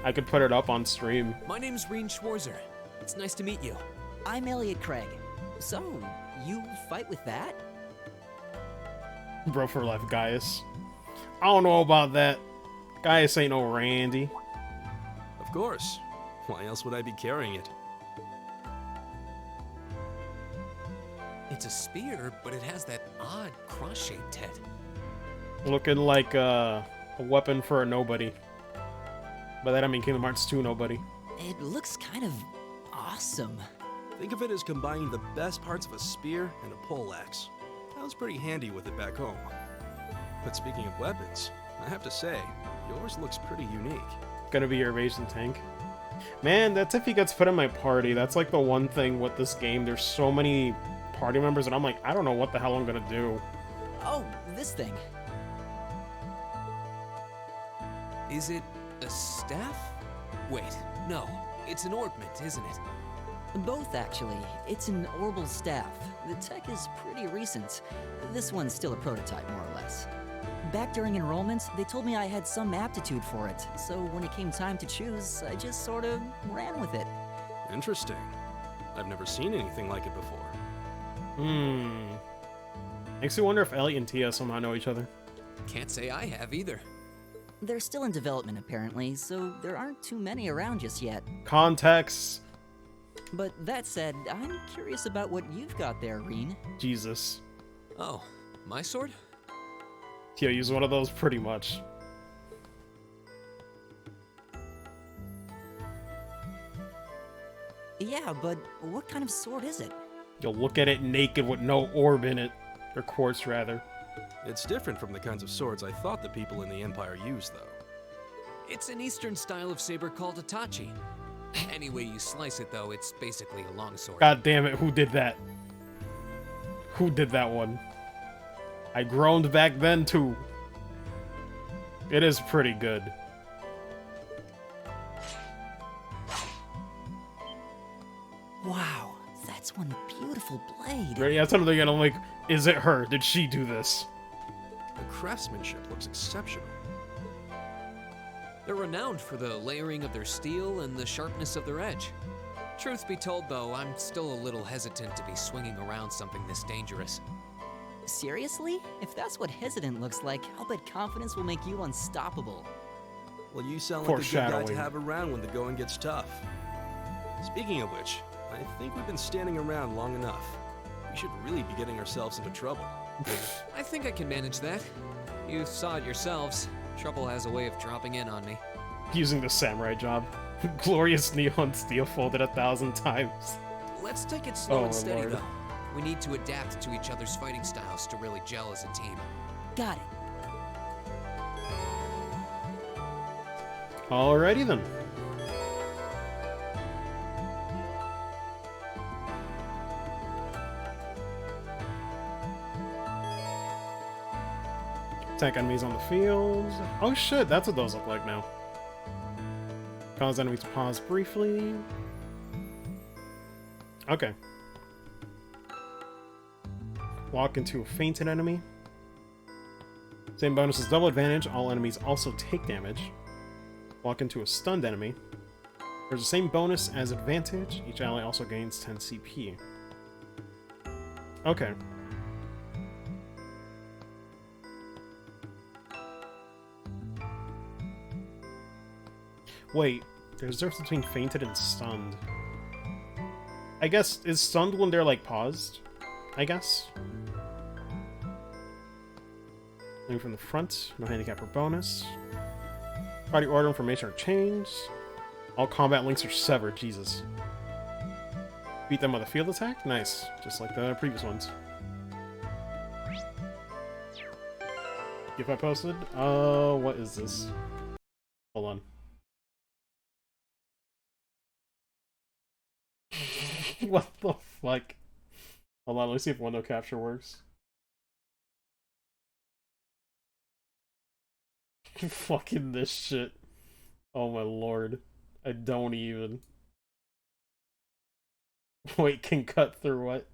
I could put it up on stream. My name's Reen Schwarzer. It's nice to meet you. I'm Elliot Craig. So, you fight with that? Bro for life, Gaius. I don't know about that. Gaius ain't no Randy. Of course. Why else would I be carrying it? It's a spear, but it has that odd cross-shaped head. Looking like a weapon for a nobody. By that I mean Kingdom Hearts 2 nobody. It looks kind of awesome. Think of it as combining the best parts of a spear and a poleaxe. I was pretty handy with it back home. But speaking of weapons, I have to say, yours looks pretty unique. Gonna be your evasion tank. Man, that's if he gets put in my party. That's like the one thing with this game. There's so many party members, and I'm like, I don't know what the hell I'm gonna do. Oh, this thing. Is it a staff? Wait, no. It's an ornament, isn't it? Both, actually. It's an orbal staff. The tech is pretty recent. This one's still a prototype, more or less. Back during enrollment, they told me I had some aptitude for it, so when it came time to choose, I just sort of ran with it. Interesting. I've never seen anything like it before. Makes me wonder if Elliot and Tia somehow know each other. Can't say I have either. They're still in development, apparently, so there aren't too many around just yet. Context. But that said, I'm curious about what you've got there, Reen. Jesus. Oh, my sword? Tia used one of those pretty much. Yeah, but what kind of sword is it? You'll look at it naked with no orb in it. Or quartz, rather. It's different from the kinds of swords I thought the people in the Empire used, though. It's an Eastern style of saber called a tachi. Any way you slice it, though, it's basically a longsword. God damn it, who did that? Who did that one? I groaned back then, too. It is pretty good. Wow, that's one beautiful blade. Right, yeah, that's another thing I'm like, is it her? Did she do this? The craftsmanship looks exceptional. They're renowned for the layering of their steel and the sharpness of their edge. Truth be told, though, I'm still a little hesitant to be swinging around something this dangerous. Seriously? If that's what hesitant looks like, I'll bet confidence will make you unstoppable. Well, you sound like a good guy to have around when the going gets tough. Speaking of which, I think we've been standing around long enough. We should really be getting ourselves into trouble. I think I can manage that. You saw it yourselves. Trouble has a way of dropping in on me. Using the samurai job. Glorious neon steel folded 1,000 times. Let's take it slow and steady, Lord. though. We need to adapt to each other's fighting styles to really gel as a team. Got it. Alrighty then. Attack enemies on the field. Oh shit, that's what those look like now. Cause enemies to pause briefly. Okay. Walk into a fainted enemy. Same bonus as double advantage. All enemies also take damage. Walk into a stunned enemy. There's the same bonus as advantage. Each ally also gains 10 CP. Okay. Wait, there's a difference between fainted and stunned. I guess, is stunned when they're, like, paused? I guess? Looking from the front, no handicap or bonus. Party order information are changed. All combat links are severed, Jesus. Beat them with a field attack? Nice, just like the previous ones. If I posted? What is this? Hold on. What the fuck? Hold on, let's see if window capture works. Fucking this shit. Oh my lord. I don't even. Wait, can cut through what?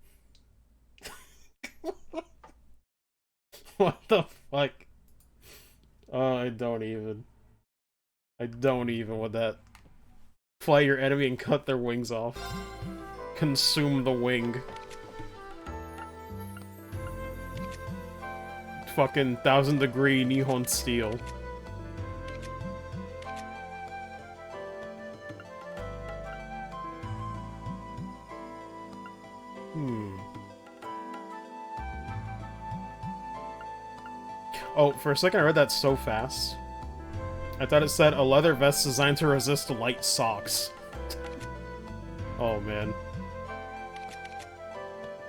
What the fuck? Oh, I don't even. I don't even with that. Fly your enemy and cut their wings off. Consume the wing. Fucking 1,000-degree Nihon steel. For a second I read that so fast. I thought it said a leather vest designed to resist light socks. Oh man.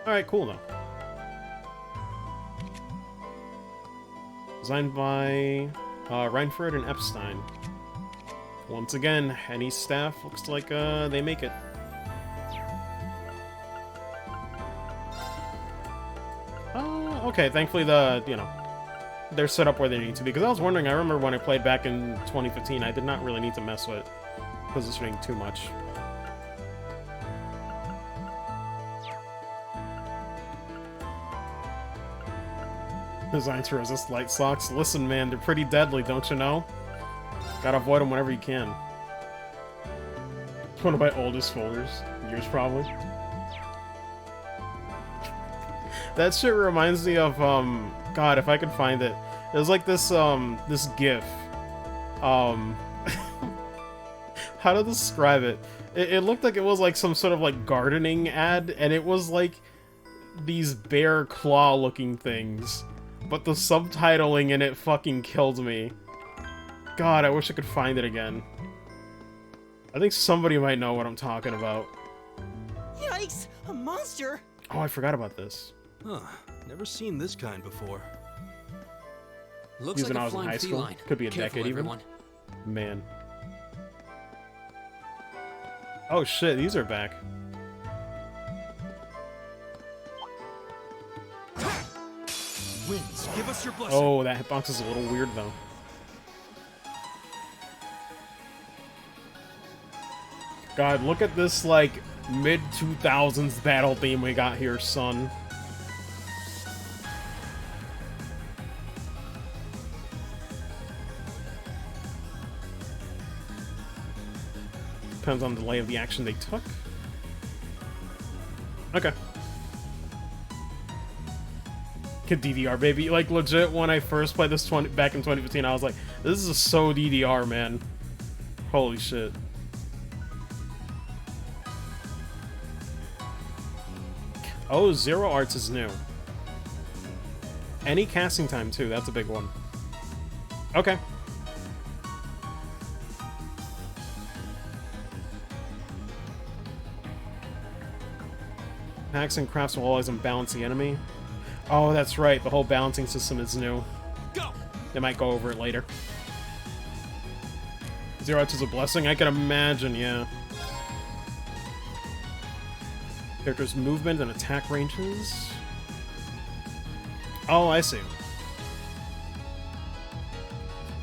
Alright, cool though. Designed by Reinford and Epstein. Once again, any staff looks like they make it. Okay, thankfully they're set up where they need to be. Because I was wondering, I remember when I played back in 2015, I did not really need to mess with positioning too much. Designed to resist light socks. Listen, man, they're pretty deadly, don't you know? Gotta avoid them whenever you can. One of my oldest folders. Yours, probably. That shit reminds me of, God, if I could find it. It was like this, this GIF. How to describe it? It looked like it was like some sort of like gardening ad, and it was like these bear claw looking things. But the subtitling in it fucking killed me. God, I wish I could find it again. I think somebody might know what I'm talking about. Yikes! A monster! Oh, I forgot about this. Huh. Never seen this kind before. Looks Using like I a was in flying high school. feline. Could be a Careful, decade everyone. even. Man. Oh shit, these are back. Winds, give us your blessing. Oh, that hitbox is a little weird though. God, look at this like mid-2000s battle theme we got here, son. Depends on the delay of the action they took. Okay. Good DDR, baby. Like, legit, when I first played this back in 2015, I was like, this is so DDR, man. Holy shit. Oh, Zero Arts is new. Any casting time, too. That's a big one. Okay. Hacks and crafts will always unbalance the enemy. Oh, that's right. The whole balancing system is new. Go! They might go over it later. Zero Arts is a blessing? I can imagine, yeah. Character's movement and attack ranges. Oh, I see.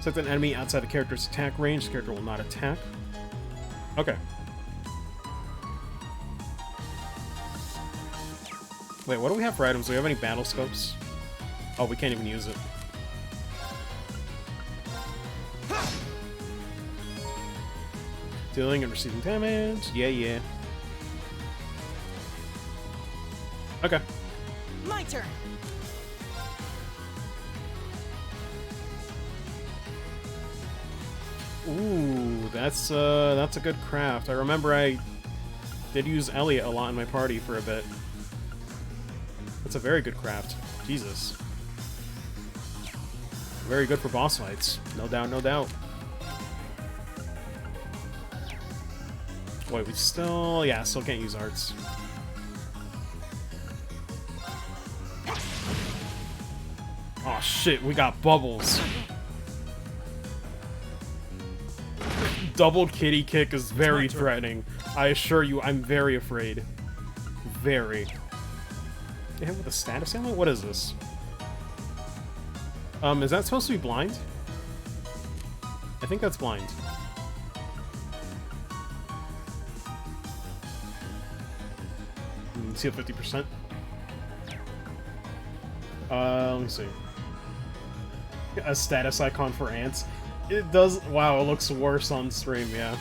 Set an enemy outside the character's attack range. The character will not attack. Okay. Wait, what do we have for items? Do we have any battle scopes? Oh, we can't even use it. Dealing and receiving damage. Yeah, yeah. Okay. My turn. Ooh, that's a good craft. I remember I did use Elliot a lot in my party for a bit. That's a very good craft. Jesus. Very good for boss fights. No doubt, no doubt. Wait, we still... Yeah, still can't use arts. Oh shit, we got bubbles. Double kitty kick is very threatening. I assure you, I'm very afraid. Very. They hit with a status ailment? What is this? Is that supposed to be blind? I think that's blind. See at 50%. Let me see. A status icon for ants. It does. Wow, it looks worse on stream, yeah.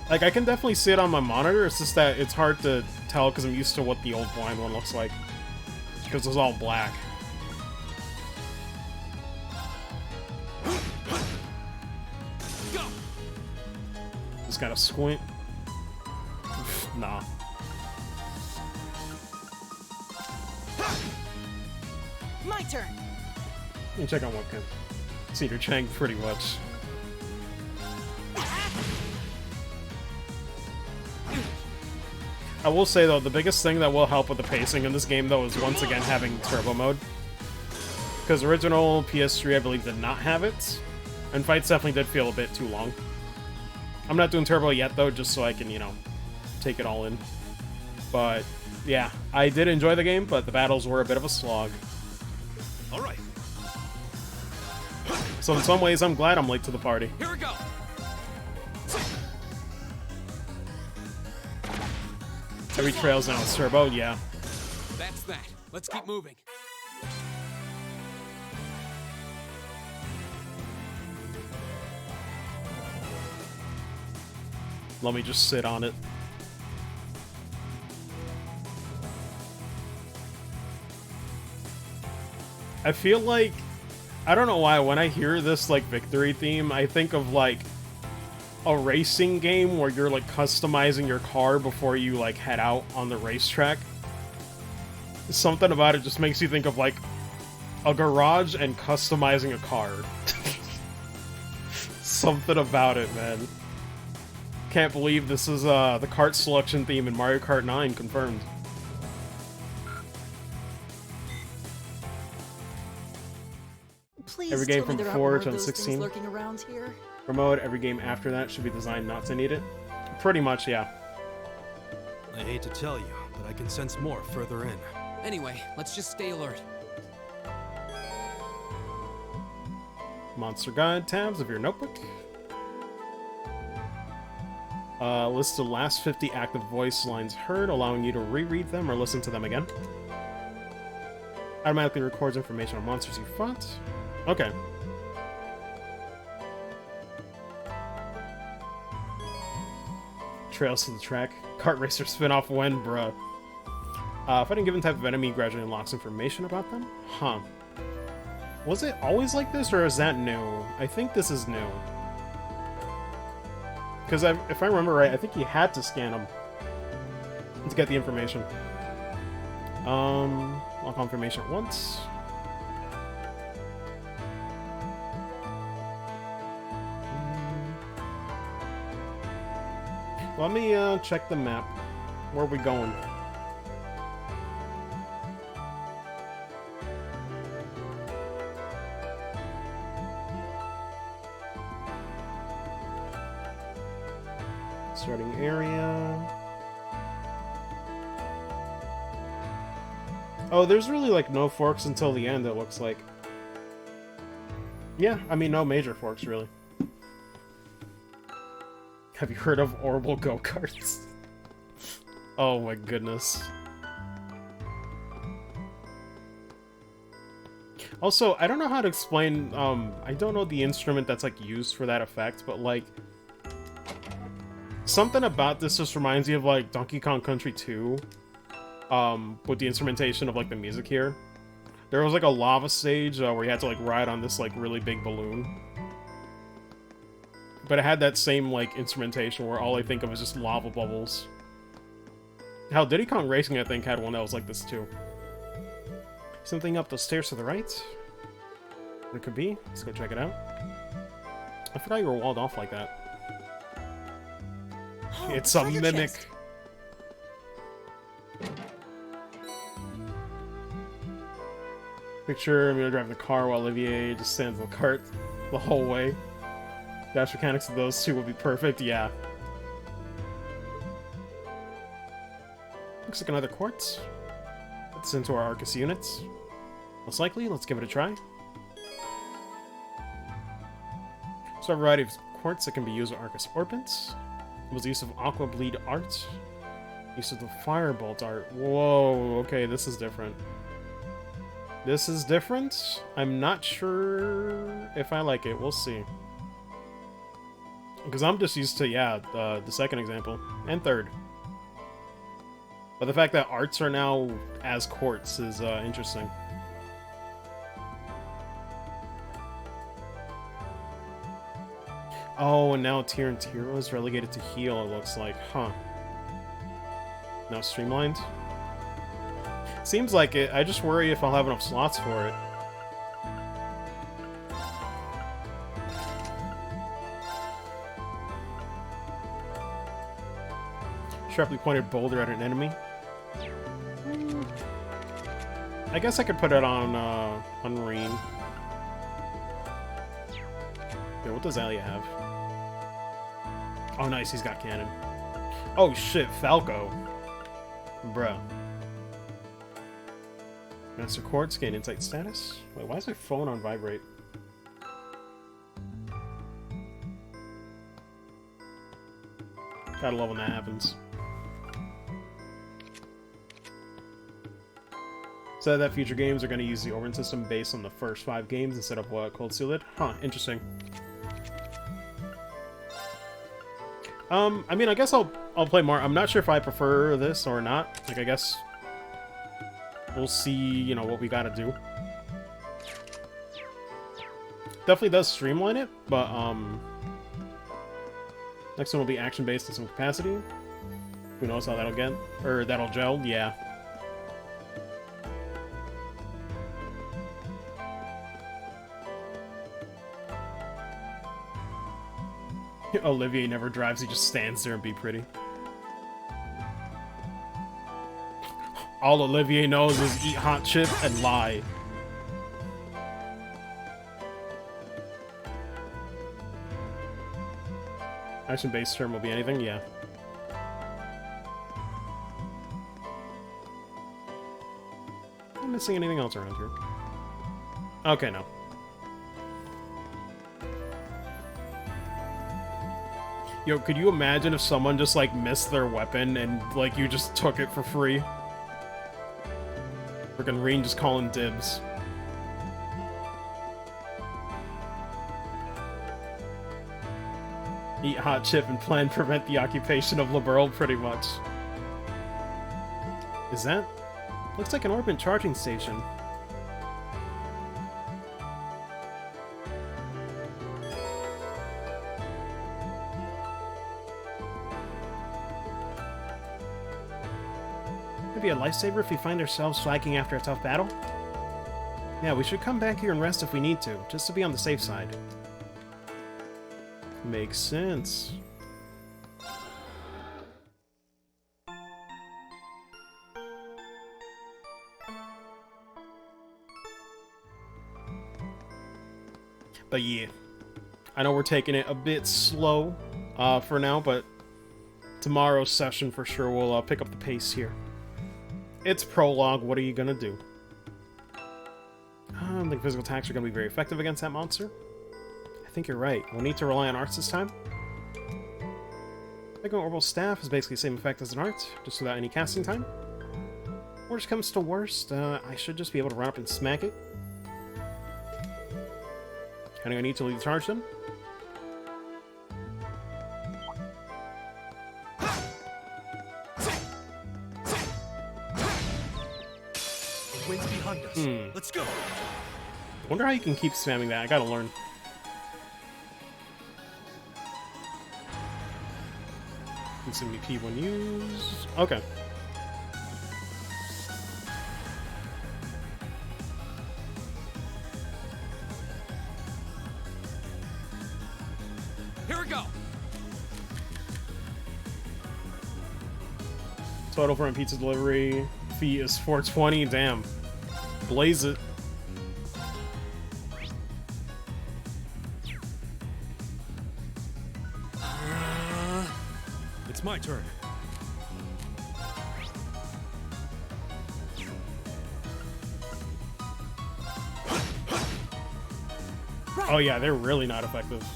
Like, I can definitely see it on my monitor, it's just that it's hard to tell because I'm used to what the old blind one looks like. Because it was all black. Go. Just gotta squint. Nah. My turn. Let me check on what can. Cedar Chang pretty much. I will say though, the biggest thing that will help with the pacing in this game though is once again having turbo mode. Because original PS3 I believe did not have it. And fights definitely did feel a bit too long. I'm not doing turbo yet though, just so I can, you know, take it all in. But yeah, I did enjoy the game, but the battles were a bit of a slog. Alright. So in some ways I'm glad I'm late to the party. Here we go. Every trail's now is turbo, yeah. That's that. Let's keep moving. Let me just sit on it. I feel like, I don't know why, when I hear this, like, victory theme, I think of, like, a racing game where you're, like, customizing your car before you, like, head out on the racetrack. Something about it just makes you think of, like, a garage and customizing a car. Something about it, man. Can't believe this is, the kart selection theme in Mario Kart 9 confirmed. Please Every game tell me from there 4 aren't to more of those 16. things lurking around here. Remote, every game after that should be designed not to need it. Pretty much, yeah. I hate to tell you, but I can sense more further in. Anyway, let's just stay alert. Monster Guide tabs of your notebook. List the last 50 active voice lines heard, allowing you to reread them or listen to them again. Automatically records information on monsters you fought. Okay. Trails to the track. Kart Racer spin-off when, bruh. Fighting given type of enemy gradually unlocks information about them? Huh. Was it always like this, or is that new? I think this is new. Because if I remember right, I think you had to scan them to get the information. Lock information at once. Let me check the map. Where are we going? Starting area. Oh, there's really like no forks until the end, it looks like. Yeah, I mean no major forks really. Have you heard of Orbital Go-Karts? Oh my goodness. Also, I don't know how to explain, I don't know the instrument that's like used for that effect, but like something about this just reminds me of like Donkey Kong Country 2, with the instrumentation of like the music here. There was like a lava stage where you had to like ride on this like really big balloon. But it had that same like instrumentation where all I think of is just lava bubbles. Hell, Diddy Kong Racing I think had one that was like this too. Something up the stairs to the right? It could be. Let's go check it out. I forgot you were walled off like that. Oh, It's a treasure mimic. chest. Picture me driving the car while Olivier just stands in the cart the whole way. Dash mechanics of those two would be perfect, yeah. Looks like another quartz. Put this into our Arcus units. Most likely, let's give it a try. So a variety of quartz that can be used with Arcus Orbits. It was the use of Aqua Bleed art. Use of the Firebolt art. Whoa, okay, this is different. This is different. I'm not sure if I like it. We'll see. Because I'm just used to, yeah, the second example. And third. But the fact that arts are now as quartz is interesting. Oh, and now Tyrant's Hero is relegated to heal, it looks like. Huh. Now streamlined? Seems like it. I just worry if I'll have enough slots for it. Sharply pointed boulder at an enemy. I guess I could put it on Reen. Yeah, what does Alia have? Oh, nice, he's got cannon. Oh shit, Falco. Bruh. Master Quartz, gain insight status. Wait, why is my phone on vibrate? Gotta love when that happens. Said that future games are going to use the Orbit system based on the first 5 games instead of what Cold Steel did. Huh, interesting. I mean, I guess I'll play more. I'm not sure if I prefer this or not. Like, I guess we'll see, you know, what we gotta do. Definitely does streamline it, but next one will be action-based in some capacity. Who knows how that'll get? Or that'll gel, yeah. Olivier never drives, he just stands there and be pretty. All Olivier knows is eat hot chip and lie. Action-based term will be anything, yeah. Am I missing anything else around here? Okay, no. Yo, could you imagine if someone just, like, missed their weapon and, like, you just took it for free? Frickin' Reen just calling dibs. Eat hot chip and plan prevent the occupation of Liberl, pretty much. Is that? Looks like an Orbit charging station. Maybe a lifesaver if we find ourselves flagging after a tough battle? Yeah, we should come back here and rest if we need to, just to be on the safe side. Makes sense. But yeah, I know we're taking it a bit slow for now, but tomorrow's session for sure will pick up the pace here. It's prologue, what are you gonna do? I don't think physical attacks are gonna be very effective against that monster. I think you're right. We'll need to rely on arts this time. Making Orbital Staff is basically the same effect as an art, just without any casting time. Worst comes to worst, I should just be able to run up and smack it. Kinda gonna need to lead the charge then. Wind's behind us. Let's go. Wonder how you can keep spamming that. I gotta learn. Consume EP when used. Okay. Here we go. Total for pizza delivery fee is $4.20. Damn. Blaze it. It's my turn. Oh yeah, they're really not effective.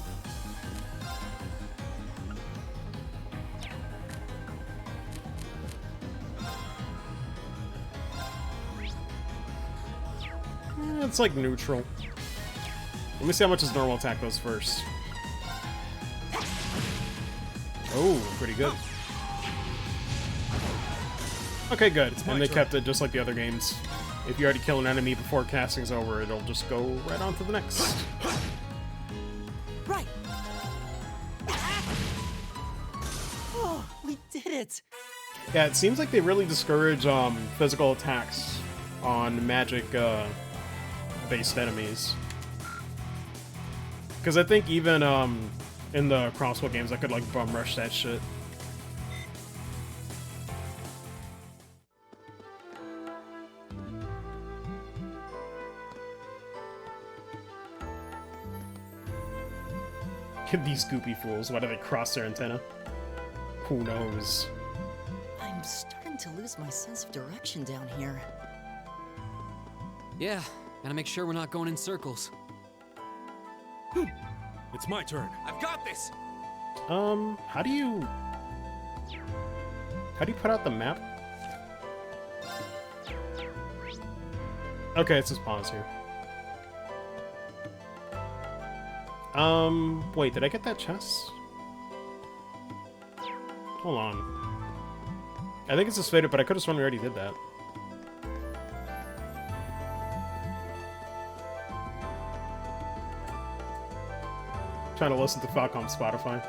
It's like neutral. Let me see how much his normal attack does first. Oh, pretty good. Okay, good. And they kept it just like the other games. If you already kill an enemy before casting's over, it'll just go right on to the next. Right. Oh, we did it. Yeah, it seems like they really discourage physical attacks on magic based enemies. Because I think even in the crossbow games I could like bum rush that shit. These goopy fools, why do they cross their antenna? Who knows? I'm starting to lose my sense of direction down here. Yeah, gotta make sure we're not going in circles. It's my turn. I've got this! How do you put out the map? Okay, it's just pause here. Wait, did I get that chest? Hold on. I think it's just faded, but I could have sworn we already did that. Trying to listen to Falcom Spotify.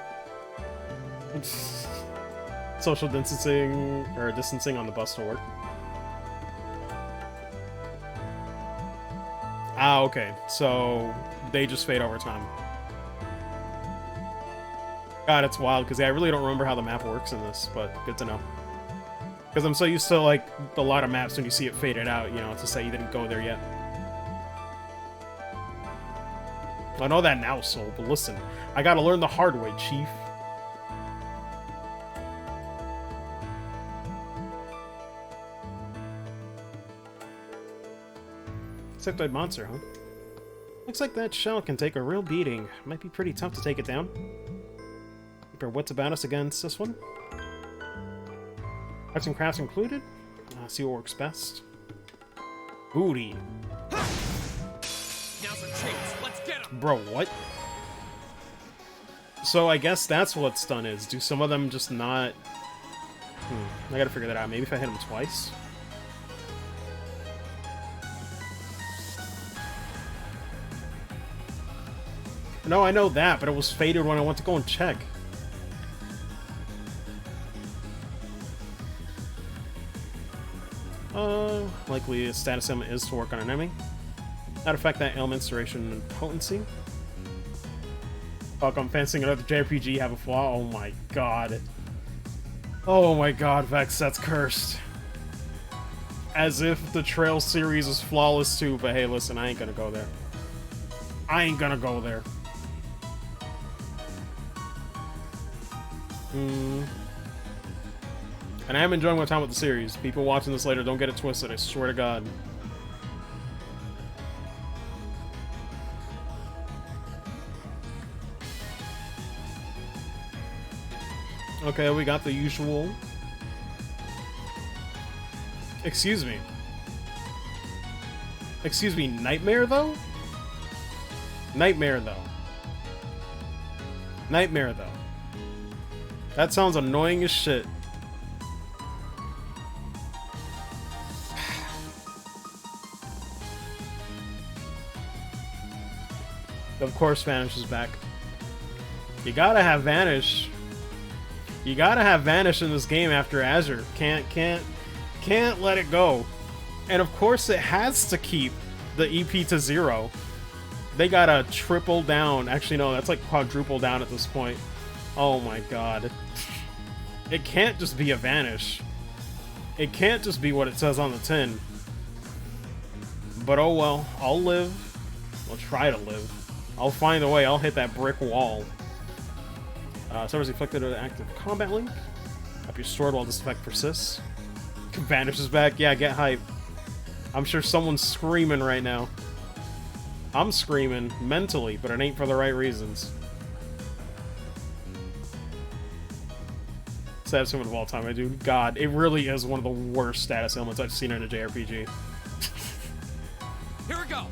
Social distancing, or distancing on the bus to work. Ah, okay. So they just fade over time. God, it's wild, because I really don't remember how the map works in this, but good to know. Because I'm so used to, like, a lot of maps when you see it faded out, you know, to say you didn't go there yet. I know that now, Soul, but listen, I gotta learn the hard way, Chief. Insectoid monster, huh? Looks like that shell can take a real beating. Might be pretty tough to take it down. Keep our wits about us against this one. Arts and crafts included. See what works best. Booty. Now's our chance. Let's get him. Bro, what? So I guess that's what stun is. Do some of them just not... I gotta figure that out. Maybe if I hit him twice? No, I know that, but it was faded when I went to go and check. Likely a status ailment is to work on an enemy. That affect that ailment's duration and potency. Fuck, I'm fancying another JRPG have a flaw. Oh my god. Oh my god, Vex, that's cursed. As if the Trail series is flawless too, but hey, listen, I ain't gonna go there. I ain't gonna go there. And I am enjoying my time with the series. People watching this later, don't get it twisted, I swear to God. Okay, we got the usual. Excuse me. Excuse me, Nightmare, though? Nightmare, though. Nightmare, though. That sounds annoying as shit. Of course, Vanish is back. You gotta have Vanish. You gotta have Vanish in this game after Azure. Can't let it go. And of course, it has to keep the EP to 0. They gotta triple down. Actually, no, that's like quadruple down at this point. Oh my god. It can't just be a Vanish. It can't just be what it says on the tin. But oh well, I'll live. I'll try to live. I'll find a way. I'll hit that brick wall. Servers inflicted an active combat link. Up your sword while this effect persists. Vanish is back. Yeah, get hype. I'm sure someone's screaming right now. I'm screaming mentally, but it ain't for the right reasons. Status ailment of all time, I do. God, it really is one of the worst status ailments I've seen in a JRPG. Here we go.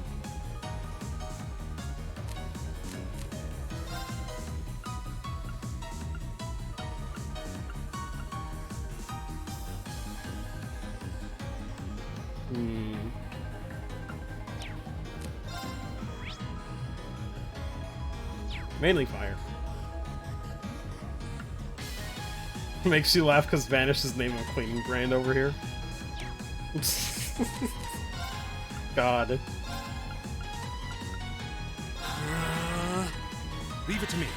Mainly fire. Makes you laugh because Vanish is the name of a cleaning brand over here. God. Leave it to me.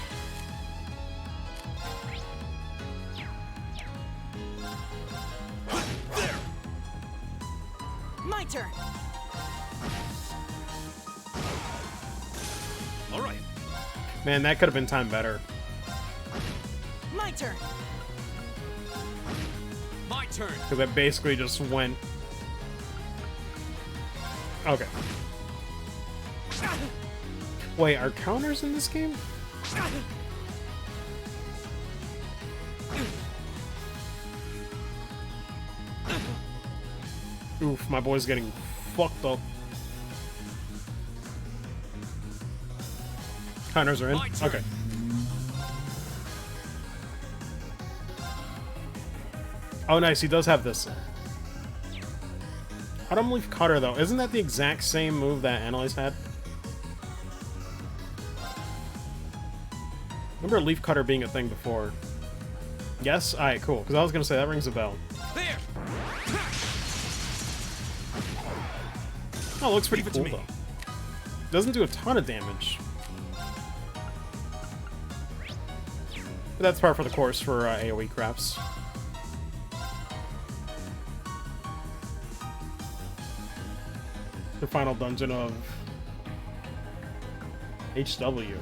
There. My turn. All right. Man, that could have been timed better. My turn. My turn. Because it basically just went... Okay. Wait, are counters in this game? Oof, my boy's getting fucked up. Counters are in? Okay. Oh, nice, he does have this. Autumn Leaf Cutter, though. Isn't that the exact same move that Analyze had? Remember Leaf Cutter being a thing before? Yes? Alright, cool. Because I was going to say, that rings a bell. There. Oh, it looks pretty cool, though. Doesn't do a ton of damage. But that's par for the course for AoE crafts. The final dungeon of HW.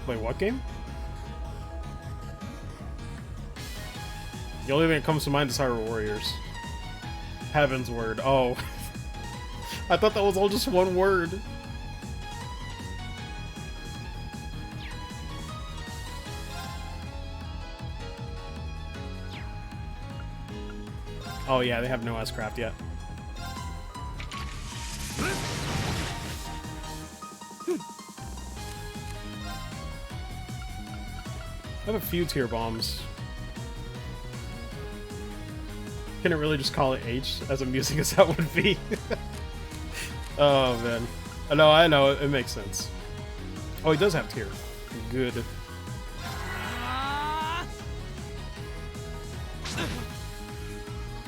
Wait, what game? The only thing that comes to mind is Hyrule Warriors. Heaven's Word. Oh. I thought that was all just one word. Oh yeah, they have no S-Craft yet. I have a few tier bombs. Can it really just call it H, as amusing as that would be? Oh man. I know, it makes sense. Oh, he does have tier. Good.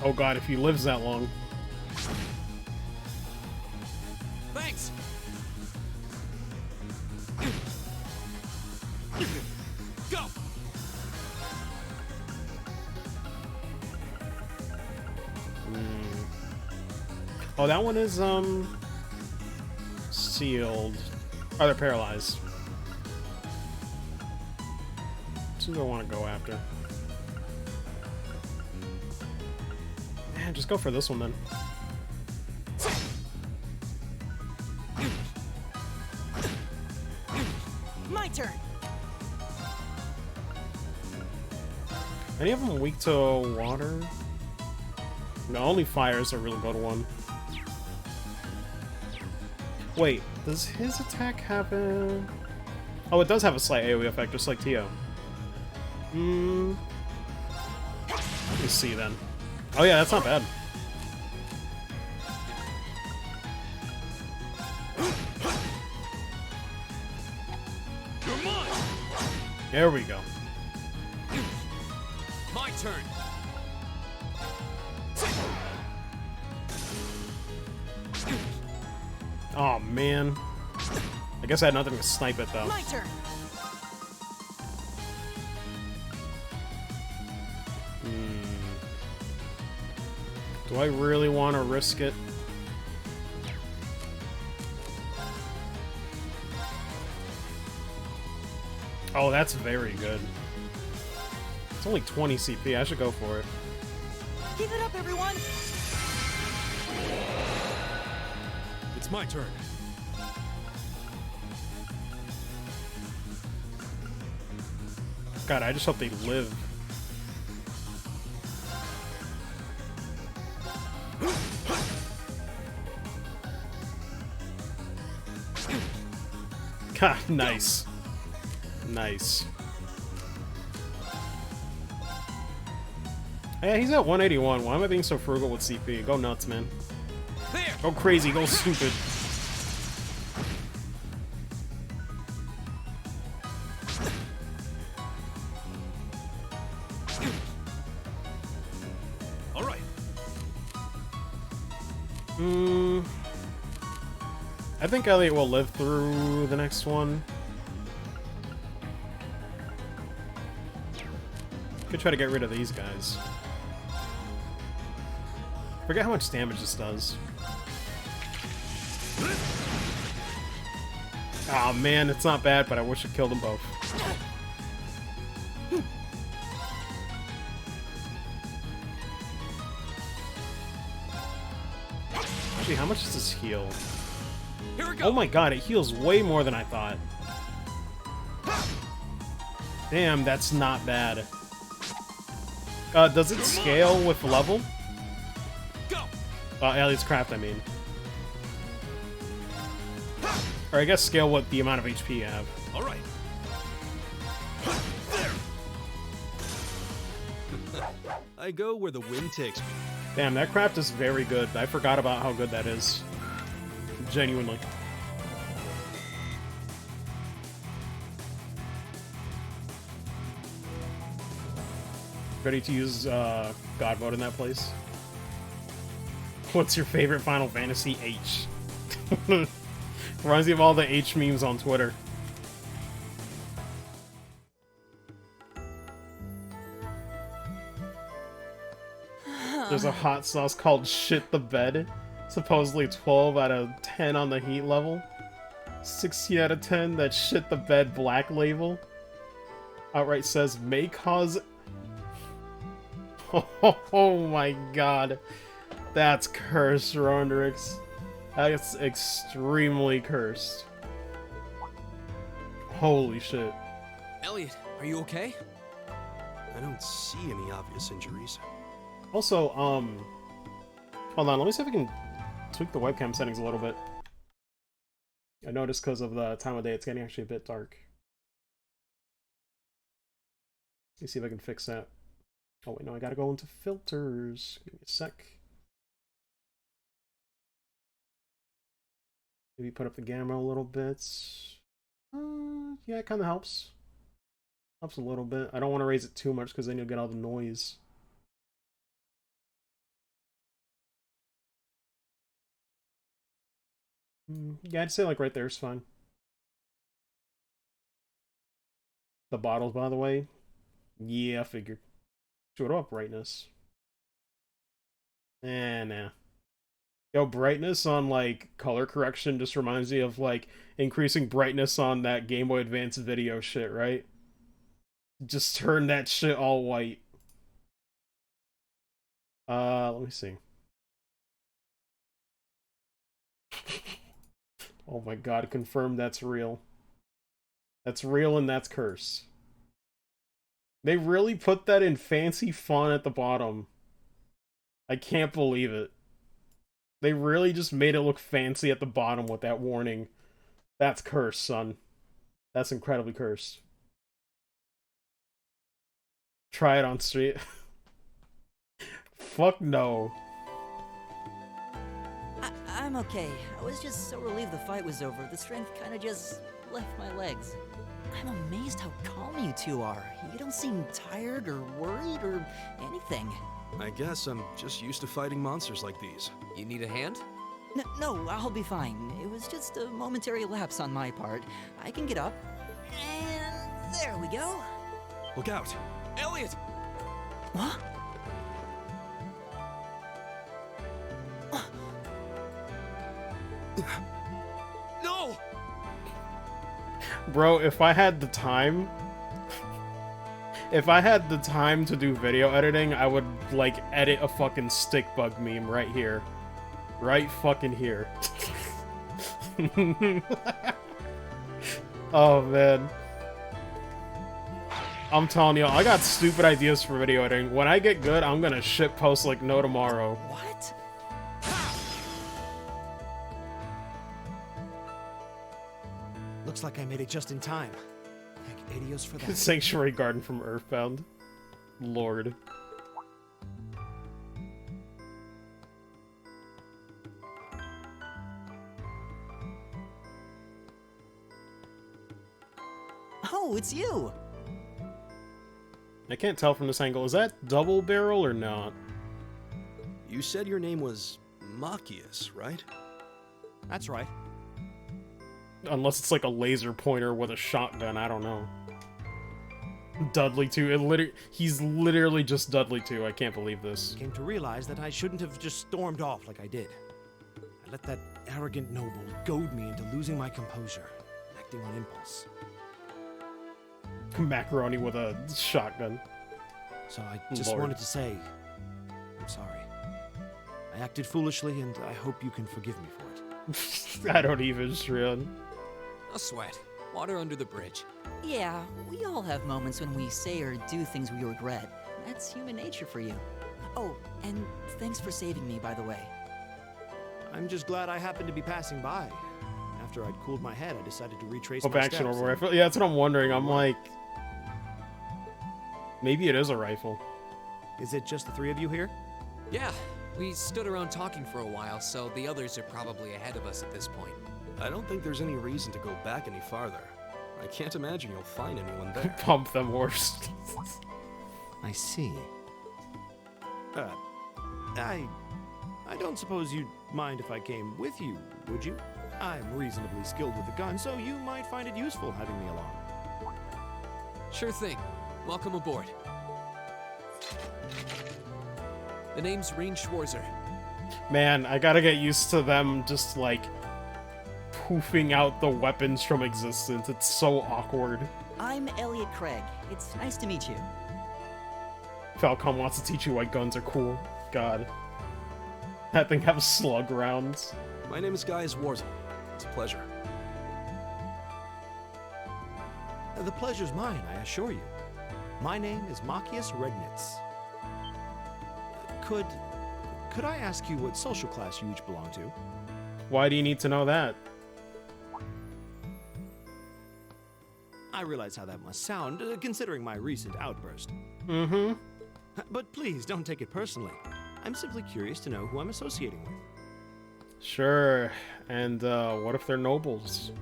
Oh god, if he lives that long. Thanks. Go. Oh, that one is sealed. Oh, they're paralyzed. Who do I want to go after? Man, just go for this one then. My turn. Any of them weak to water? No, only fire's a real good one. Wait, does his attack have a... Oh, it does have a slight AoE effect, just like Tio. Let me see then. Oh yeah, that's not bad. You're mine. There we go. My turn. Oh man. I guess I had nothing to snipe it though. My turn. Do I really want to risk it? Oh, that's very good. It's only 20 CP. I should go for it. Keep it up, everyone. It's my turn. God, I just hope they live. God, nice. Nice. Yeah, he's at 181. Why am I being so frugal with CP? Go nuts, man. There. Go crazy, go stupid. All right. I think Elliot will live through the next one. Could try to get rid of these guys. Forget how much damage this does. Oh man, it's not bad, but I wish I killed them both. Actually, how much does this heal? Here we go. Oh my god, it heals way more than I thought. Damn, that's not bad. Does it scale with level? Go. Elliot's craft, I mean. Or I guess scale with the amount of HP you have. All right. I go where the wind takes me. Damn, that craft is very good. I forgot about how good that is. Genuinely. Ready to use God mode in that place? What's your favorite Final Fantasy? H. Reminds me of all the H memes on Twitter. There's a hot sauce called Shit the Bed. Supposedly 12 out of 10 on the heat level. 16 out of 10 that Shit the Bed black label. Outright says may cause... Oh my god. That's cursed, Rondrix. That's extremely cursed. Holy shit. Elliot, are you okay? I don't see any obvious injuries. Also, hold on, let me see if I can tweak the webcam settings a little bit. I noticed because of the time of day, it's getting actually a bit dark. Let me see if I can fix that. Oh wait, no, I gotta go into filters. Give me a sec. Maybe put up the gamma a little bit. Yeah, it kind of helps. Helps a little bit. I don't want to raise it too much because then you'll get all the noise. Yeah, I'd say like right there is fine. The bottles, by the way. Yeah, I figured. What about brightness? Nah. Yo, brightness on, like, color correction just reminds me of, like, increasing brightness on that Game Boy Advance video shit, right? Just turn that shit all white. Let me see. Oh my god, confirm that's real. That's real and that's curse. They really put that in fancy font at the bottom. I can't believe it. They really just made it look fancy at the bottom with that warning. That's cursed, son. That's incredibly cursed. Try it on street. Fuck no. I'm okay. I was just so relieved the fight was over. The strength kind of just left my legs. I'm amazed how calm you two are. You don't seem tired or worried or anything. I guess I'm just used to fighting monsters like these. You need a hand? No, I'll be fine. It was just a momentary lapse on my part. I can get up. And there we go. Look out. Elliot! What? No! Bro, if I had the time... If I had the time to do video editing, I would, like, edit a fucking stick bug meme right here. Right fucking here. Oh, man. I'm telling you, I got stupid ideas for video editing. When I get good, I'm gonna shit post like no tomorrow. What? Looks like I made it just in time. Thank Adios for that. Sanctuary Garden from Earthbound. Lord. Oh, it's you! I can't tell from this angle. Is that double barrel or not? You said your name was Machias, right? That's right. Unless it's like a laser pointer with a shotgun, I don't know. Dudley 2, he's literally just Dudley 2, I can't believe this. I came to realize that I shouldn't have just stormed off like I did. I let that arrogant noble goad me into losing my composure, acting on impulse. Macaroni with a shotgun. So I just wanted to say, I'm sorry. I acted foolishly, and I hope you can forgive me for it. I don't even, Shrian. No sweat. Water under the bridge. Yeah, we all have moments when we say or do things we regret. That's human nature for you. Oh, and thanks for saving me, by the way. I'm just glad I happened to be passing by. After I'd cooled my head, I decided to retrace Hope my action steps. or rifle. Yeah, that's what I'm wondering. I'm like, maybe it is a rifle. Is it just the three of you here? Yeah, we stood around talking for a while, so the others are probably ahead of us at this point. I don't think there's any reason to go back any farther. I can't imagine you'll find anyone there. Pump them horse. I see. I don't suppose you'd mind if I came with you, would you? I'm reasonably skilled with a gun, so you might find it useful having me along. Sure thing. Welcome aboard. The name's Reen Schwarzer. Man, I gotta get used to them just, like, poofing out the weapons from existence. It's so awkward. I'm Elliot Craig. It's nice to meet you. Falcon wants to teach you why guns are cool. God. That thing has slug rounds. My name is Gaius Warzel. It's a pleasure. The pleasure's mine, I assure you. My name is Machias Regnitz. Could I ask you what social class you each belong to? Why do you need to know that? I realize how that must sound, considering my recent outburst. Mm-hmm. But please, don't take it personally. I'm simply curious to know who I'm associating with. Sure. And, what if they're nobles?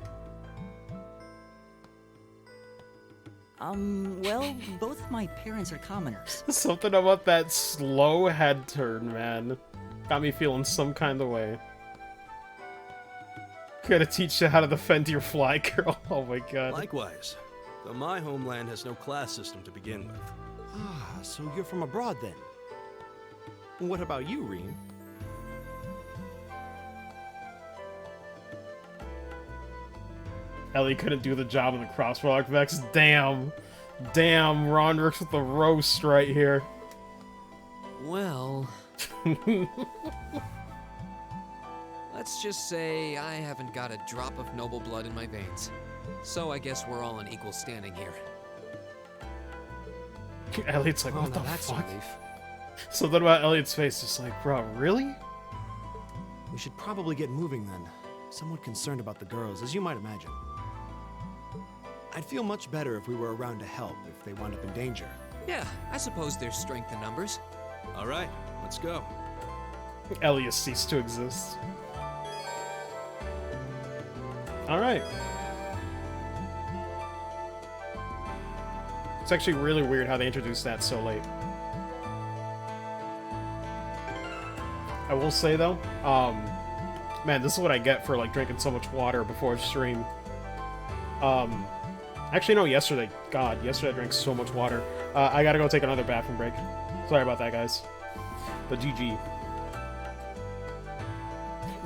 Well, both of my parents are commoners. Something about that slow head turn, man. Got me feeling some kind of way. Gotta teach you how to defend your fly girl. Oh my god. Likewise. Though my homeland has no class system to begin with. Ah, so you're from abroad then? What about you, Reen? Ellie couldn't do the job in the crossbow artifacts. Damn. Damn, Ronrix with the roast right here. Well... let's just say I haven't got a drop of noble blood in my veins. So I guess we're all in equal standing here. Elliot's like, Oh, what the now that's a fuck? relief. Something about Elliot's face, just like, bro, really? We should probably get moving then. Somewhat concerned about the girls, as you might imagine. I'd feel much better if we were around to help if they wound up in danger. Yeah, I suppose there's strength in numbers. All right, let's go. Elliot ceased to exist. Alright. It's actually really weird how they introduced that so late. I will say though, man, this is what I get for like drinking so much water before stream. Actually no, yesterday. God, yesterday I drank so much water. I gotta go take another bathroom break. Sorry about that, guys. But GG.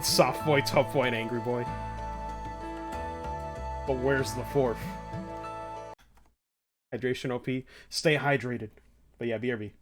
Soft boy, tough boy, and angry boy. But where's the fourth? Hydration OP. Stay hydrated. But yeah, BRB.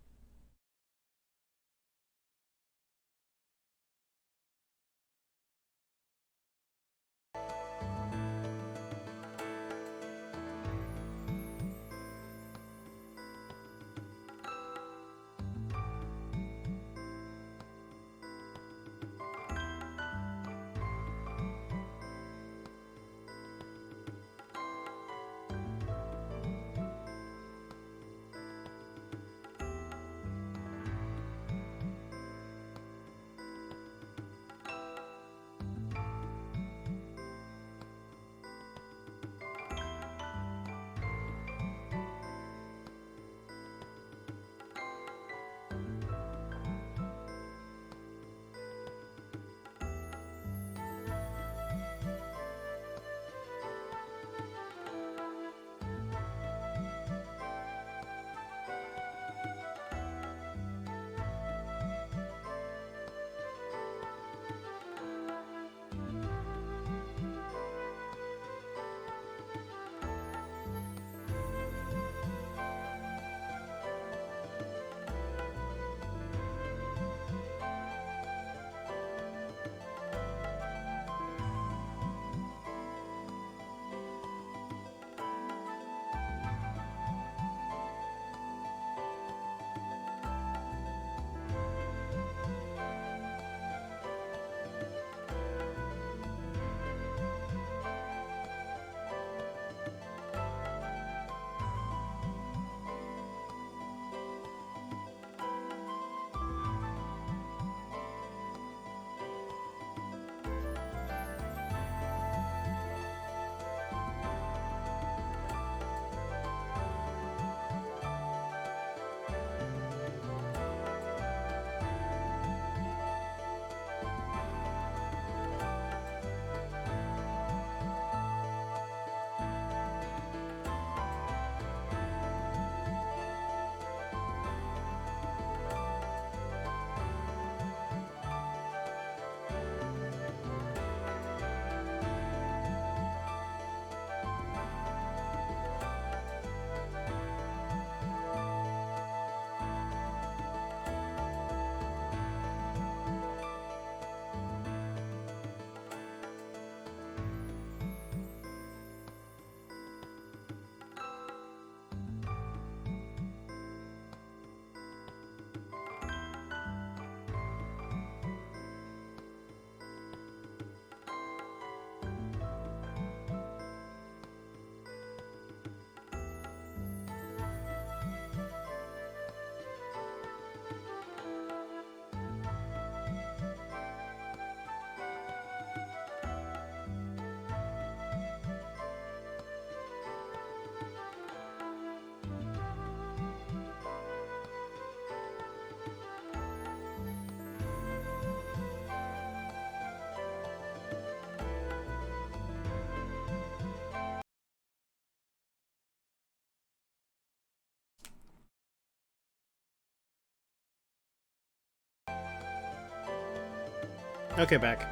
Okay, back.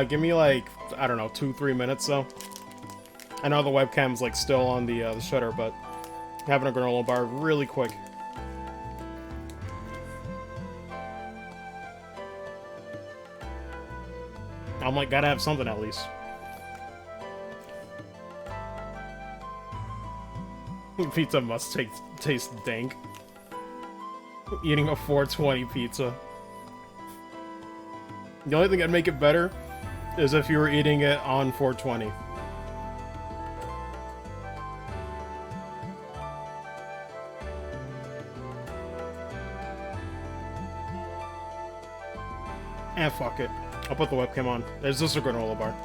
Give me like, I don't know, 2-3 minutes though. I know the webcam's like still on the shutter, but having a granola bar really quick. I'm like, gotta have something at least. Pizza must taste dank. Eating a 420 pizza. The only thing that'd make it better is if you were eating it on 420. Eh, fuck it. I'll put the webcam on. There's just a granola bar.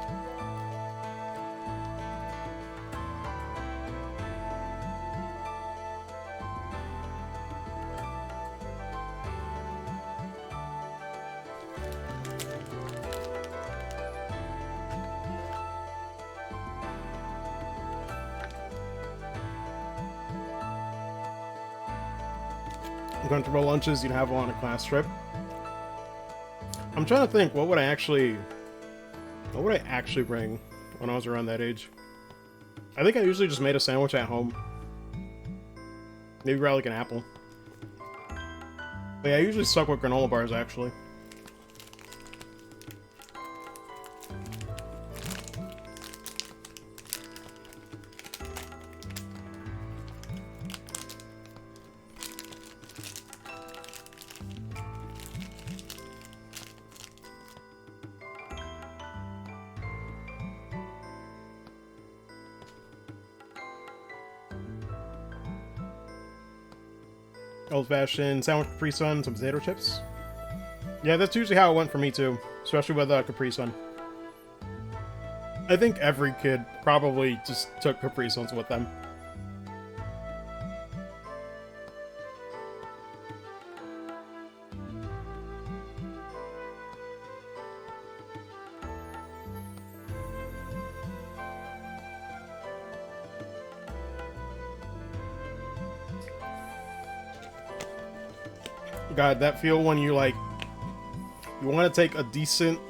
Comfortable lunches you'd have on a class trip. I'm trying to think, what would I actually bring when I was around that age? I think I usually just made a sandwich at home. Maybe grab like an apple. But yeah, I usually stuck with granola bars actually. Old-fashioned sandwich Capri Sun, some potato chips. Yeah, that's usually how it went for me too, especially with Capri Sun. I think every kid probably just took Capri Suns with them. God, that feel when you like, you want to take a decent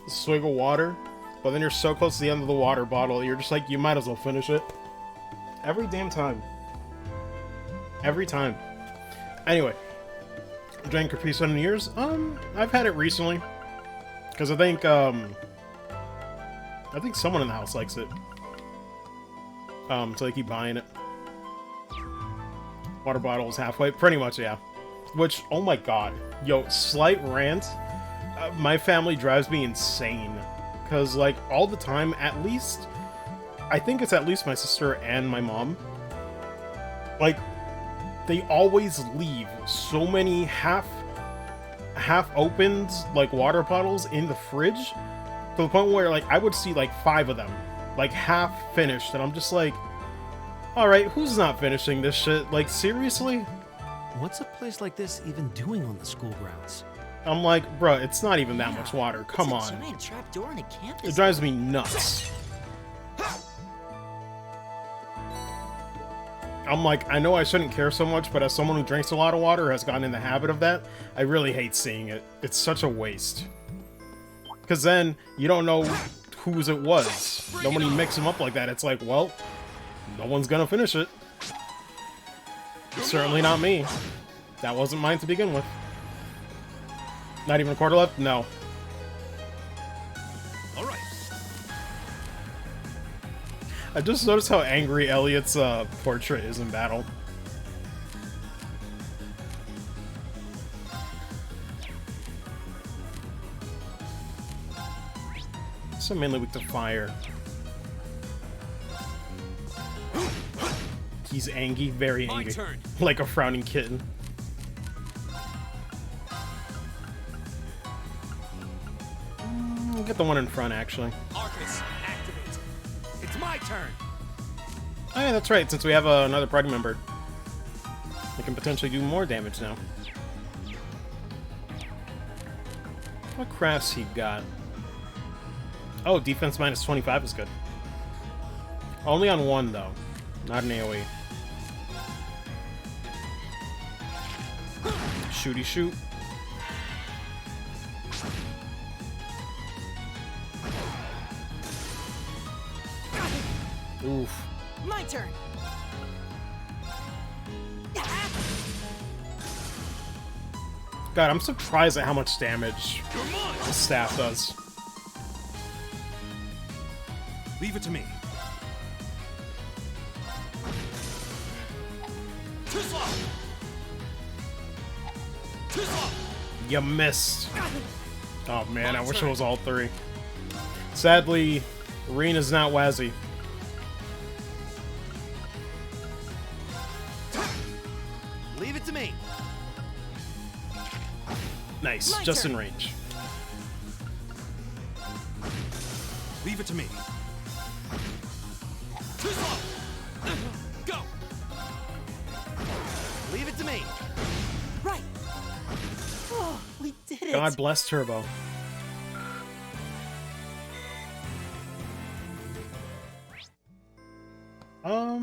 swig of water, but then you're so close to the end of the water bottle, you're just like, you might as well finish it. Every damn time. Every time. Anyway, drank Capri Sun in years? I've had it recently. Because I think someone in the house likes it. So they keep buying it. Water bottle is halfway. Pretty much, yeah. Which, oh my god. Yo, slight rant. My family drives me insane. Because, like, all the time, at least... I think it's at least my sister and my mom. Like, they always leave so many half-opened, like, water bottles in the fridge. To the point where, like, I would see, like, 5 of them. Like, half finished. And I'm just like... Alright, who's not finishing this shit? Like, seriously? What's a place like this even doing on the school grounds? I'm like, bruh, it's not even that much water. Come on. Giant trapdoor in a campus. It drives me nuts. I'm like, I know I shouldn't care so much, but as someone who drinks a lot of water, has gotten in the habit of that, I really hate seeing it. It's such a waste. Because then, you don't know whose it was. Nobody mix them up like that. It's like, well, no one's gonna finish it. Certainly not me. That wasn't mine to begin with. Not even a quarter left? No. Alright. I just noticed how angry Elliot's portrait is in battle. So mainly weak to fire. He's angry, very angry. Like a frowning kitten. Get the one in front, actually. Arcus, activate. It's my turn. Oh yeah, that's right, since we have another party member. We can potentially do more damage now. What crafts he got? Oh, defense minus 25 is good. Only on one, though. Not an AoE. Shooty shoot. Oof. My turn. God, I'm surprised at how much damage the staff does. Leave it to me. Too slow. Too slow. You missed. Oh man, I wish it was all three. Sadly, Rena's not Wazzy. Leave it to me. Nice, My just turn. in range. Leave it to me. Too slow. Go. Leave it to me. Right. Oh, we did it. God bless Turbo. Let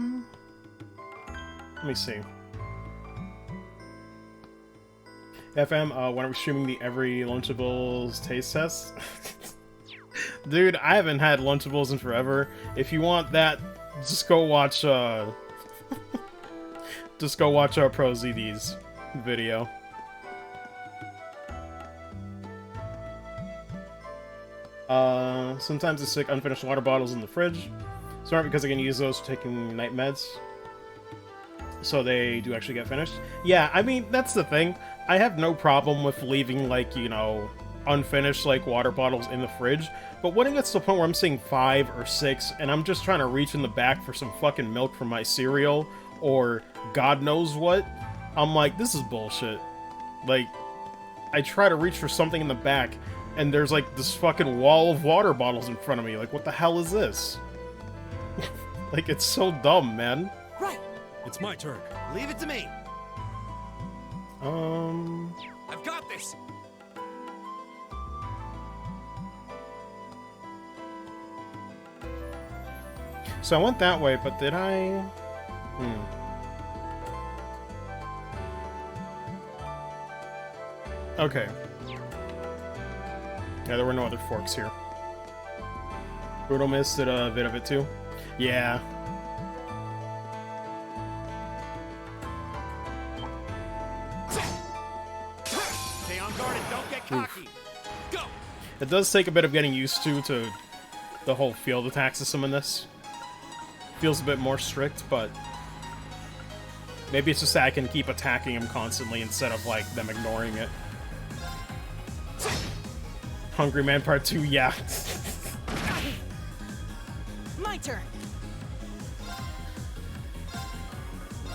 me see. FM, when are we streaming the every Lunchables taste test? Dude, I haven't had Lunchables in forever. If you want that, just go watch, just go watch our Pro ZD's video. Sometimes I stick unfinished water bottles in the fridge. Smart, because I can use those for taking night meds. So they do actually get finished. Yeah, I mean, that's the thing. I have no problem with leaving, like, you know, unfinished, like, water bottles in the fridge. But when it gets to the point where I'm seeing 5 or 6, and I'm just trying to reach in the back for some fucking milk from my cereal, or God knows what, I'm like, this is bullshit. Like, I try to reach for something in the back, and there's, like, this fucking wall of water bottles in front of me. Like, what the hell is this? Like, it's so dumb, man. Right. It's my turn. Leave it to me. I've got this. So I went that way, but did I... Okay. Yeah, there were no other forks here. Brutal Mist did a bit of it too. Yeah. Stay on guard and don't get cocky. Go. It does take a bit of getting used to the whole field attack system in this. Feels a bit more strict, but maybe it's just that I can keep attacking him constantly instead of, like, them ignoring it. Hungry Man Part 2, yeah. My turn.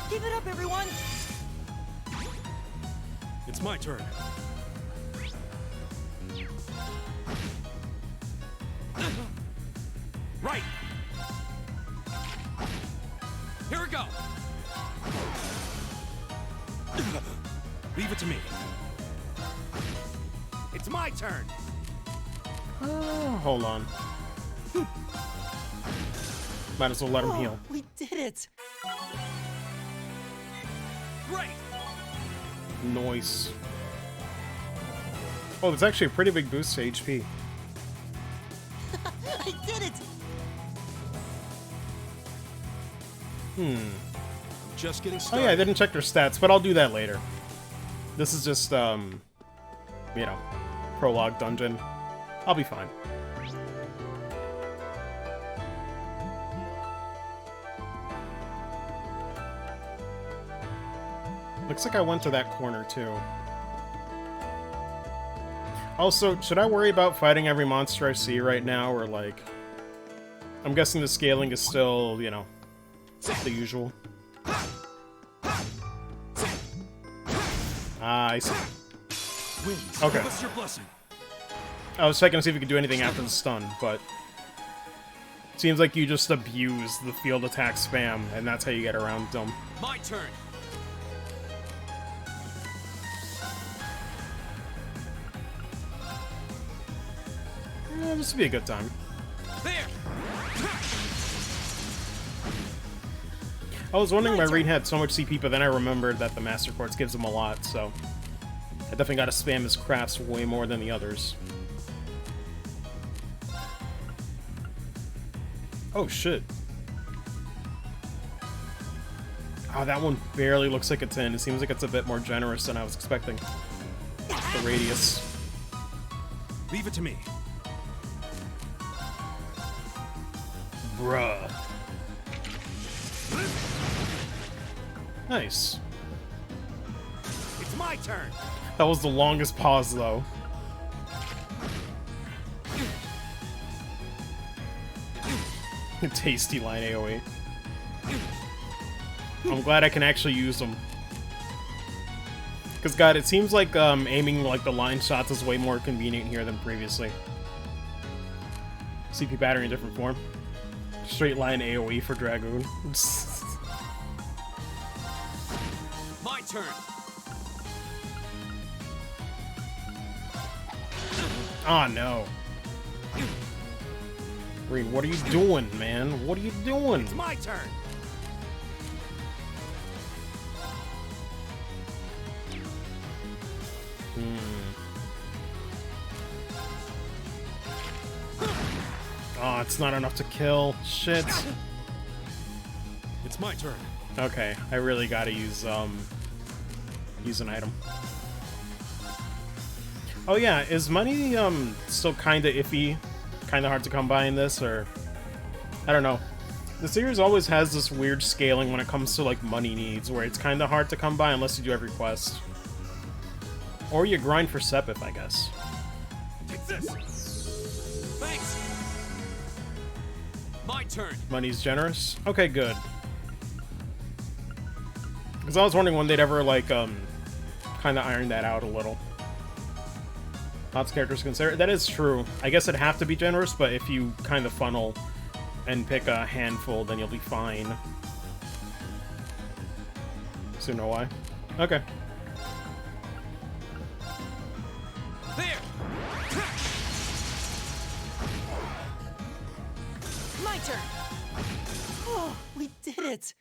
Give it up, everyone. It's my turn. Right. Here we go. Leave it to me. It's my turn. Hold on. Might as well let him heal. We did it. Great. Noise. Oh, there's actually a pretty big boost to HP. I did it. Just getting Oh started. yeah, I didn't check their stats, but I'll do that later. This is just, you know, prologue dungeon. I'll be fine. Looks like I went to that corner, too. Also, should I worry about fighting every monster I see right now, or, like... I'm guessing the scaling is still, you know, the usual. Ah, I see. Winds, Okay. give us your blessing. I was checking to see if we could do anything after the stun, but... Seems like you just abuse the field attack spam, and that's how you get around them. My turn. This would be a good time. There. I was wondering why Reed had so much CP, but then I remembered that the Master Quartz gives him a lot, so... I definitely gotta spam his crafts way more than the others. Oh, shit. Oh, that one barely looks like it's in. It seems like it's a bit more generous than I was expecting. The radius. Leave it to me. Bruh. Nice. It's my turn. That was the longest pause, though. Tasty line AoE. I'm glad I can actually use them. Because, God, it seems like aiming like the line shots is way more convenient here than previously. CP battery in different form. Straight line AoE for Dragoon. My turn. Oh no. Green, what are you doing, man? What are you doing? It's my turn. Oh, it's not enough to kill. Shit. It's my turn. Okay, I really gotta use an item. Oh yeah, is money still kinda iffy? Kinda hard to come by in this, or I don't know. The series always has this weird scaling when it comes to like money needs, where it's kinda hard to come by unless you do every quest. Or you grind for Sepith, I guess. Take this. Thanks. My turn. Money's generous? Okay, good. Because I was wondering when they'd ever, like, kind of iron that out a little. Lots of characters consider. That is true. I guess it'd have to be generous, but if you kind of funnel and pick a handful, then you'll be fine. So, know why? Okay. There. My turn! Oh, we did it!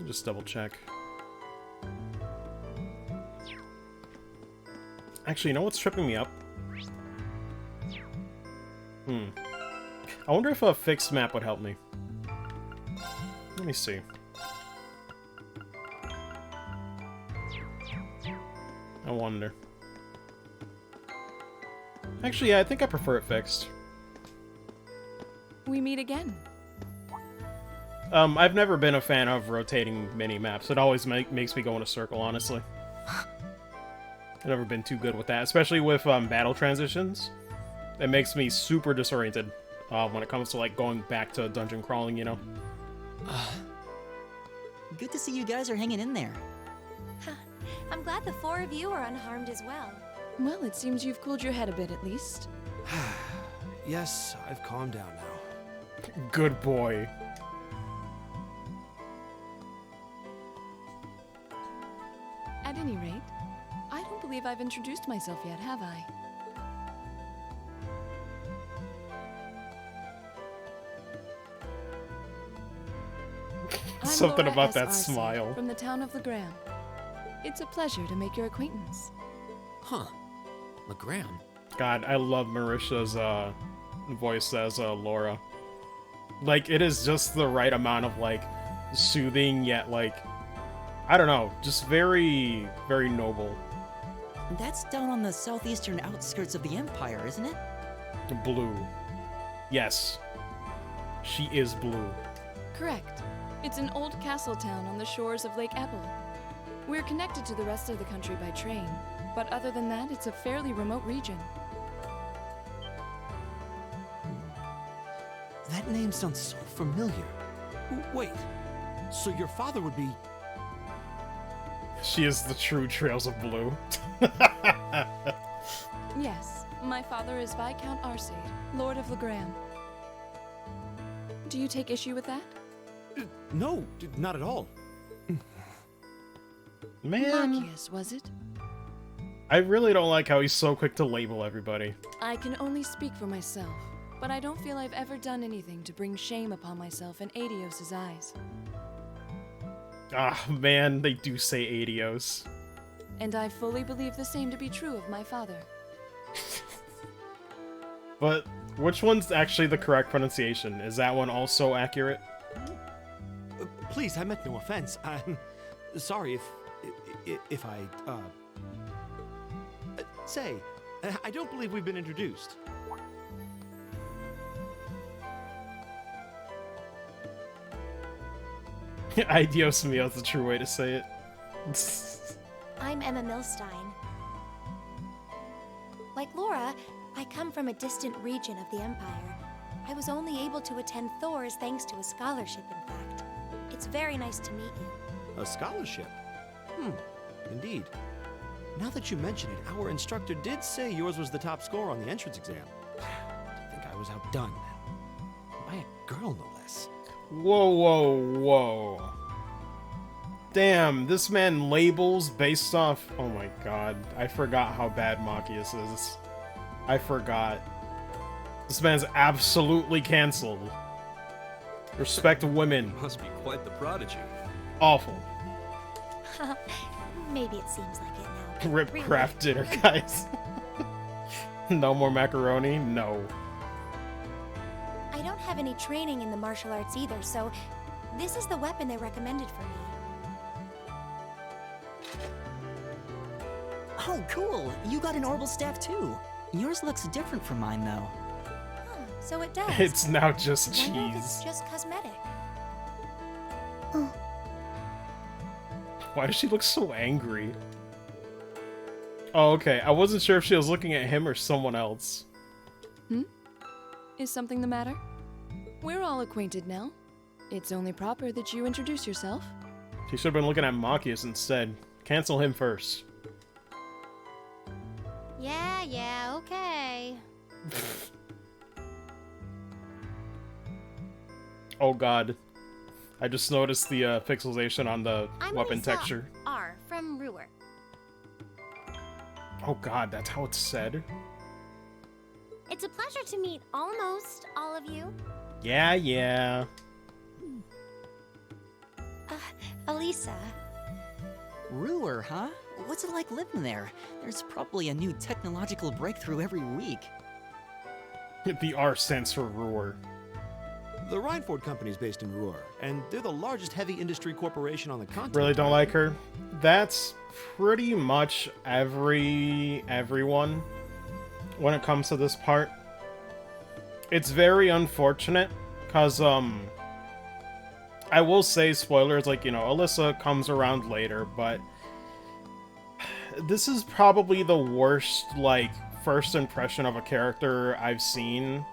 Just double check. Actually, you know what's tripping me up? I wonder if a fixed map would help me. Let me see. I wonder. Actually, yeah, I think I prefer it fixed. We meet again. I've never been a fan of rotating mini-maps. It always makes me go in a circle, honestly. I've never been too good with that, especially with battle transitions. It makes me super disoriented when it comes to like going back to dungeon crawling, you know? Good to see you guys are hanging in there. I'm glad the four of you are unharmed as well. Well, it seems you've cooled your head a bit at least. Yes, I've calmed down now. Good boy. At any rate, I don't believe I've introduced myself yet, have I? Something Laura about S. that Arce smile. From the town of Legram. It's a pleasure to make your acquaintance. Huh. Legram? God, I love Marisha's voice as Laura. Like, it is just the right amount of, like, soothing, yet, like, I don't know, just very, very noble. That's down on the southeastern outskirts of the Empire, isn't it? Blue. Yes. She is blue. Correct. It's an old castle town on the shores of Lake Ebble. We're connected to the rest of the country by train, but other than that, it's a fairly remote region. That name sounds so familiar. Wait, so your father would be... She is the true Trails of Blue. Yes, my father is Viscount Arcade, Lord of Legram. Do you take issue with that? No, not at all. Man. Marcius, was it? I really don't like how he's so quick to label everybody. I can only speak for myself, but I don't feel I've ever done anything to bring shame upon myself in Adios' eyes. Ah, man, they do say Adios. And I fully believe the same to be true of my father. But which one's actually the correct pronunciation? Is that one also accurate? Please, I meant no offense. I'm sorry if I, say, I don't believe we've been introduced. Adios mio is the true way to say it. I'm Emma Milstein. Like Laura, I come from a distant region of the Empire. I was only able to attend Thor's thanks to a scholarship, in fact. It's very nice to meet you. A scholarship? Indeed. Now that you mention it, our instructor did say yours was the top score on the entrance exam. I think I was outdone. By a girl, no less. Whoa, whoa, whoa. Damn, this man labels based off... Oh my god, I forgot how bad Machias is. I forgot. This man's absolutely cancelled. Respect women. Must be quite the prodigy. Awful. Maybe it seems like it now. Rip Really? craft dinner, guys. No more macaroni? No. I don't have any training in the martial arts either, so this is the weapon they recommended for me. Oh, cool! You got an orbital staff too. Yours looks different from mine, though. Huh, so it does. It's now just I wonder if cheese. it's just cosmetic. Why does she look so angry? Oh, okay. I wasn't sure if she was looking at him or someone else. Is something the matter? We're all acquainted now. It's only proper that you introduce yourself. She should have been looking at Machias instead. Cancel him first. Yeah, okay. Oh god. I just noticed the pixelization on the I'm weapon Lisa texture. R from Ruhr. Oh god, that's how it's said? It's a pleasure to meet almost all of you. Yeah. Elisa. Ruhr, huh? What's it like living there? There's probably a new technological breakthrough every week. The R stands for Ruhr. The Rhineford Company is based in Ruhr, and they're the largest heavy industry corporation on the continent. Really don't like her? That's pretty much everyone when it comes to this part. It's very unfortunate, because, I will say, spoilers, like, you know, Alyssa comes around later, but this is probably the worst, like, first impression of a character I've seen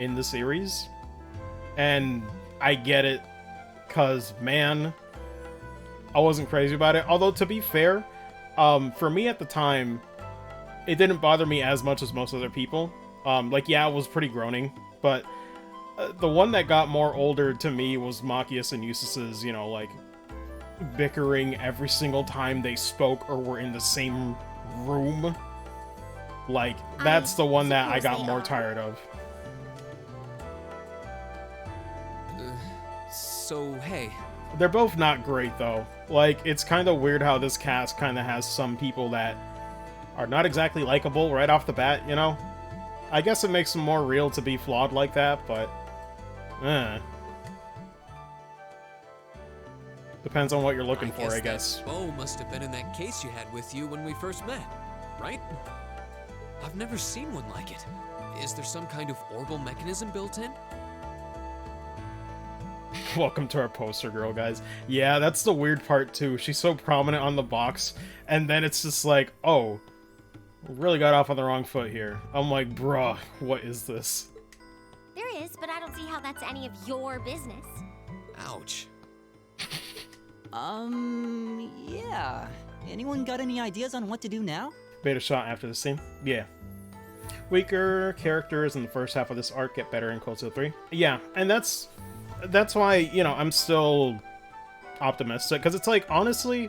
in the series. And I get it, because, man, I wasn't crazy about it. Although, to be fair, for me at the time, it didn't bother me as much as most other people. Like, yeah, it was pretty groaning, but the one that got more older to me was Machias and Eustace's, you know, like, bickering every single time they spoke or were in the same room. Like, that's the one that I got more tired of. So, hey. They're both not great, though. Like, it's kind of weird how this cast kind of has some people that are not exactly likable right off the bat, you know? I guess it makes them more real to be flawed like that, but... Depends on what you're looking for, I guess. That bow must have been in that case you had with you when we first met, right? I've never seen one like it. Is there some kind of orbital mechanism built in? Welcome to our poster girl, guys. Yeah, that's the weird part, too. She's so prominent on the box, and then it's just like, oh, really got off on the wrong foot here. I'm like, bruh, what is this? There is, but I don't see how that's any of your business. Ouch. Yeah. Anyone got any ideas on what to do now? Beta shot after the scene? Yeah. Weaker characters in the first half of this arc get better in Cold Steel 3. Yeah, and that's why, you know, I'm still optimistic, because it's like, honestly,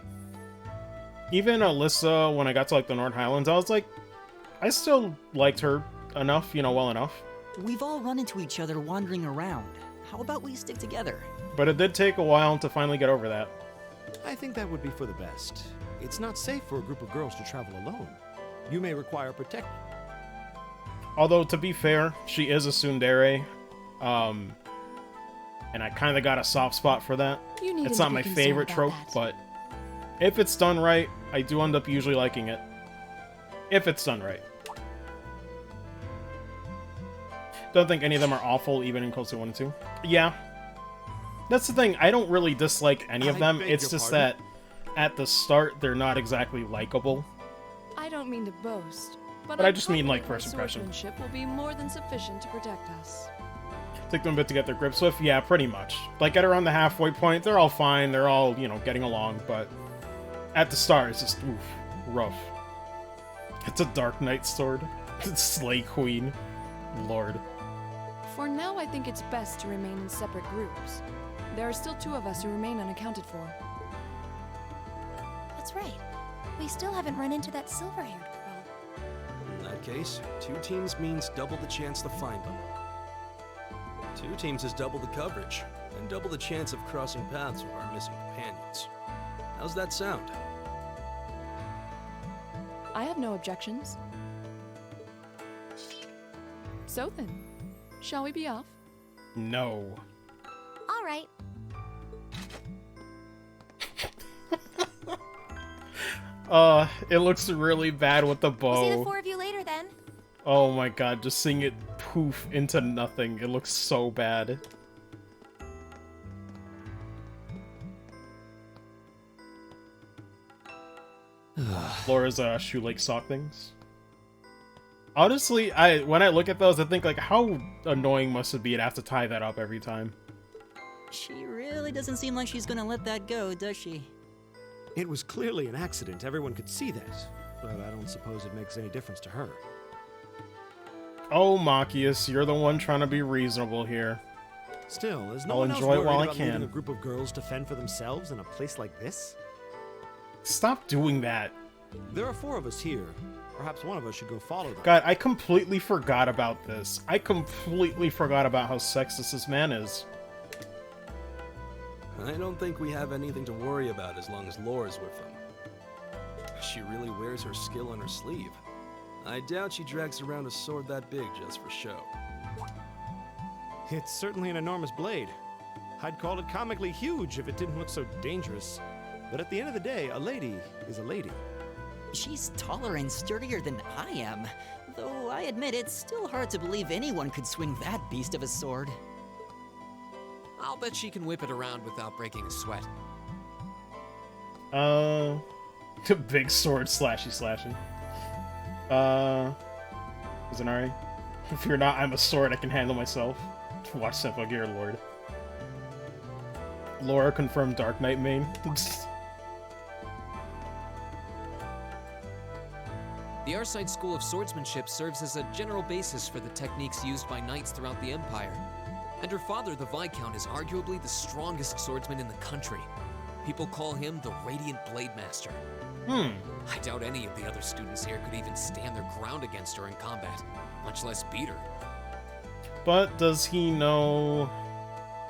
even Alyssa, when I got to, like, the North Highlands, I was like, I still liked her enough, you know, well enough. We've all run into each other wandering around. How about we stick together? But it did take a while to finally get over that. I think that would be for the best. It's not safe for a group of girls to travel alone. You may require protection. Although, to be fair, she is a tsundere. And I kind of got a soft spot for that. It's not my favorite trope, but if it's done right, I do end up usually liking it. If it's done right. Don't think any of them are awful, even in Kosu 1 and 2. Yeah. That's the thing, I don't really dislike any of them, it's just that at the start, they're not exactly likable. I don't mean to boast, but I just mean, like, first impression. Swordsmanship will be more than sufficient to protect us. Take them a bit to get their grips with? Yeah, pretty much. Like, at around the halfway point, they're all fine, they're all, you know, getting along, but at the start, it's just, oof, rough. It's a Dark Knight sword. It's Slay Queen. Lord. For now, I think it's best to remain in separate groups. There are still 2 of us who remain unaccounted for. That's right. We still haven't run into that silver-haired girl. In that case, 2 teams means double the chance to find them. 2 teams is double the coverage, and double the chance of crossing paths with our missing companions. How's that sound? I have no objections. So then, shall we be off? No. All right. It looks really bad with the bow. We'll see the 4 of you later then. Oh my god, just seeing it poof into nothing. It looks so bad. Laura's shoelace sock things. Honestly, when I look at those, I think, like, how annoying must it be to have to tie that up every time? She really doesn't seem like she's gonna let that go, does she? It was clearly an accident. Everyone could see that. But I don't suppose it makes any difference to her. Oh, Machias, you're the one trying to be reasonable here. Still, is no I'll one else enjoy it worried while I about leaving can. a group of girls to fend for themselves in a place like this? Stop doing that. There are 4 of us here. Perhaps one of us should go follow them. God, I completely forgot about this. I completely forgot about how sexist this man is. I don't think we have anything to worry about as long as Laura's with them. She really wears her skill on her sleeve. I doubt she drags around a sword that big just for show. It's certainly an enormous blade. I'd call it comically huge if it didn't look so dangerous. But at the end of the day, a lady is a lady. She's taller and sturdier than I am, though I admit it's still hard to believe anyone could swing that beast of a sword. I'll bet she can whip it around without breaking a sweat. Big sword slashy. Izanari? If you're not, I'm a sword I can handle myself. Watch Senpo Gear Lord. Laura confirmed Dark Knight main. The Arside School of Swordsmanship serves as a general basis for the techniques used by knights throughout the Empire. And her father, the Viscount, is arguably the strongest swordsman in the country. People call him the Radiant Blade Master. I doubt any of the other students here could even stand their ground against her in combat, much less beat her. But does he know...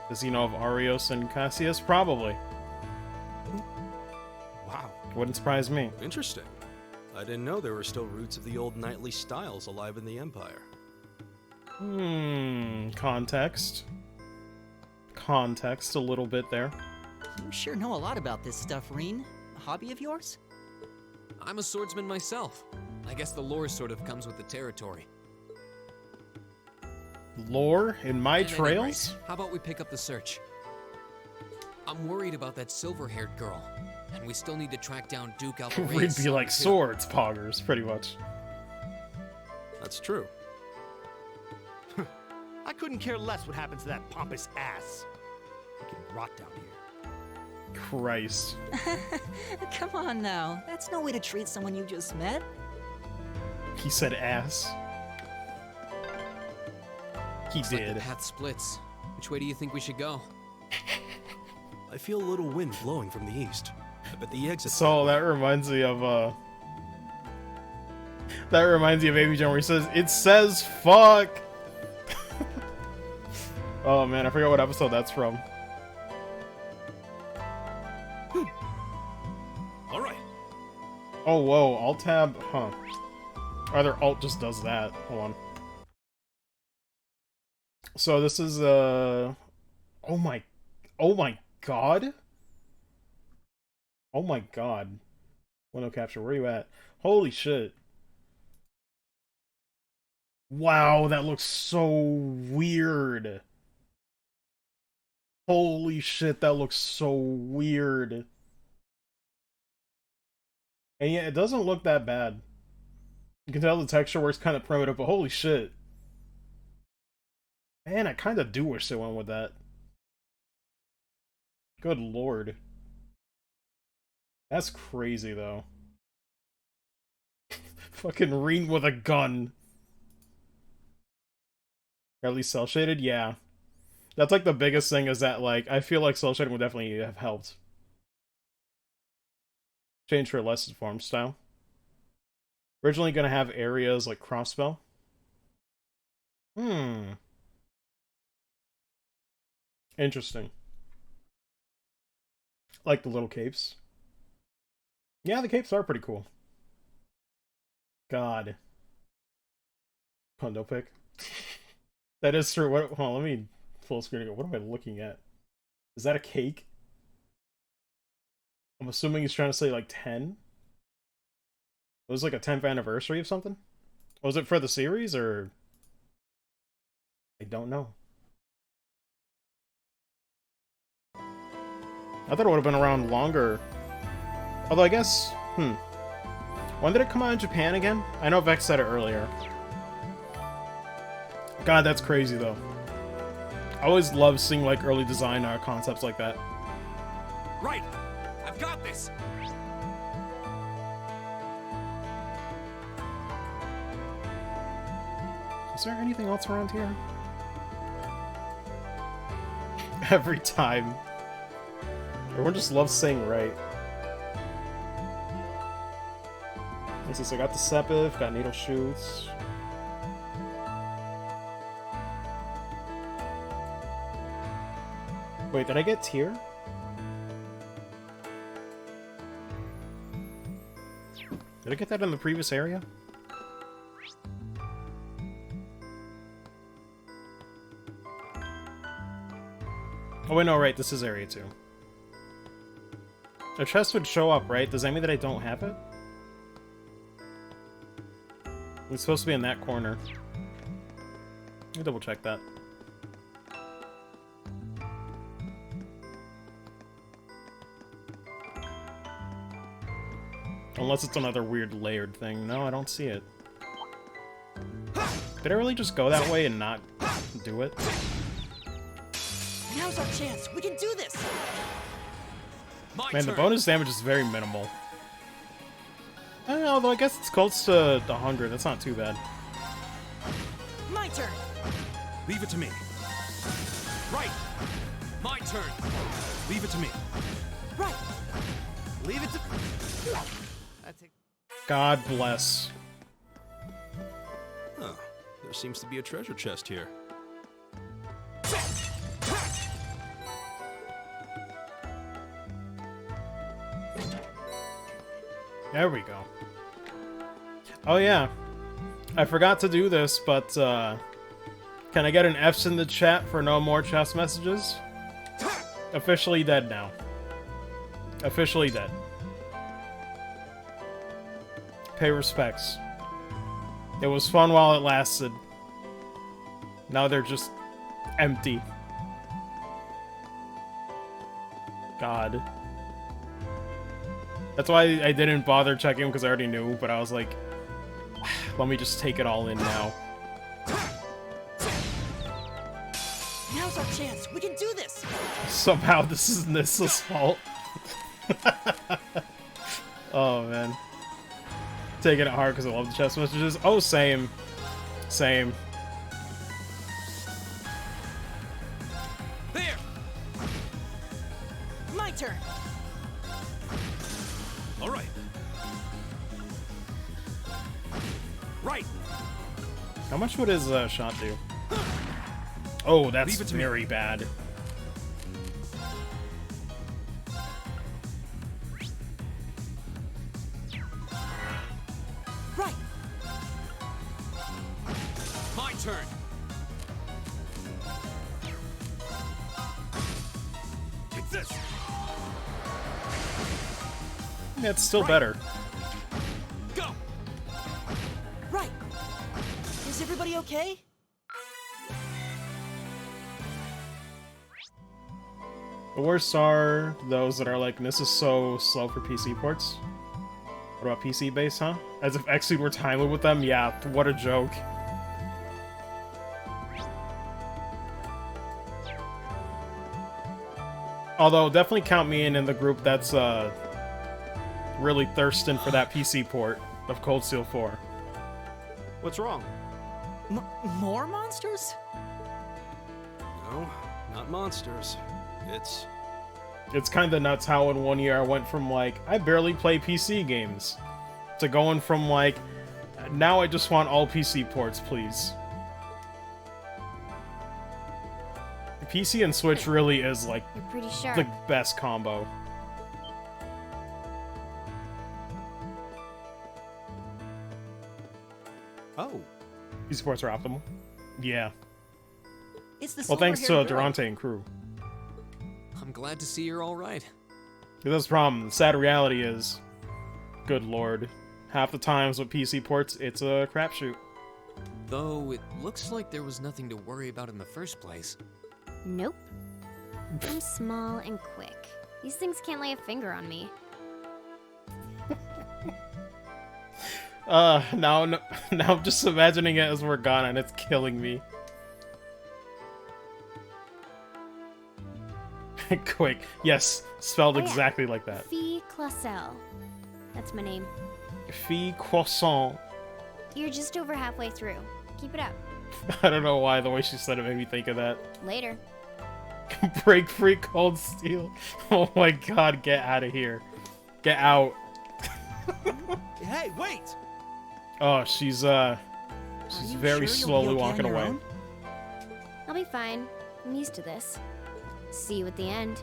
Does he know of Arios and Cassius? Probably. Wow. Wouldn't surprise me. Interesting. I didn't know there were still roots of the old knightly styles alive in the Empire. Context. Context a little bit there. You sure know a lot about this stuff, Reen. A hobby of yours? I'm a swordsman myself. I guess the lore sort of comes with the territory. Lore in my At any trails? rate, how about we pick up the search? I'm worried about that silver-haired girl, and we still need to track down Duke Alvarez. We'd be like swords poggers, pretty much. That's true. I couldn't care less what happens to that pompous ass. He can rot down here. Christ. Come on now. That's no way to treat someone you just met. He said ass. He Looks did. Like the path splits. Which way do you think we should go? I feel a little wind blowing from the east. I bet the exit. So that reminds me of that reminds me of Baby John where he says, "It says fuck." Oh man, I forgot what episode that's from. All right. Oh whoa, Alt tab, huh? Either Alt just does that. Hold on. So this is oh my god. Oh my god. Window capture, where are you at? Holy shit. Wow, that looks so weird. Holy shit, that looks so weird. And yeah, it doesn't look that bad. You can tell the texture works kind of primitive, but holy shit. Man, I kind of do wish they went with that. Good lord. That's crazy, though. Fucking Reen with a gun. Or at least cel-shaded? Yeah. That's like the biggest thing is that, like, I feel like cel-shading would definitely have helped. Change for less deformed style. Originally gonna have areas like crossbow. Interesting. Like the little capes. Yeah, the capes are pretty cool. God. Hundo pick. That is true. What? Hold on, let me full screen again. What am I looking at? Is that a cake? I'm assuming he's trying to say like 10. It was like a 10th anniversary of something? Was it for the series or? I don't know. I thought it would have been around longer. Although I guess, when did it come out in Japan again? I know Vex said it earlier. God, that's crazy though. I always love seeing like early design concepts like that. Right! I've got this! Is there anything else around here? Every time. Everyone just loves saying right. What's this? I got the Sepith, got needle shoots. Wait, did I get tier? Did I get that in the previous area? Oh wait, no, right, this is area 2. A chest would show up, right? Does that mean that I don't have it? It's supposed to be in that corner. Let me double check that. Unless it's another weird layered thing. No, I don't see it. Did I really just go that way and not do it? Now's our chance. We can do this. Man, the bonus damage is very minimal. Although I guess it's close to 100. That's not too bad. My turn. Leave it to me. Right. My turn. Leave it to me. Right. Leave it to... God bless. Oh, there seems to be a treasure chest here. There we go. Oh yeah. I forgot to do this, but can I get an F's in the chat for no more chest messages? Officially dead now. Officially dead. Pay respects. It was fun while it lasted. Now they're just empty. God. That's why I didn't bother checking because I already knew, but I was like, let me just take it all in now. Now's our chance. We can do this. Somehow this is Nissa's fault. Oh, man. Taking it hard because I love the chest messages. Oh, same. Same. There. My turn. All right. Right. How much would his shot do? Oh, that's very bad. Right. My turn. Yeah, it's still better. Go! Right! Is everybody okay? The worst are those that are like, this is so slow for PC ports. What about PC base, huh? As if Xseed were timely with them? Yeah, what a joke. Although, definitely count me in the group that's really thirsting for that PC port of Cold Steel 4. What's wrong? More monsters? No, not monsters. It's kind of nuts how in 1 year I went from, like, I barely play PC games, to going from, like, now I just want all PC ports, please. PC and Switch really is, like, You're pretty sure. the best combo. Oh. PC ports are optimal. Yeah. It's the Well, thanks to silver-haired girl. Durante and crew. I'm glad to see you're all right. That's the problem. The sad reality is, good lord, half the times with PC ports, it's a crapshoot. Though it looks like there was nothing to worry about in the first place. Nope. I'm small and quick. These things can't lay a finger on me. Now I'm just imagining it as we're gone and it's killing me. Quick. Yes, spelled exactly like that. Fee Clausel. That's my name. Fee Croissant. You're just over halfway through. Keep it up. I don't know why the way she said it made me think of that. Later. Break free Cold Steel. Oh my god, get out of here. Get out. Hey, wait! Oh, she's very slowly walking away. I'll be fine. I'm used to this. See you at the end.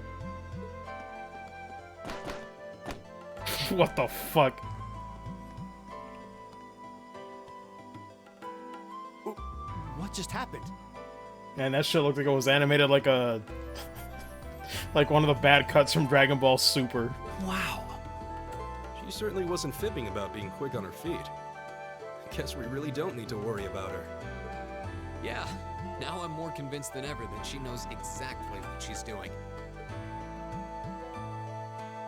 What the fuck? What just happened? Man, that shit looked like it was animated like a... like one of the bad cuts from Dragon Ball Super. Wow. She certainly wasn't fibbing about being quick on her feet. Guess we really don't need to worry about her. Yeah, now I'm more convinced than ever that she knows exactly what she's doing.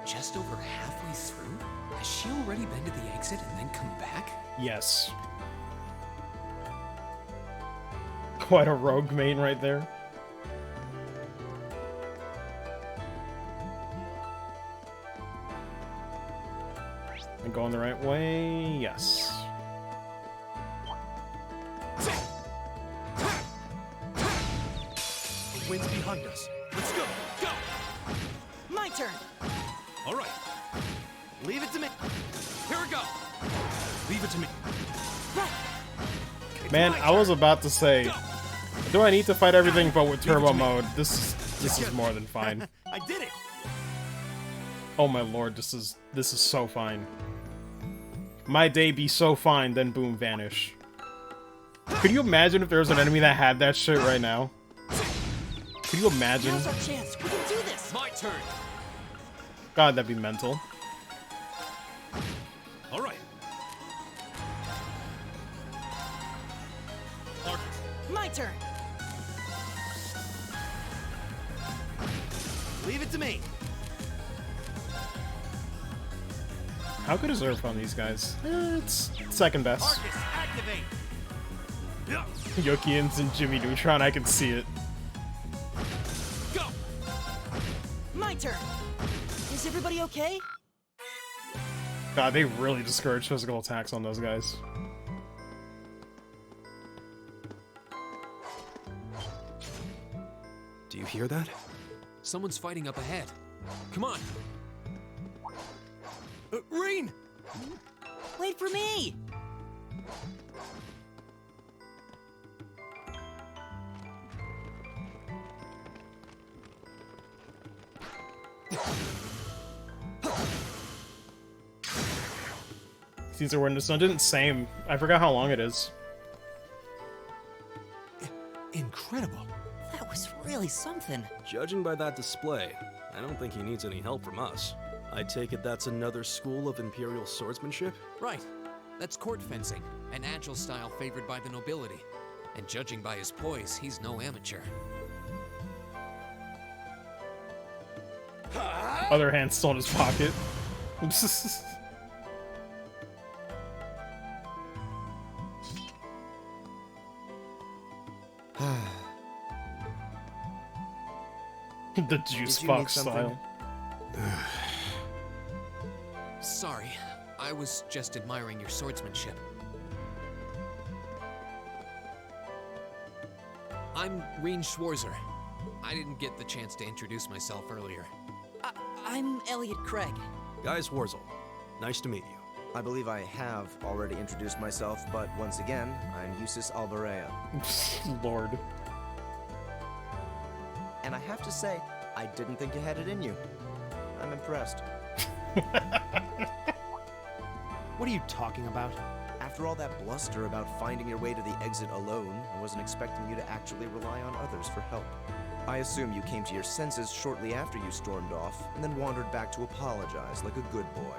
Just over halfway through? Has she already been to the exit and then come back? Yes. Quite a rogue main right there. I'm going the right way. Yes. The wind's behind us. Let's go! Go! My turn! All right. Leave it to me. Here we go! Leave it to me. Man, I was about to say, do I need to fight everything but with turbo mode? This is more than fine. I did it! Oh my lord, this is so fine. My day be so fine, then boom, vanish. Could you imagine if there was an enemy that had that shit right now? Could you imagine? Now's our chance. We can do this. My turn. God, that'd be mental. All right. My turn. Leave it to me. How good is Earth on these guys? It's second best. Arcus, activate. Yokians and Jimmy Neutron, I can see it. Go. My turn. Is everybody okay? God, they really discourage physical attacks on those guys. Do you hear that? Someone's fighting up ahead. Come on. Rain! Wait for me! Caesar, we're in this dungeon. Same. I forgot how long it is. Incredible. That was really something. Judging by that display, I don't think he needs any help from us. I take it that's another school of Imperial swordsmanship? Right. That's court fencing, an agile style favored by the nobility. And judging by his poise, he's no amateur. Other hand still in his pocket. The juice box style. Sorry, I was just admiring your swordsmanship. I'm Reen Schwarzer. I didn't get the chance to introduce myself earlier. I'm Elliot Craig. Guy Schwarzel. Nice to meet you. I believe I have already introduced myself, but once again, I'm Eustace Alberea. Lord. And I have to say, I didn't think you had it in you. I'm impressed. What are you talking about? After all that bluster about finding your way to the exit alone, I wasn't expecting you to actually rely on others for help. I assume you came to your senses shortly after you stormed off, and then wandered back to apologize like a good boy.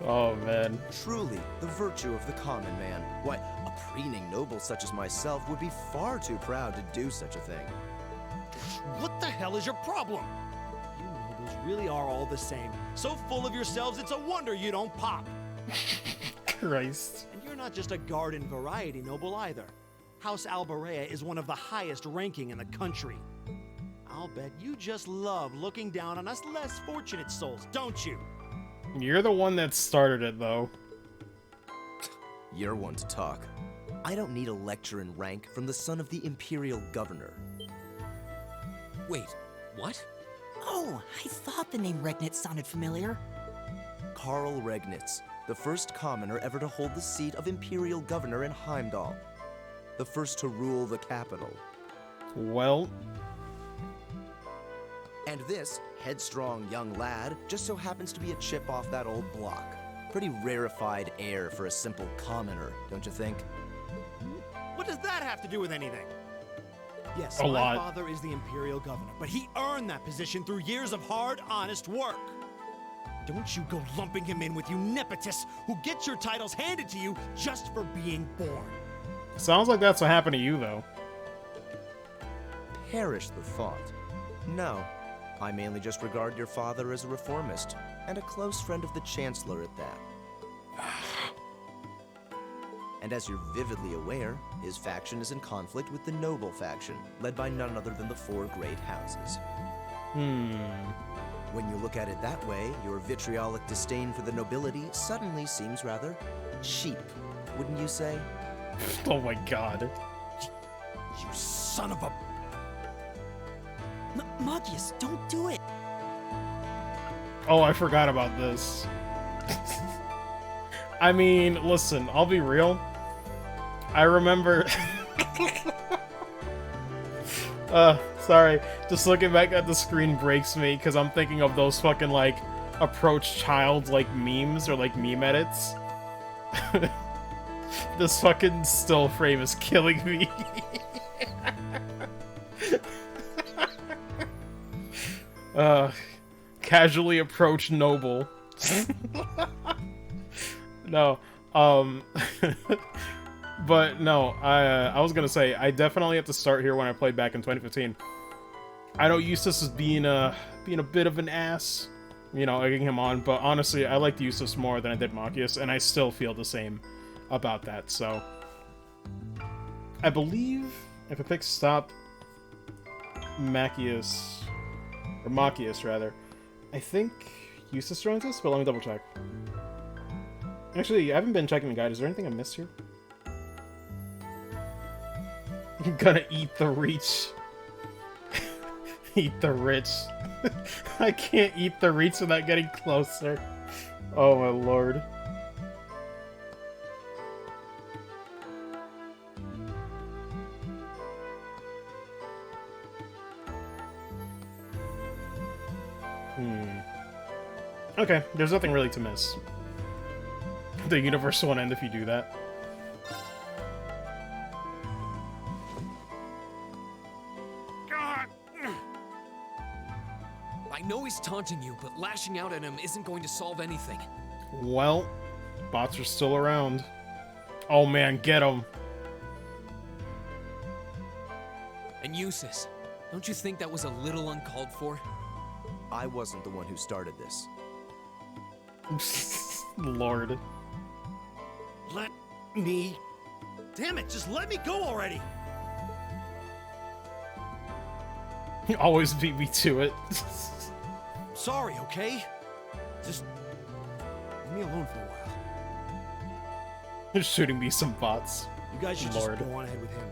Oh, man. Truly, the virtue of the common man. Why, a preening noble such as myself would be far too proud to do such a thing. What the hell is your problem? You nobles really are all the same. So full of yourselves, it's a wonder you don't pop. Christ. And you're not just a garden variety noble either. House Alberea is one of the highest ranking in the country. I'll bet you just love looking down on us less fortunate souls, don't you? You're the one that started it, though. You're one to talk. I don't need a lecture in rank from the son of the Imperial Governor. Wait, what? Oh, I thought the name Regnitz sounded familiar. Karl Regnitz, the first commoner ever to hold the seat of Imperial Governor in Heimdall. The first to rule the capital. Well... And this headstrong young lad just so happens to be a chip off that old block. Pretty rarefied air for a simple commoner, don't you think? What does that have to do with anything? Yes, A my lot. father is the Imperial Governor, but he earned that position through years of hard, honest work. Don't you go lumping him in with you nepotists who get your titles handed to you just for being born. Sounds like that's what happened to you, though. Perish the thought. No, I mainly just regard your father as a reformist, and a close friend of the Chancellor at that. And as you're vividly aware, his faction is in conflict with the noble faction, led by none other than the four great houses. When you look at it that way, your vitriolic disdain for the nobility suddenly seems rather cheap, wouldn't you say? Oh my god. You son of a... Magius, don't do it! Oh, I forgot about this. I mean, listen, I'll be real. I remember... sorry. Just looking back at the screen breaks me, because I'm thinking of those fucking, like, approach child, like, memes, or, like, meme edits. This fucking still frame is killing me. Casually approach noble. No, but no, I was gonna say, I definitely have to start here when I played back in 2015. I know Eustace is being a bit of an ass, you know, egging him on, but honestly, I liked Eustace more than I did Machias, and I still feel the same about that, so... I believe, if I pick stop Machias, or Machias, rather, I think Eustace joins us, but let me double check. Actually, I haven't been checking the guide. Is there anything I missed here? I'm gonna eat the reach. Eat the rich. I can't eat the reach without getting closer. Oh my lord. Okay, there's nothing really to miss. The universe won't end if you do that. By know he's taunting you, but lashing out at him isn't going to solve anything. Well, bots are still around. Oh man, get him. And Eustace, don't you think that was a little uncalled for? I wasn't the one who started this. Lord. Let me... Damn it, just let me go already! You always beat me to it. Sorry, okay? Just... leave me alone for a while. They're shooting me some bots. You guys should Lord. just go on ahead with him.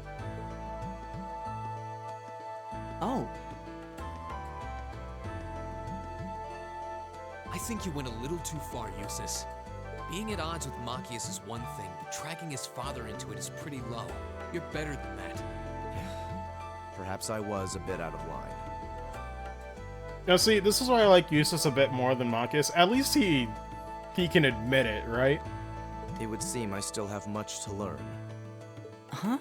Oh. I think you went a little too far, Eustace. Being at odds with Machias is one thing, but dragging his father into it is pretty low. You're better than that. Perhaps I was a bit out of line. Now see, this is why I like Eustace a bit more than Machias. At least he can admit it, right? It would seem I still have much to learn. Huh?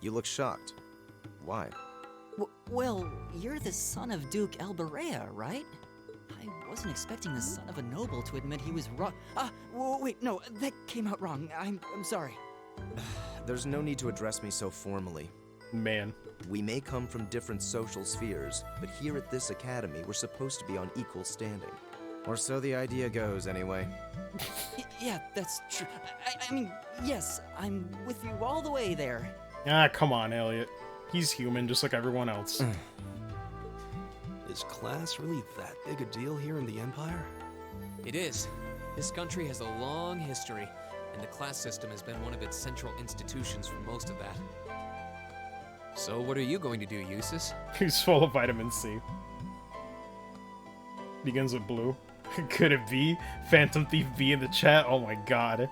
You look shocked. Why? Well, you're the son of Duke Alberea, right? I wasn't expecting the son of a noble to admit he was wrong. Wait, no, that came out wrong. I'm sorry. There's no need to address me so formally. Man. We may come from different social spheres, but here at this academy, we're supposed to be on equal standing. Or so the idea goes, anyway. Yeah, that's true. I mean, yes, I'm with you all the way there. Ah, come on, Elliot. He's human, just like everyone else. Is class really that big a deal here in the Empire? It is. This country has a long history, and the class system has been one of its central institutions for most of that. So what are you going to do, Eustace? He's full of vitamin C. Begins with blue. Could it be? Phantom Thief B in the chat? Oh my god.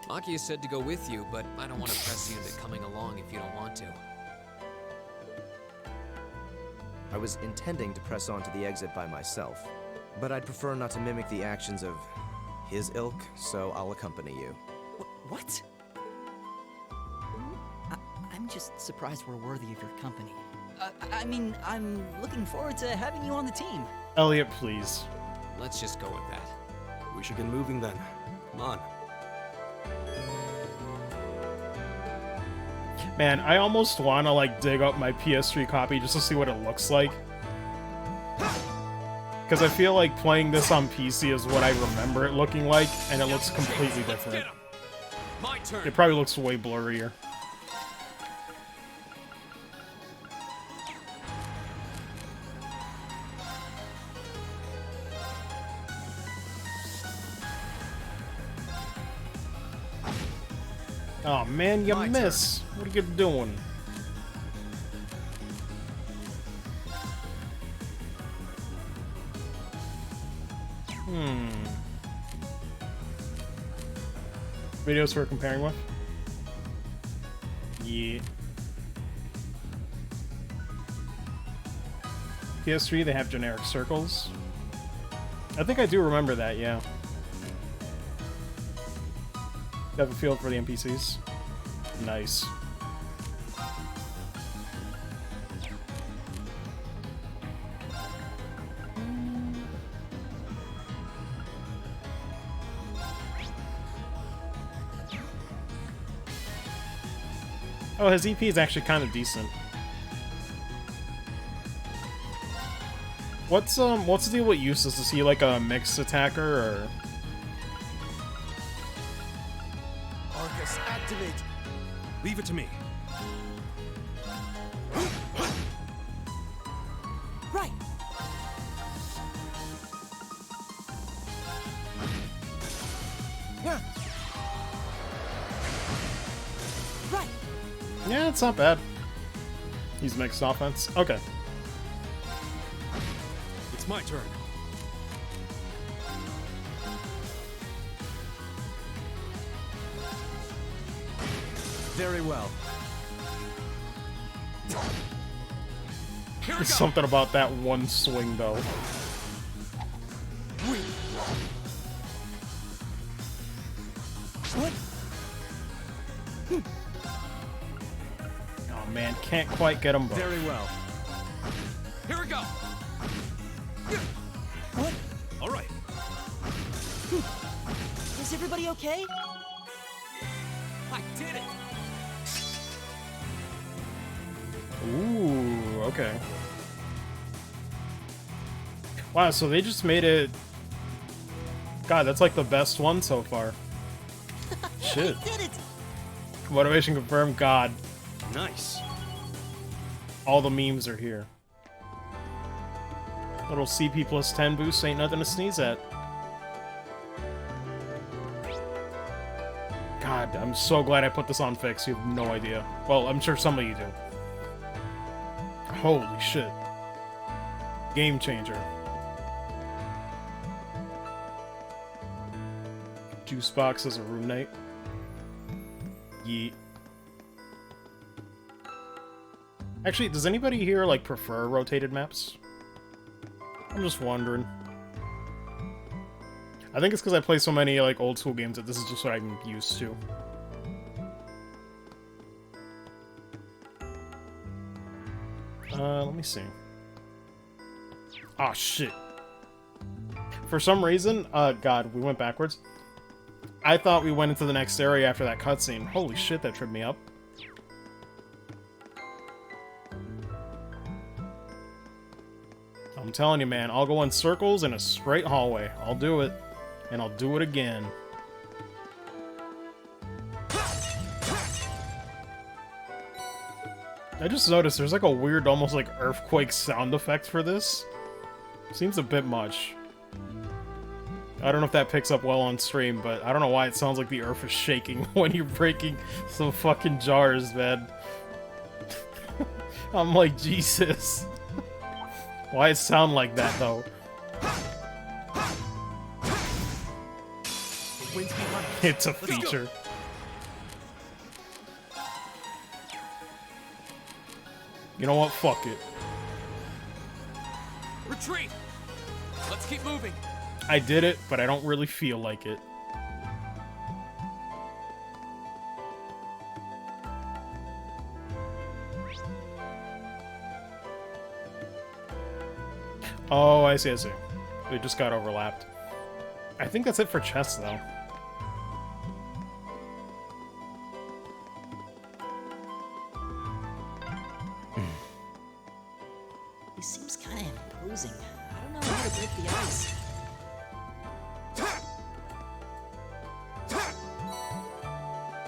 Machias said to go with you, but I don't want to press you into coming along if you don't want to. I was intending to press on to the exit by myself, but I'd prefer not to mimic the actions of his ilk, so I'll accompany you. What? I'm just surprised we're worthy of your company. I mean, I'm looking forward to having you on the team. Elliot, please. Let's just go with that. We should get moving then. Come on. Man, I almost want to, like, dig up my PS3 copy just to see what it looks like. Because I feel like playing this on PC is what I remember it looking like, and it looks completely different. My turn. It probably looks way blurrier. Oh man, you miss. What are you doing? Videos we're comparing with? Yeah. PS3, they have generic circles. I think I do remember that, yeah. You have a feel for the NPCs. Nice. Oh, his EP is actually kind of decent. What's the deal with Eustace? Is he like a mixed attacker or? Arcus, activate! Leave it to me. Right. Yeah. Right. Yeah, it's not bad. He's mixed offense. Okay. It's my turn. Very well. There's something about that one swing, though. What? Oh man, can't quite get him both. Very well. Here we go. What? All right. Is everybody okay? I did it. Ooh, okay. Wow, so they just made it... God, that's like the best one so far. Shit. Did it! Motivation confirmed, God. Nice. All the memes are here. Little CP plus 10 boost ain't nothing to sneeze at. God, I'm so glad I put this on fix. You have no idea. Well, I'm sure some of you do. Holy shit. Game changer. Juice box as a roommate. Yeet. Actually, does anybody here, like, prefer rotated maps? I'm just wondering. I think it's because I play so many, like, old school games that this is just what I'm used to. Let me see. Ah, shit. For some reason, God, we went backwards. I thought we went into the next area after that cutscene. Holy shit, that tripped me up. I'm telling you, man, I'll go in circles in a straight hallway. I'll do it. And I'll do it again. I just noticed there's like a weird, almost like earthquake sound effect for this. Seems a bit much. I don't know if that picks up well on stream, but I don't know why it sounds like the earth is shaking when you're breaking some fucking jars, man. I'm like, Jesus. Why it sound like that, though? It's a feature. You know what? Fuck it. Retreat. Let's keep moving. I did it, but I don't really feel like it. Oh, I see, I see. We just got overlapped. I think that's it for chests, though. He seems kind of imposing. I don't know how to break the ice.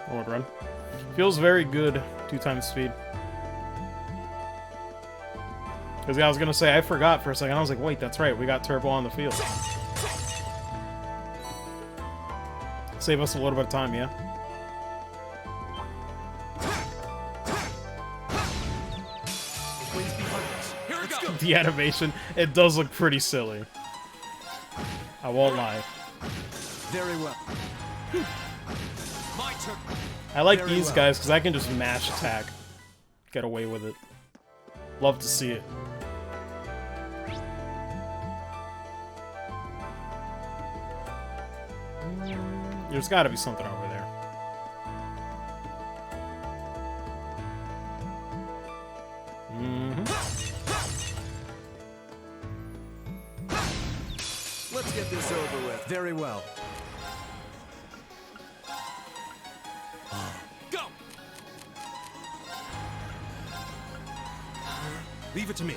Forward run. Feels very good. 2 times speed. Because I was gonna say, I forgot for a second. I was like, wait, that's right. We got Turbo on the field. Save us a little bit of time, yeah? The animation, it does look pretty silly. I won't lie. Very well. My turn. I like these guys because I can just mash attack. Get away with it. Love to see it. There's gotta be something over there. Let's get this over with. Very well. Go. Leave it to me.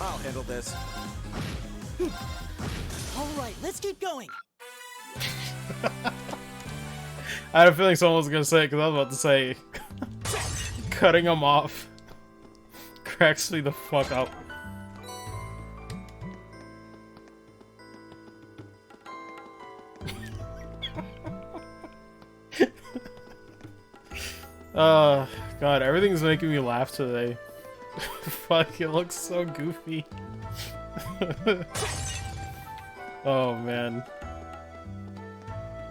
I'll handle this. All right, let's keep going. I had a feeling someone was gonna say it because I was about to say cutting them off cracks me the fuck up. God, everything's making me laugh today. Fuck, it looks so goofy. Oh, man.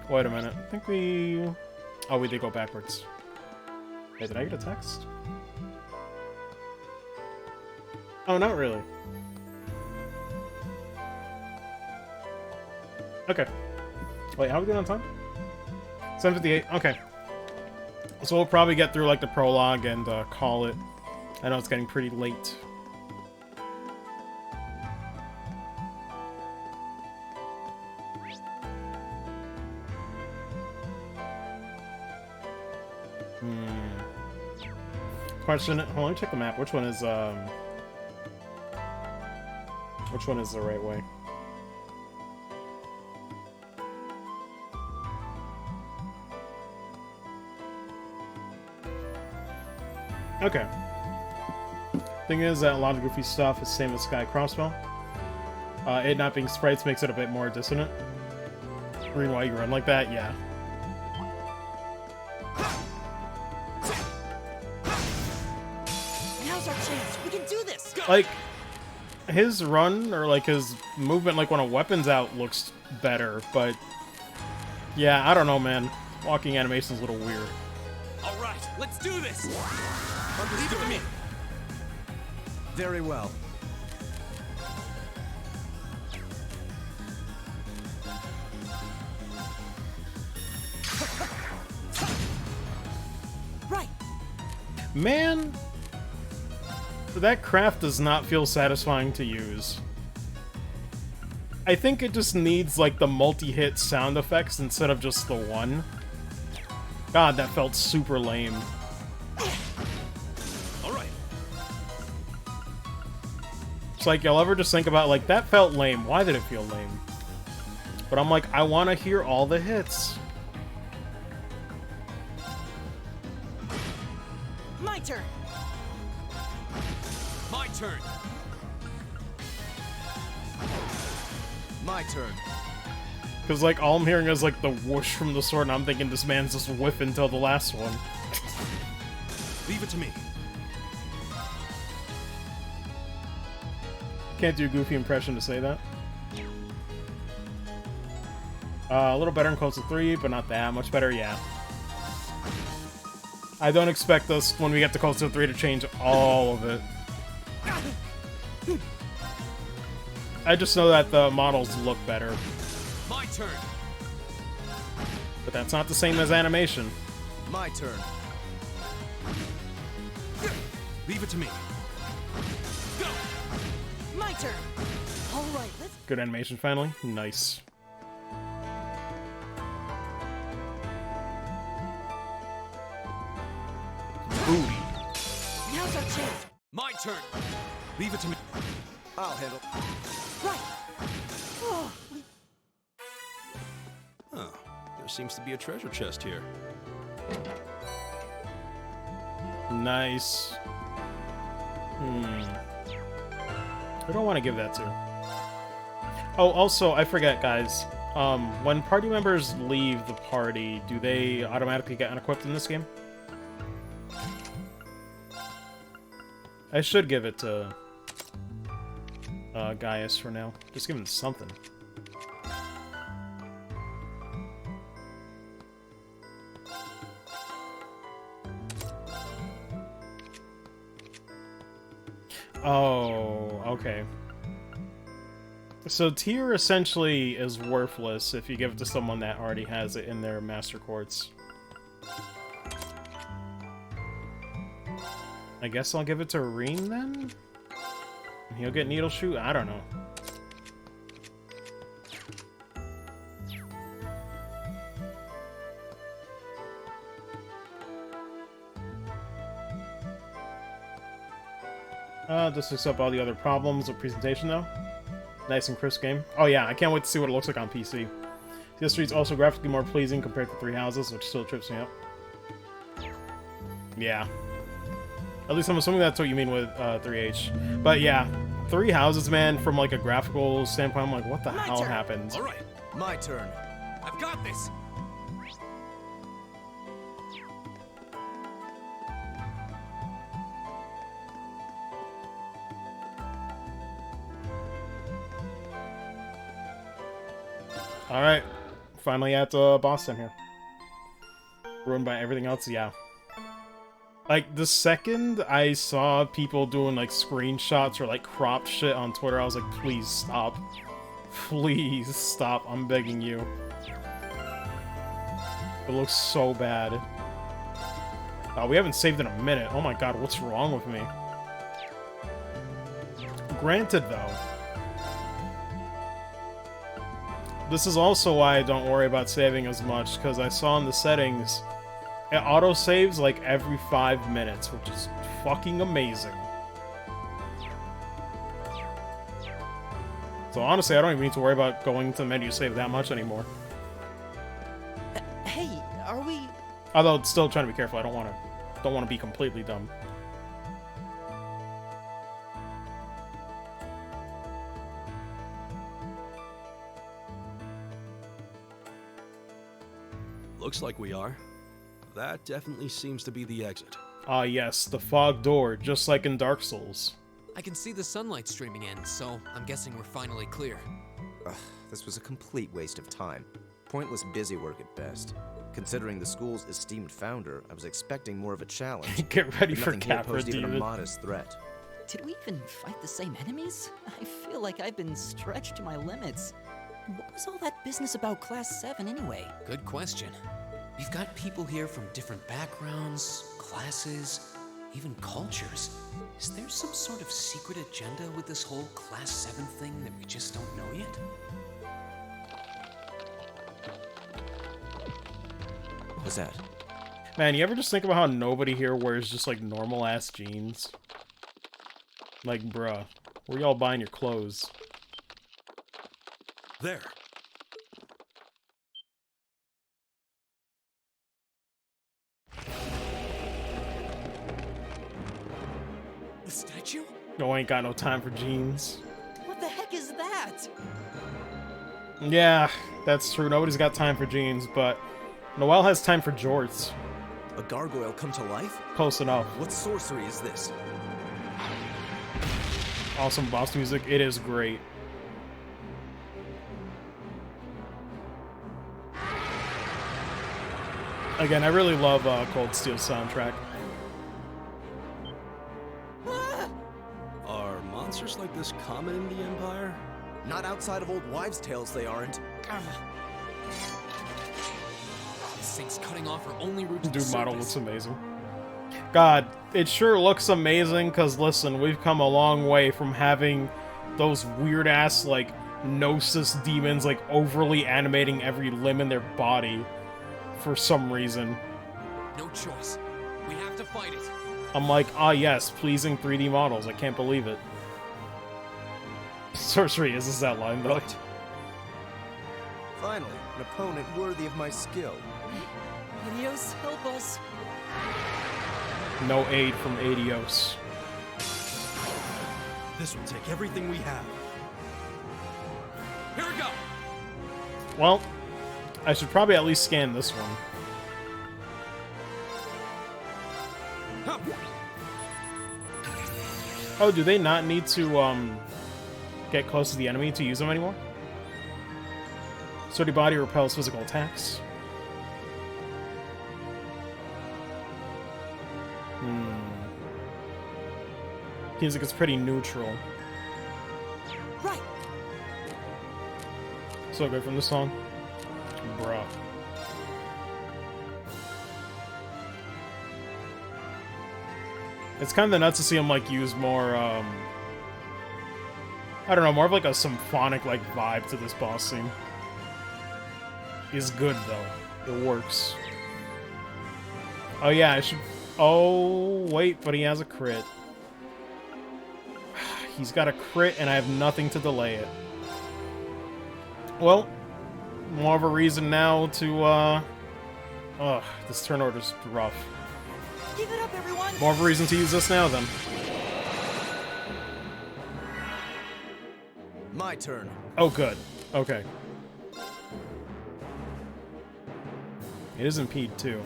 Wait a minute. I think we... Oh, we did go backwards. Hey, did I get a text? Oh, not really. Okay. Wait, how are we doing on time? 7:58. Okay. So we'll probably get through like the prologue and call it. I know it's getting pretty late. Question. Hold on, let me check the map. Which one is the right way? Okay. Thing is that a lot of goofy stuff is same as Sky Crossbow. It not being sprites makes it a bit more dissonant. Reason why you run like that, yeah. Now's our chance. We can do this. Go. Like, his run, or like his movement, like when a weapon's out, looks better, but yeah, I don't know, man. Walking animation's a little weird. All right, let's do this. Leave it to me. Very well. Right. Man, that craft does not feel satisfying to use. I think it just needs, like, the multi-hit sound effects instead of just the one. God, that felt super lame. Alright. It's like, you'll ever just think about, like, that felt lame. Why did it feel lame? But I'm like, I want to hear all the hits. My turn. My turn. My turn. Because, like, all I'm hearing is, like, the whoosh from the sword, and I'm thinking this man's just whiffing till the last one. Leave it to me. Can't do a goofy impression to say that. A little better in Close to 3, but not that much better, yeah. I don't expect us, when we get to Close to 3, to change all of it. I just know that the models look better. My turn. But that's not the same as animation. My turn. Leave it to me. Go. My turn. All right, let's. Good animation, finally. Nice. Booty. Now's our chance. My turn. Leave it to me. I'll handle. Right. Oh. Huh. There seems to be a treasure chest here. Nice. Who do I want to give that to? Oh, also, I forget, guys. When party members leave the party, do they automatically get unequipped in this game? I should give it to Gaius for now. Just give him something. Oh, okay. So tier essentially is worthless if you give it to someone that already has it in their master quartz. I guess I'll give it to Reen then? He'll get Needle Shoot? I don't know. Just fix up all the other problems with presentation though. Nice and crisp game. Oh yeah, I can't wait to see what it looks like on PC. The street's also graphically more pleasing compared to Three Houses, which still trips me up. Yeah. At least I'm assuming that's what you mean with 3H. But yeah, Three Houses, man, from like a graphical standpoint, I'm like, what the hell happened? All right. My turn. I've got this. Alright, finally at Boston here. Ruined by everything else, yeah. Like, the second I saw people doing, like, screenshots or, like, cropped shit on Twitter, I was like, please stop. Please stop, I'm begging you. It looks so bad. We haven't saved in a minute. Oh my god, what's wrong with me? Granted, though, this is also why I don't worry about saving as much, because I saw in the settings, it auto-saves like every 5 minutes, which is fucking amazing. So honestly, I don't even need to worry about going to the menu save that much anymore. Hey, are we... Although, still trying to be careful, I don't want to be completely dumb. Looks like we are. That definitely seems to be the exit. Ah yes, the fog door, just like in Dark Souls. I can see the sunlight streaming in, so I'm guessing we're finally clear. Ugh, this was a complete waste of time. Pointless busy work at best. Considering the school's esteemed founder, I was expecting more of a challenge. Get ready but for nothing here Capra, posed even a David. modest threat. Did we even fight the same enemies? I feel like I've been stretched to my limits. What was all that business about Class 7 anyway? Good question. We've got people here from different backgrounds, classes, even cultures. Is there some sort of secret agenda with this whole Class 7 thing that we just don't know yet? What was that? Man, you ever just think about how nobody here wears just like normal ass jeans? Like, bruh, where y'all buying your clothes? There. The statue? No, ain't got no time for jeans. What the heck is that? Yeah, that's true. Nobody's got time for jeans, but Noelle has time for jorts. A gargoyle come to life? Close enough. What sorcery is this? Awesome boss music. It is great. Again, I really love Cold Steel's soundtrack. Are monsters like this common in the Empire? Not outside of old wives' tales, they aren't. This thing's cutting off our only route to the Dude, model surface. looks amazing. God, it sure looks amazing, because listen, we've come a long way from having those weird-ass, like, Gnosis demons, like, overly animating every limb in their body for some reason. No choice. We have to fight it. I'm like, ah yes, pleasing 3D models, I can't believe it. Sorcery is that line, though. Right. Finally, an opponent worthy of my skill. Adios, help us. No aid from Adios. This will take everything we have. Here we go. Well, I should probably at least scan this one. Oh, do they not need to, get close to the enemy to use them anymore? Sturdy body repels physical attacks. Seems like it's pretty neutral. Right. So good from this song. Bruh. It's kind of nuts to see him, like, use more, I don't know, more of, like, a symphonic, like, vibe to this boss scene. It's good, though. It works. Oh, yeah, I should... Oh, wait, but he has a crit. He's got a crit, and I have nothing to delay it. Well, more of a reason now to, ugh, this turn order's rough. Give it up, everyone! More of a reason to use this now, then. My turn. Oh, good. Okay. It is Impede, too.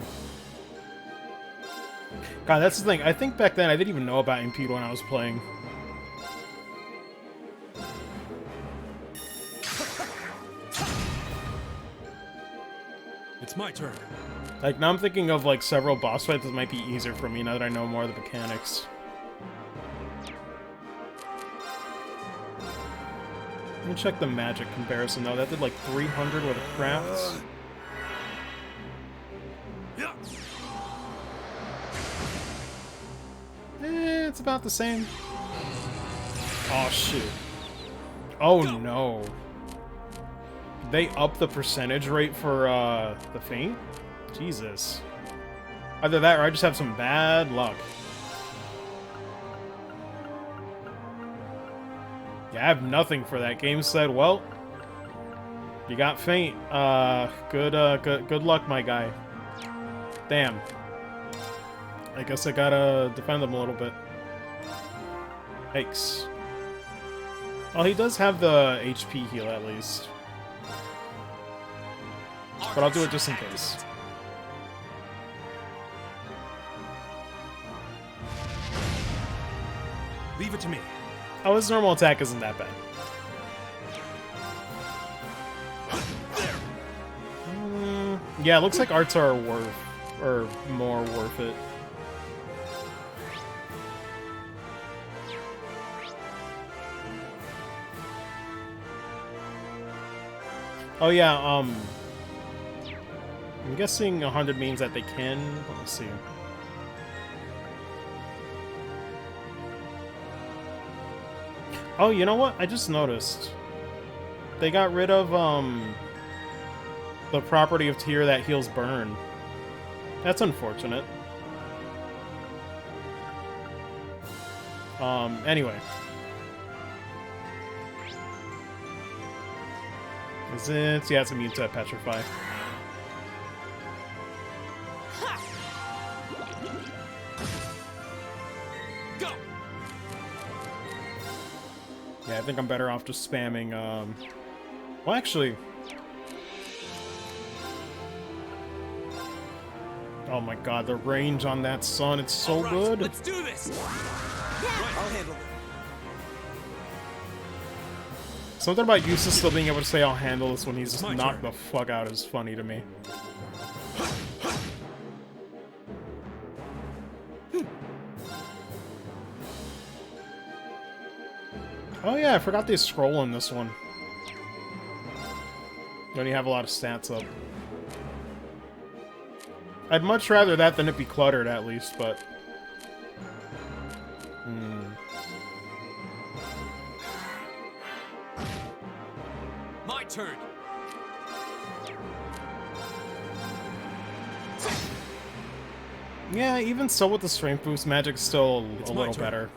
God, that's the thing. I think back then I didn't even know about Impede when I was playing. It's my turn. Like, now I'm thinking of, like, several boss fights that might be easier for me now that I know more of the mechanics. Let me check the magic comparison, though. That did, like, 300 with a craft. about the same. Oh, shit. Oh, no. They up the percentage rate for, the feint? Jesus. Either that or I just have some bad luck. Yeah, I have nothing for that. Game said, well, you got feint. Good luck, my guy. Damn. I guess I gotta defend him a little bit. Yikes. Well, he does have the HP heal at least. But I'll do it just in case. Leave it to me. Oh, his normal attack isn't that bad. Yeah, it looks like arts are more worth it. Oh yeah, I'm guessing 100 means that they can. Let me see. Oh, you know what? I just noticed. They got rid of, the property of Tear that heals burn. That's unfortunate. Anyway. Is it? Yeah, it's immune to Petrify. Go. Yeah, I think I'm better off just spamming, well, actually... Oh my god, the range on that sun, it's so good! Let's do this! I'll handle it. Something about Eustace still being able to say I'll handle this when he's just knocked the fuck out is funny to me. Oh yeah, I forgot they scroll in this one. Don't you have a lot of stats up? I'd much rather that than it be cluttered at least, but... My turn. Yeah, even so with the strength boost, magic's still a little better.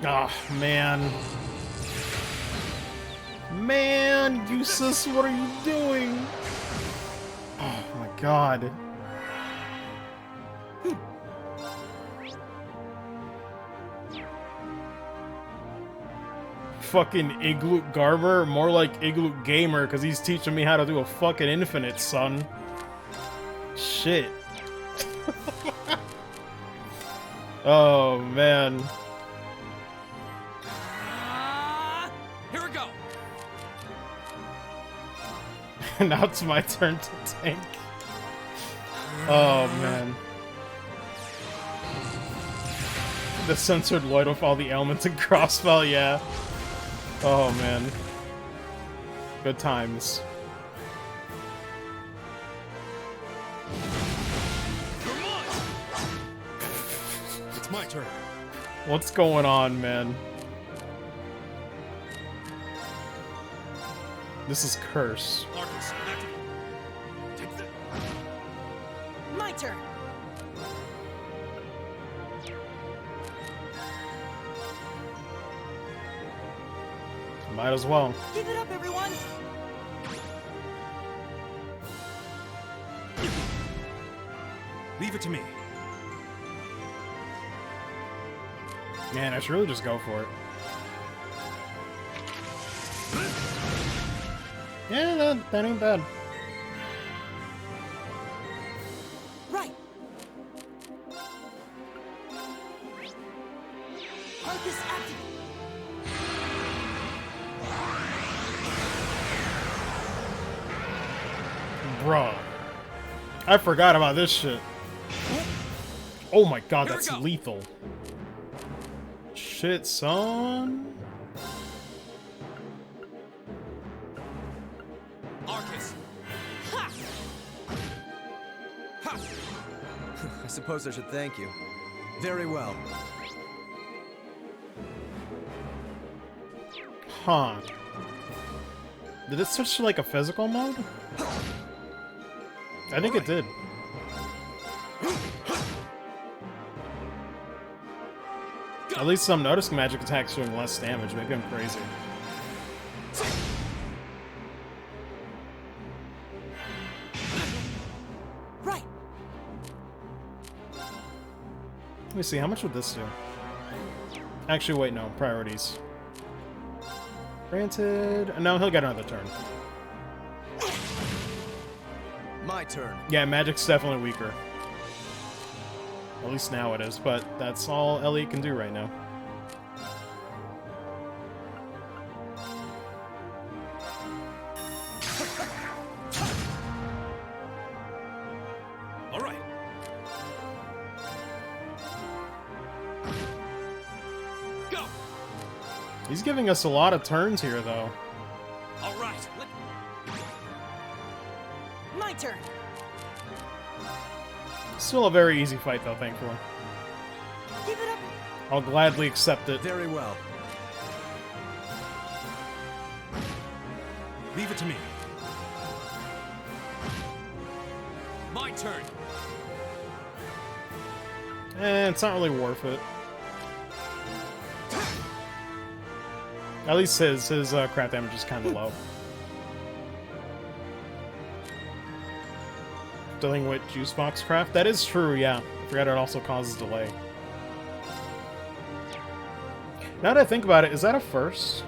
Ah, man. Man, Eustace, what are you doing? Oh my god. Fucking Igloo Garber, more like Igloo Gamer, because he's teaching me how to do a fucking infinite, son. Shit. Oh, man. Here we go. Now it's my turn to tank. Oh, man. The censored Lloyd with all the elements and crossbow, yeah. Oh, man. Good times. Come on. It's my turn. What's going on, man? This is Curse. My turn. Might as well. Give it up, everyone. Leave it to me. Man, I should really just go for it. Yeah, that ain't bad. Right. Focus active. Bruh. I forgot about this shit. Oh my god, that's lethal. Shit, son. Arcus! I suppose I should thank you. Very well. Huh. Did it switch to like a physical mode? I think it did. At least I'm noticing magic attacks doing less damage. Maybe I'm crazy. Right. Let me see, how much would this do? Actually, wait, no. Priorities. Granted... No, he'll get another turn. My turn. Yeah, magic's definitely weaker. At least now it is, but that's all Elliot can do right now. All right. Go. He's giving us a lot of turns here, though. All right. My turn. Still a very easy fight, though, thankfully. Give it up. I'll gladly accept it. Very well. Leave it to me. My turn. It's not really worth it. At least his crap damage is kind of low. Dealing with juice box craft? That is true, yeah. I forgot it also causes delay. Now that I think about it, is that a first?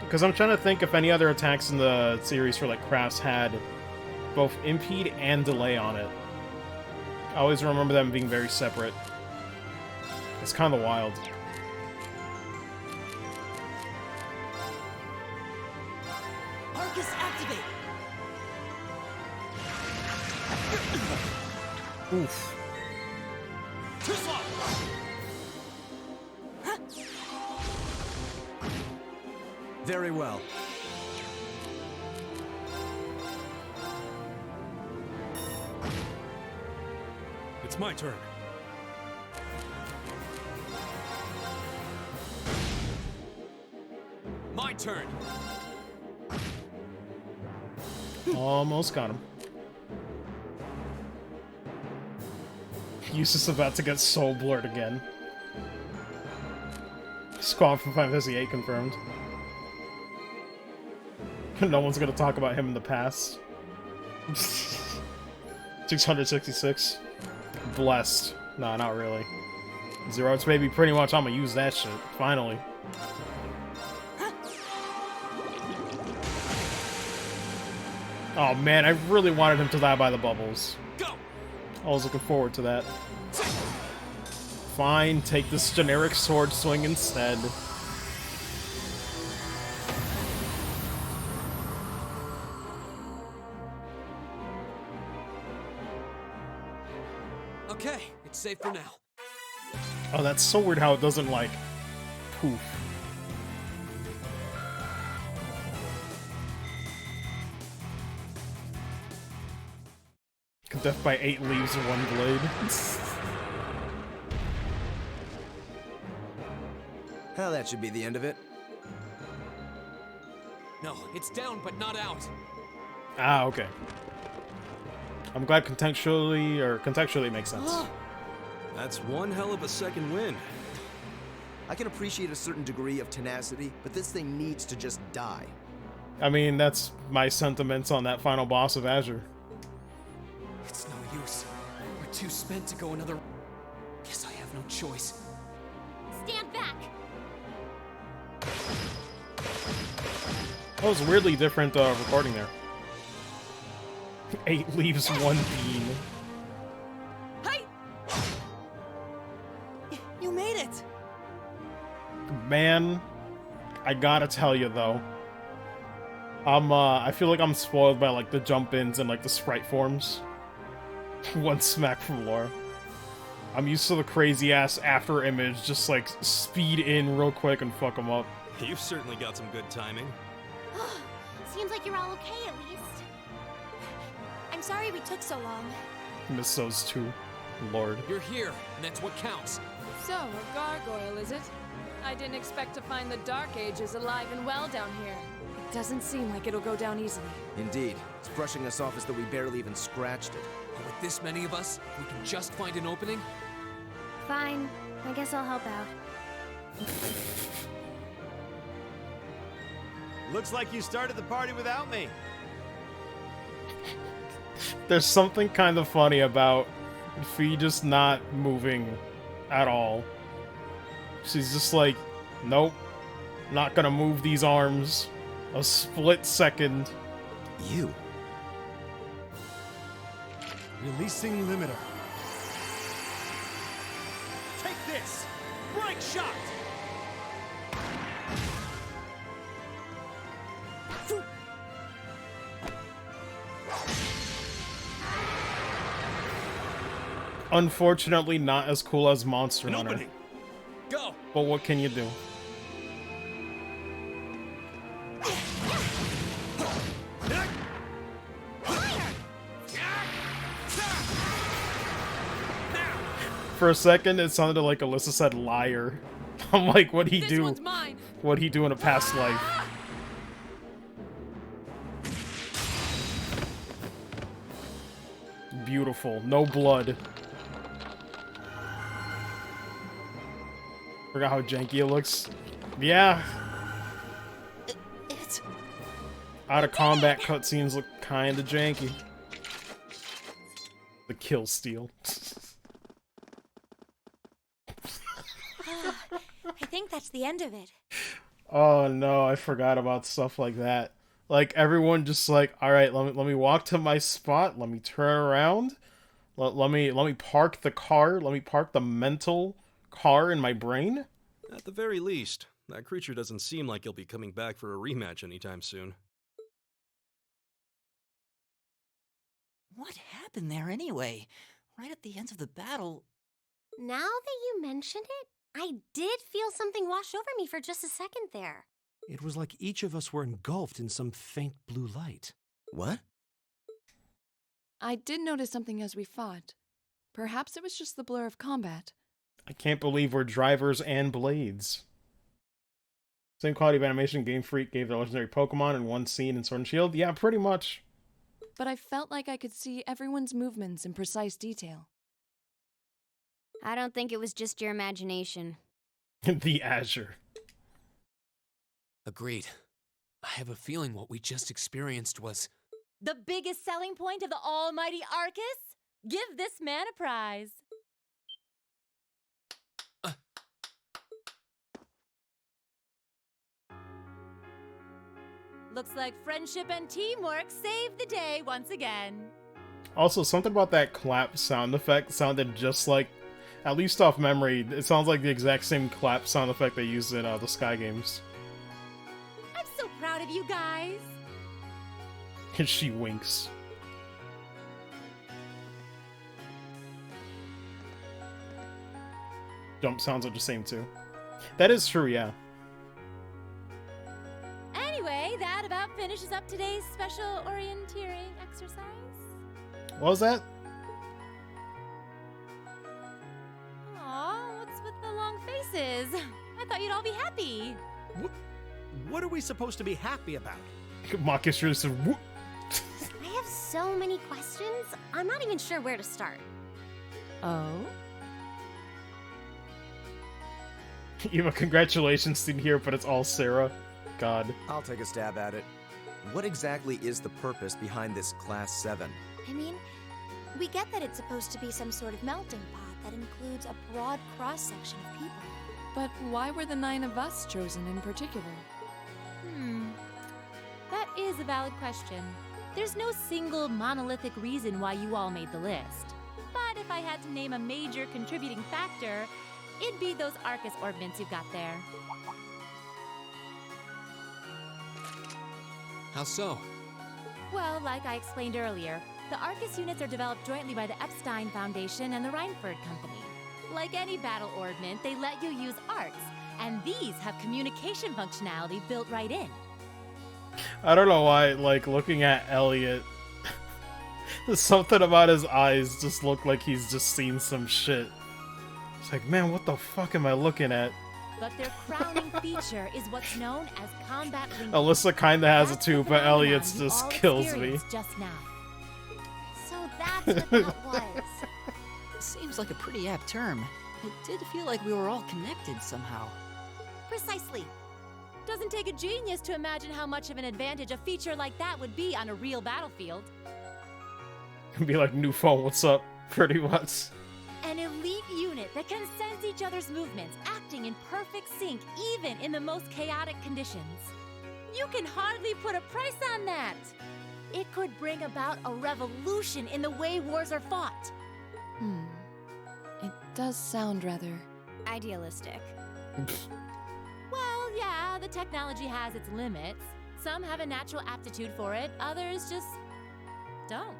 Because I'm trying to think if any other attacks in the series for like crafts had both impede and delay on it. I always remember them being very separate. It's kind of wild. Arcus activate. Oof. Too slow. Very well. It's my turn. My turn. Almost got him. Eustace about to get soul blurred again. Squad from Final Fantasy VIII confirmed. No one's gonna talk about him in the past. 666. Blessed. Nah, not really. Zero, it's maybe pretty much I'm gonna use that shit. Finally. Oh man, I really wanted him to die by the bubbles. I was looking forward to that. Fine, take this generic sword swing instead. Okay, it's safe for now. Oh, that's so weird how it doesn't, like, poof. Death by 8 leaves in one blade. Well, that should be the end of it. No, it's down but not out. Ah, okay. I'm glad contextually it makes sense. That's one hell of a second win. I can appreciate a certain degree of tenacity, but this thing needs to just die. I mean, that's my sentiments on that final boss of Azure. It's no use. We're too spent to go another... Guess I have no choice. Stand back! That was weirdly different recording there. 8 leaves, 1 bean. Hey! You made it! Man, I gotta tell you though. I feel like I'm spoiled by like the jump-ins and like the sprite forms. One smack from Laura. I'm used to the crazy-ass after image, just like speed in real quick and fuck them up. You've certainly got some good timing. Seems like you're all okay at least. I'm sorry we took so long. Miss those two. Lord. You're here, and that's what counts. So, a gargoyle, is it? I didn't expect to find the Dark Ages alive and well down here. It doesn't seem like it'll go down easily. Indeed. It's brushing us off as though we barely even scratched it. But with this many of us, we can just find an opening? Fine. I guess I'll help out. Looks like you started the party without me. There's something kind of funny about Fee just not moving at all. She's just like, nope, not gonna move these arms a split second. You. Releasing limiter. Take this! Break shot! Unfortunately, not as cool as Monster An Hunter. opening. Go! But what can you do? For a second, it sounded like Alyssa said liar. I'm like, what'd he do? One's mine. What'd he do in a past life? Beautiful. No blood. Forgot how janky it looks. Yeah. It's... Out of combat cutscenes look kinda janky. The kill steal. I think that's the end of it. Oh no, I forgot about stuff like that. Like everyone just like, all right, let me walk to my spot. Let me turn around. Let me park the car. Let me park the mental car in my brain. At the very least, that creature doesn't seem like he'll be coming back for a rematch anytime soon. What happened there anyway? Right at the end of the battle. Now that you mention it, I did feel something wash over me for just a second there. It was like each of us were engulfed in some faint blue light. What? I did notice something as we fought. Perhaps it was just the blur of combat. I can't believe we're drivers and blades. Same quality of animation Game Freak gave the legendary Pokemon in one scene in Sword and Shield? Yeah, pretty much. But I felt like I could see everyone's movements in precise detail. I don't think it was just your imagination. The Azure. Agreed. I have a feeling what we just experienced was... The biggest selling point of the almighty Arcus? Give this man a prize. Looks like friendship and teamwork saved the day once again. Also, something about that clap sound effect sounded just like, at least off memory, it sounds like the exact same clap sound effect they used in the Sky games. I'm so proud of you guys. And she winks. Jump sounds are the same too. That is true, yeah. Anyway, that about finishes up today's special orienteering exercise. What was that? Aw, what's with the long faces? I thought you'd all be happy. What are we supposed to be happy about? Marcus really said, whoop. I have so many questions, I'm not even sure where to start. Oh? Eva, congratulations in here, but it's all Sarah. God. I'll take a stab at it. What exactly is the purpose behind this Class 7? I mean, we get that it's supposed to be some sort of melting pot that includes a broad cross-section of people. But why were the 9 of us chosen in particular? That is a valid question. There's no single monolithic reason why you all made the list. But if I had to name a major contributing factor, it'd be those Arcus orbments you've got there. How so? Well, like I explained earlier, the Arcus units are developed jointly by the Epstein Foundation and the Reinford Company. Like any battle orbment, they let you use arcs, and these have communication functionality built right in. I don't know why, like, looking at Elliot, something about his eyes just look like he's just seen some shit. It's like, man, what the fuck am I looking at? But their crowning feature is what's known as combat linking. Alyssa kinda has it too, the but Elliot's phenomenon you just all kills me. experienced just now. So that's what that was. Seems like a pretty apt term. It did feel like we were all connected somehow. Precisely. Doesn't take a genius to imagine how much of an advantage a feature like that would be on a real battlefield. Be like, new phone, what's up? Pretty much. An elite unit that can sense each other's movements, acting in perfect sync even in the most chaotic conditions. You can hardly put a price on that. It could bring about a revolution in the way wars are fought. It does sound rather idealistic. Well, yeah, the technology has its limits. Some have a natural aptitude for it, others just don't.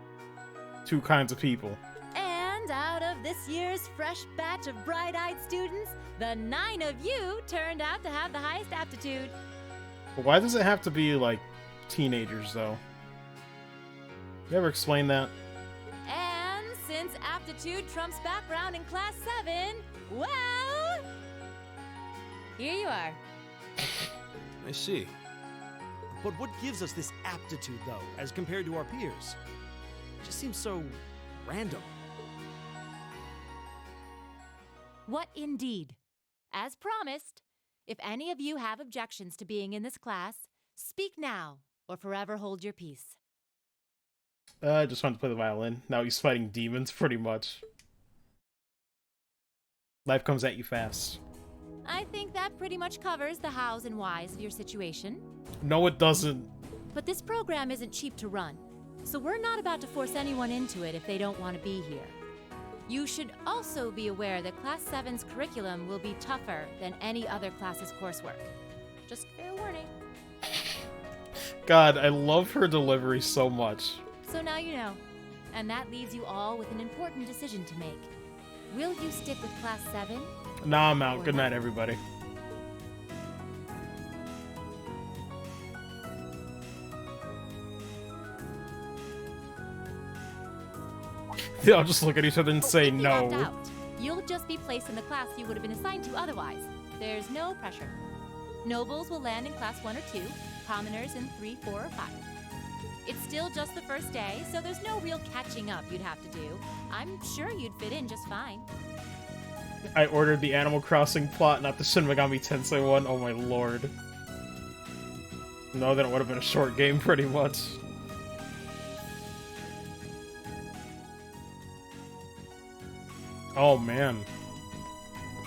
Two kinds of people. And out of this year's fresh batch of bright-eyed students, the 9 of you turned out to have the highest aptitude. But why does it have to be, like, teenagers, though? You ever explain that? And since aptitude trumps background in Class 7, well... here you are. I see. But what gives us this aptitude, though, as compared to our peers? It just seems so random. What indeed? As promised, if any of you have objections to being in this class, speak now or forever hold your peace. I just wanted to play the violin. Now he's fighting demons, pretty much. Life comes at you fast. I think that pretty much covers the hows and whys of your situation. No, it doesn't. But this program isn't cheap to run, so we're not about to force anyone into it if they don't want to be here. You should also be aware that Class 7's curriculum will be tougher than any other class's coursework. Just fair warning. God, I love her delivery so much. So now you know, and that leaves you all with an important decision to make. Will you stick with Class 7? Nah, I'm out. Good night, everybody. They all just look at each other and say If you opt no. out, you'll just be placed in the class you would have been assigned to otherwise. There's no pressure. Nobles will land in Class 1 or 2, commoners in 3, 4, or 5. It's still just the first day, so there's no real catching up you'd have to do. I'm sure you'd fit in just fine. I ordered the Animal Crossing plot, not the Shin Megami Tensei one. Oh my lord. No, then it would have been a short game, pretty much. Oh man.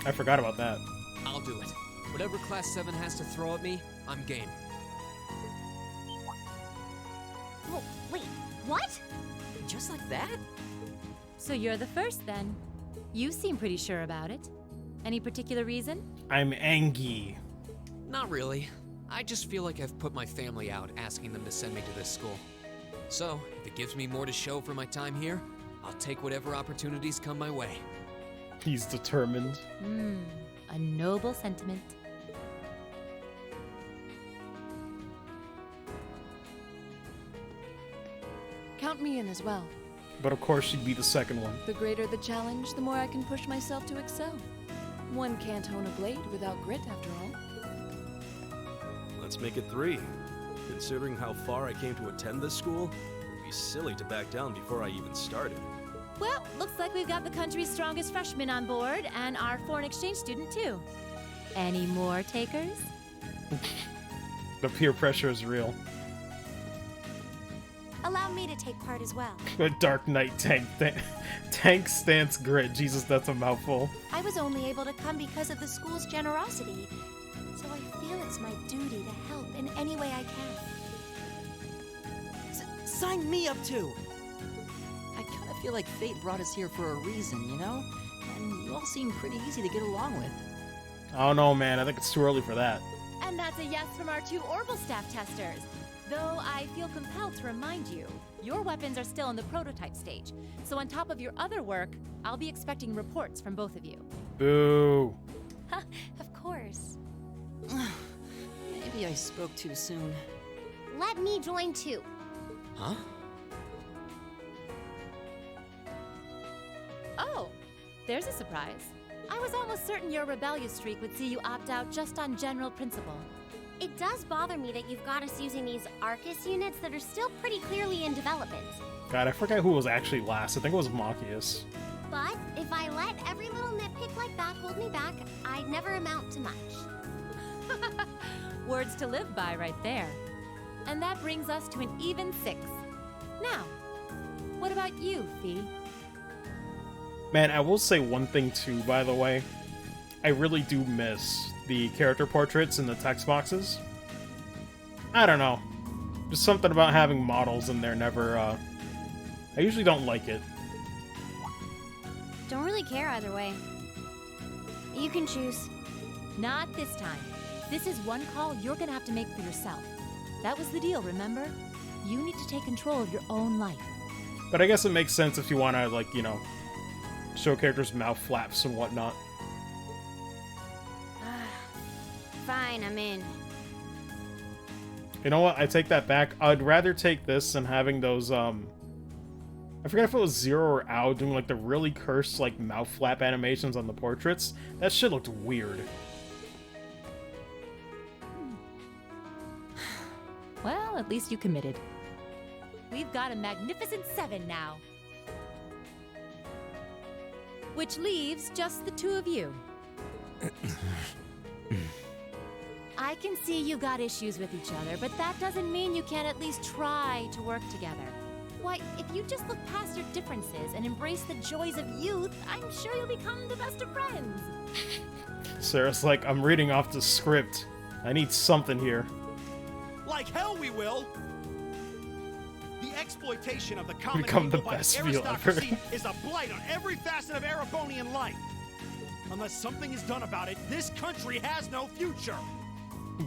I forgot about that. I'll do it. Whatever Class 7 has to throw at me, I'm game. Oh, wait, what? Just like that? So you're the first then. You seem pretty sure about it. Any particular reason? I'm angry. Not really. I just feel like I've put my family out asking them to send me to this school. So, if it gives me more to show for my time here, I'll take whatever opportunities come my way. He's determined. A noble sentiment. Count me in as well. But of course she'd be the second one. The greater the challenge, the more I can push myself to excel. One can't hone a blade without grit, after all. Let's make it 3. Considering how far I came to attend this school, it'd be silly to back down before I even started. Well, looks like we've got the country's strongest freshman on board, and our foreign exchange student, too. Any more takers? The peer pressure is real. Allow me to take part as well. The Dark Knight tank stance grit. Jesus, that's a mouthful. I was only able to come because of the school's generosity, so I feel it's my duty to help in any way I can. Sign me up too! I kind of feel like fate brought us here for a reason, you know? And you all seem pretty easy to get along with. I don't know, man. I think it's too early for that. And that's a yes from our 2 Orbital staff testers. Though I feel compelled to remind you, your weapons are still in the prototype stage. So on top of your other work, I'll be expecting reports from both of you. Boo. Of course. Maybe I spoke too soon. let me join too. Huh? Oh, there's a surprise. I was almost certain your rebellious streak would see you opt out just on general principle. It does bother me that you've got us using these Arcus units that are still pretty clearly in development. God, I forgot who was actually last. I think it was Machias. But if I let every little nitpick like that hold me back, I'd never amount to much. Words to live by right there. And that brings us to an even 6. Now, what about you, Fee? Man, I will say one thing too, by the way. I really do miss the character portraits in the text boxes. I don't know. Just something about having models in there never, I usually don't like it. Don't really care either way. You can choose. Not this time. This is one call you're gonna have to make for yourself. That was the deal, remember? You need to take control of your own life. But I guess it makes sense if you want to, like, you know, show characters' mouth flaps and whatnot. Fine, I'm in. You know what? I take that back. I'd rather take this than having those, I forget if it was Zero or Ao doing, like, the really cursed, like, mouth flap animations on the portraits. That shit looked weird. Well, at least you committed. We've got a magnificent 7 now. Which leaves just the 2 of you. I can see you got issues with each other, but that doesn't mean you can't at least try to work together. Why, if you just look past your differences and embrace the joys of youth, I'm sure you'll become the best of friends. Sarah's like, I'm reading off the script. I need something here. Like hell we will! The exploitation of the common Become the people by best the view ever. aristocracy is a blight on every facet of Erebonian life. Unless something is done about it, this country has no future.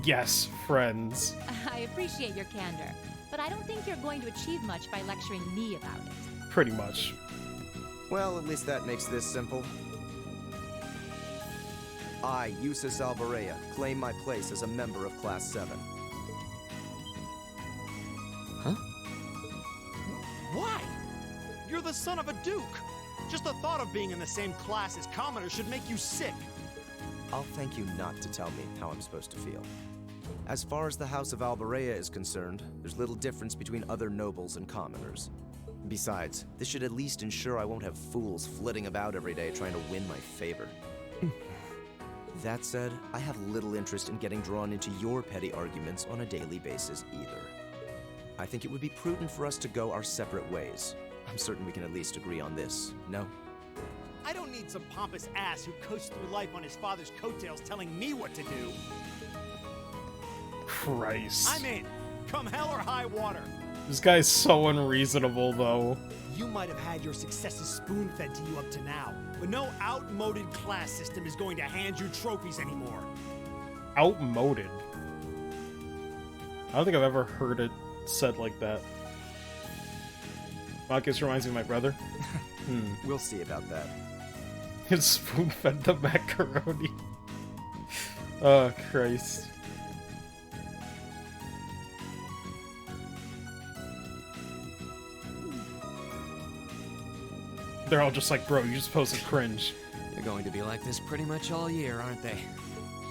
Yes, friends. I appreciate your candor, but I don't think you're going to achieve much by lecturing me about it. Pretty much. Well, at least that makes this simple. I, Eustace Alvarea, claim my place as a member of Class 7. Huh? Why? You're the son of a duke. Just the thought of being in the same class as commoners should make you sick. I'll thank you not to tell me how I'm supposed to feel. As far as the House of Alvarea is concerned, there's little difference between other nobles and commoners. Besides, this should at least ensure I won't have fools flitting about every day trying to win my favor. That said, I have little interest in getting drawn into your petty arguments on a daily basis either. I think it would be prudent for us to go our separate ways. I'm certain we can at least agree on this, no? I don't need some pompous ass who coasts through life on his father's coattails telling me what to do. Christ. I'm in. Come hell or high water. This guy's so unreasonable, though. You might have had your successes spoon-fed to you up to now, but no outmoded class system is going to hand you trophies anymore. Outmoded? I don't think I've ever heard it said like that. Marcus reminds me of my brother. We'll see about that. It's spoon-fed the macaroni. Oh, Christ. They're all just like, bro, you just posted cringe. They're going to be like this pretty much all year, aren't they?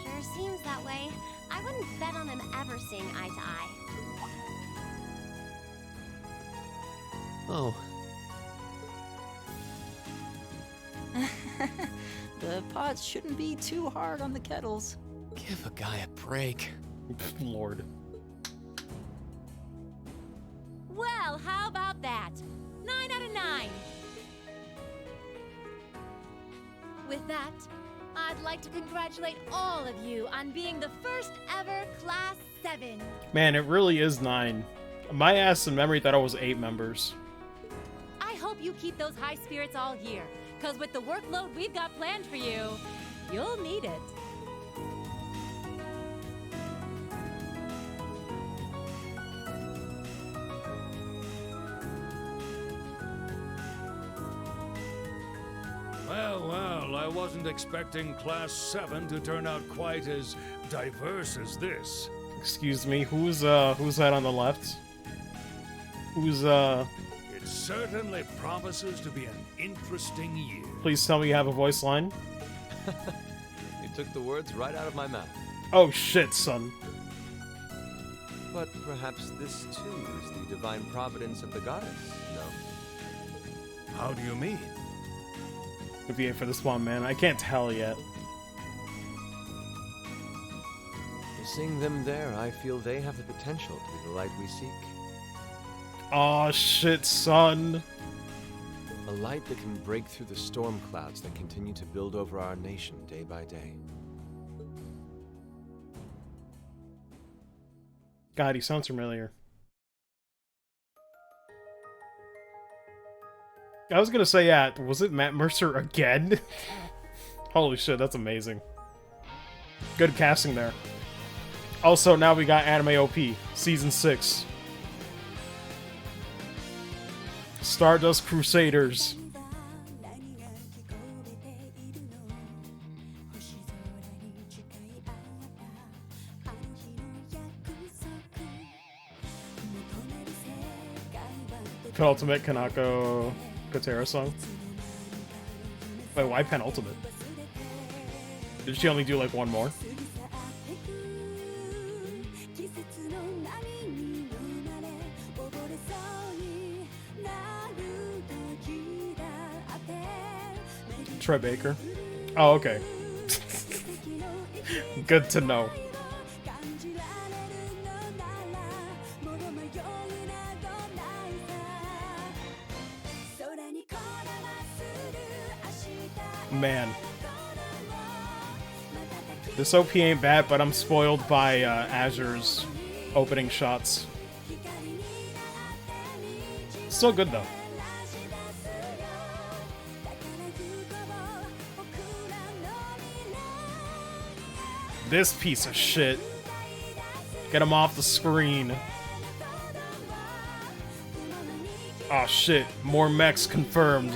Sure seems that way. I wouldn't bet on them ever seeing eye to eye. Oh. The pots shouldn't be too hard on the kettles. Give a guy a break. Lord. Well, how about that? 9 out of 9. With that, I'd like to congratulate all of you on being the first ever Class 7. Man, it really is 9. My ass in memory thought it was 8 members. I hope you keep those high spirits all year, because with the workload we've got planned for you, you'll need it. Well, I wasn't expecting Class 7 to turn out quite as diverse as this. Excuse me, who's that on the left? Who's It certainly promises to be an interesting year. Please tell me you have a voice line. You took the words right out of my mouth. Oh shit, son. But perhaps this too is the divine providence of the goddess, no? How do you mean? If you for this one, man, I can't tell yet. Seeing them there, I feel they have the potential to be the light we seek. Aw, shit, son. A light that can break through the storm clouds that continue to build over our nation day by day. God, he sounds familiar. I was gonna say, yeah, was it Matt Mercer again? Holy shit, that's amazing. Good casting there. Also, now we got Anime OP, Season 6. Stardust Crusaders. Penultimate Kanako Kotera song. Wait, why penultimate? Did she only do like one more? Troy Baker. Oh, okay. Good to know. Man. This OP ain't bad, but I'm spoiled by Azure's opening shots. Still good, though. This piece of shit. Get him off the screen. Oh shit, more mechs confirmed.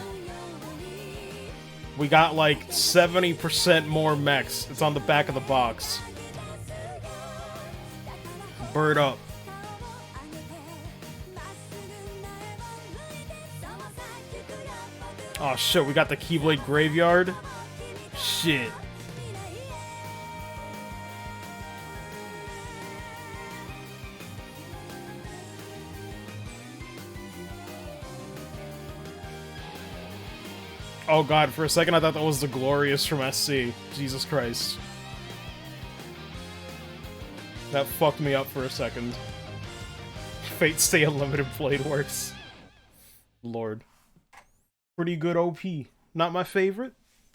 We got like 70% more mechs. It's on the back of the box. Bird up. Oh shit, we got the Keyblade Graveyard. Shit. Oh god, for a second I thought that was the Glorious from SC. Jesus Christ. That fucked me up for a second. Fate Stay Unlimited Blade works. Lord. Pretty good OP. Not my favorite,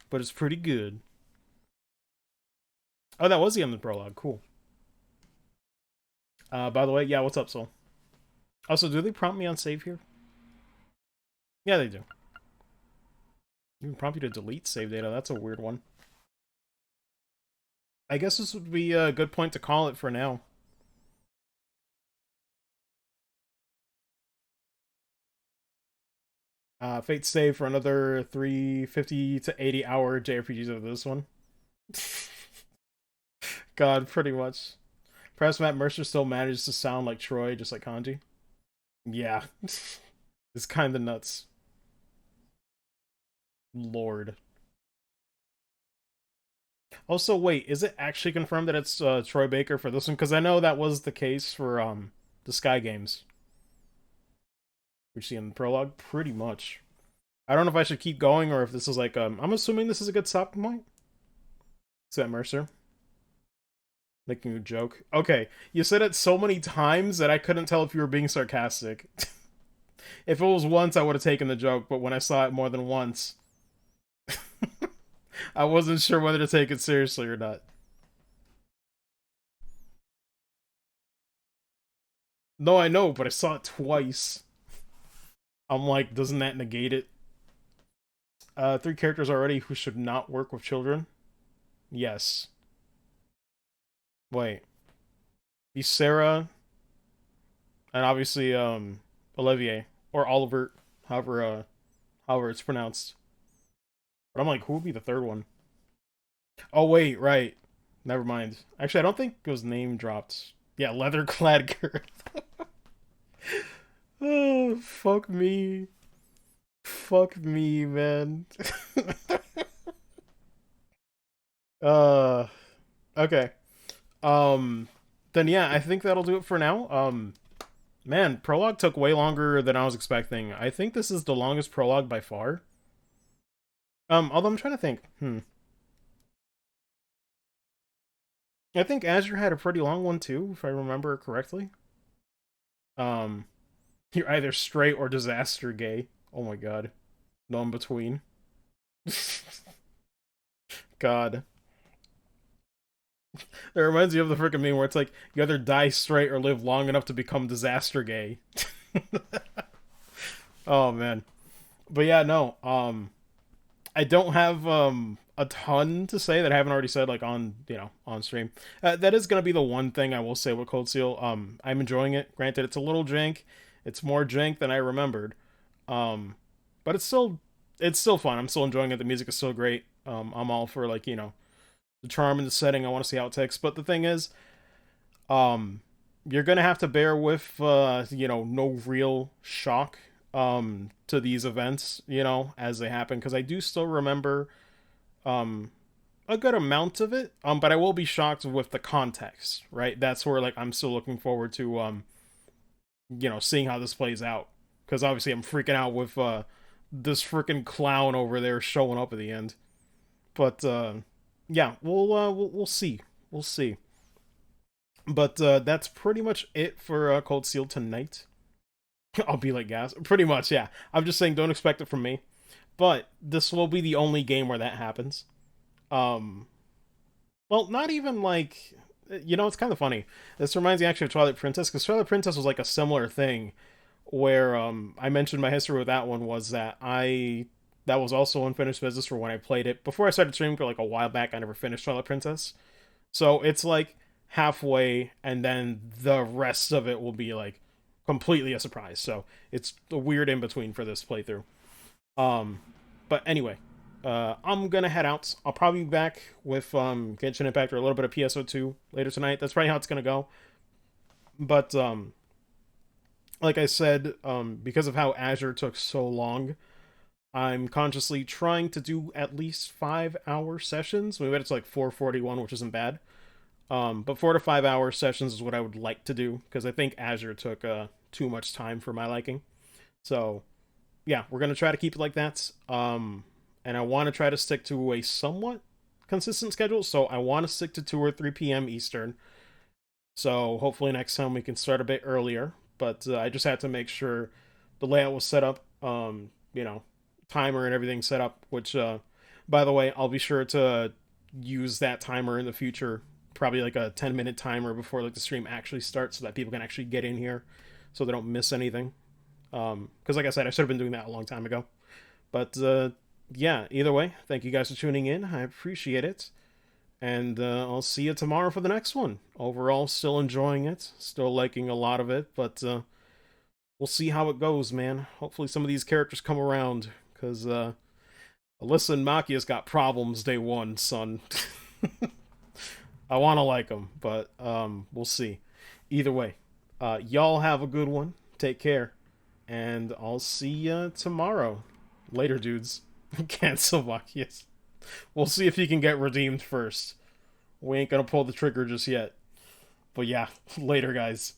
but it's pretty good. Oh, that was the end of the prologue. Cool. By the way, yeah, what's up, Soul? Also, do they prompt me on save here? Yeah, they do. Even prompt you to delete save data. That's a weird one. I guess this would be a good point to call it for now. Fate save for another 350 to 80 hour JRPGs of this one. God, pretty much. Perhaps Matt Mercer still manages to sound like Troy, just like Kanji. Yeah. It's kinda nuts. Lord. Also, wait, is it actually confirmed that it's Troy Baker for this one? Because I know that was the case for the Sky games. We see in the prologue, pretty much. I don't know if I should keep going or if this is like I'm assuming this is a good stopping point. Is that Mercer? Making a joke. Okay, you said it so many times that I couldn't tell if you were being sarcastic. If it was once, I would have taken the joke, but when I saw it more than once, I wasn't sure whether to take it seriously or not. No, I know, but I saw it twice. I'm like, doesn't that negate it? 3 characters already who should not work with children? Yes. Wait. Be Sarah, and obviously, Olivier. Or Oliver, however it's pronounced. But I'm like, who would be the third one? Oh, wait, right. Never mind. Actually, I don't think it was name dropped Yeah, leather-clad girth. Oh, fuck me. Fuck me, man. uh, okay. Then yeah, I think that'll do it for now. Man, prologue took way longer than I was expecting. I think this is the longest prologue by far. Although I'm trying to think. I think Azure had a pretty long one too, if I remember correctly. You're either straight or disaster gay. Oh my god. No in between. God. That reminds me of the freaking meme where it's like, you either die straight or live long enough to become disaster gay. Oh man. But yeah, no, I don't have a ton to say that I haven't already said, like, on, you know, on stream. That is gonna be the one thing I will say with Cold Steel. I'm enjoying it. Granted, it's a little jank. It's more jank than I remembered. But it's still fun. I'm still enjoying it. The music is still great. I'm all for, like, you know, the charm and the setting. I want to see how it takes. But the thing is, you're gonna have to bear with, you know, no real shock to these events, you know, as they happen, because I do still remember a good amount of it, but I will be shocked with the context, right? That's where, like, I'm still looking forward to you know, seeing how this plays out, because obviously I'm freaking out with this freaking clown over there showing up at the end. But yeah, we'll see. We'll see. But that's pretty much it for Cold Steel tonight. I'll be like gas. Pretty much, yeah. I'm just saying, don't expect it from me. But this will be the only game where that happens. Well, not even like... You know, it's kind of funny. This reminds me actually of Twilight Princess, because Twilight Princess was like a similar thing, where I mentioned my history with that one was that that was also unfinished business for when I played it. Before I started streaming for like a while back, I never finished Twilight Princess. So it's like halfway, and then the rest of it will be like completely a surprise. So it's a weird in-between for this playthrough. But anyway, I'm gonna head out. I'll probably be back with Genshin Impact or a little bit of PSO2 later tonight. That's probably how it's gonna go. But like I said, because of how Azure took so long, I'm consciously trying to do at least 5-hour sessions. We went to like 4:41, which isn't bad. But 4 to 5 hour sessions is what I would like to do, because I think Azure took too much time for my liking. So yeah, we're gonna try to keep it like that. And I want to try to stick to a somewhat consistent schedule. So I want to stick to 2 or 3 p.m. Eastern. So hopefully next time we can start a bit earlier. But I just had to make sure the layout was set up, you know, timer and everything set up, which, by the way, I'll be sure to use that timer in the future. Probably like a 10-minute timer before like the stream actually starts, so that people can actually get in here so they don't miss anything. Because like I said, I should have been doing that a long time ago. But yeah, either way, thank you guys for tuning in. I appreciate it. And I'll see you tomorrow for the next one. Overall, still enjoying it. Still liking a lot of it. But we'll see how it goes, man. Hopefully some of these characters come around. Because Alyssa and Makia's got problems day one, son. I want to like them, but we'll see. Either way, y'all have a good one. Take care. And I'll see you tomorrow. Later, dudes. Cancel Makias. We'll see if he can get redeemed first. We ain't gonna pull the trigger just yet. But yeah, later, guys.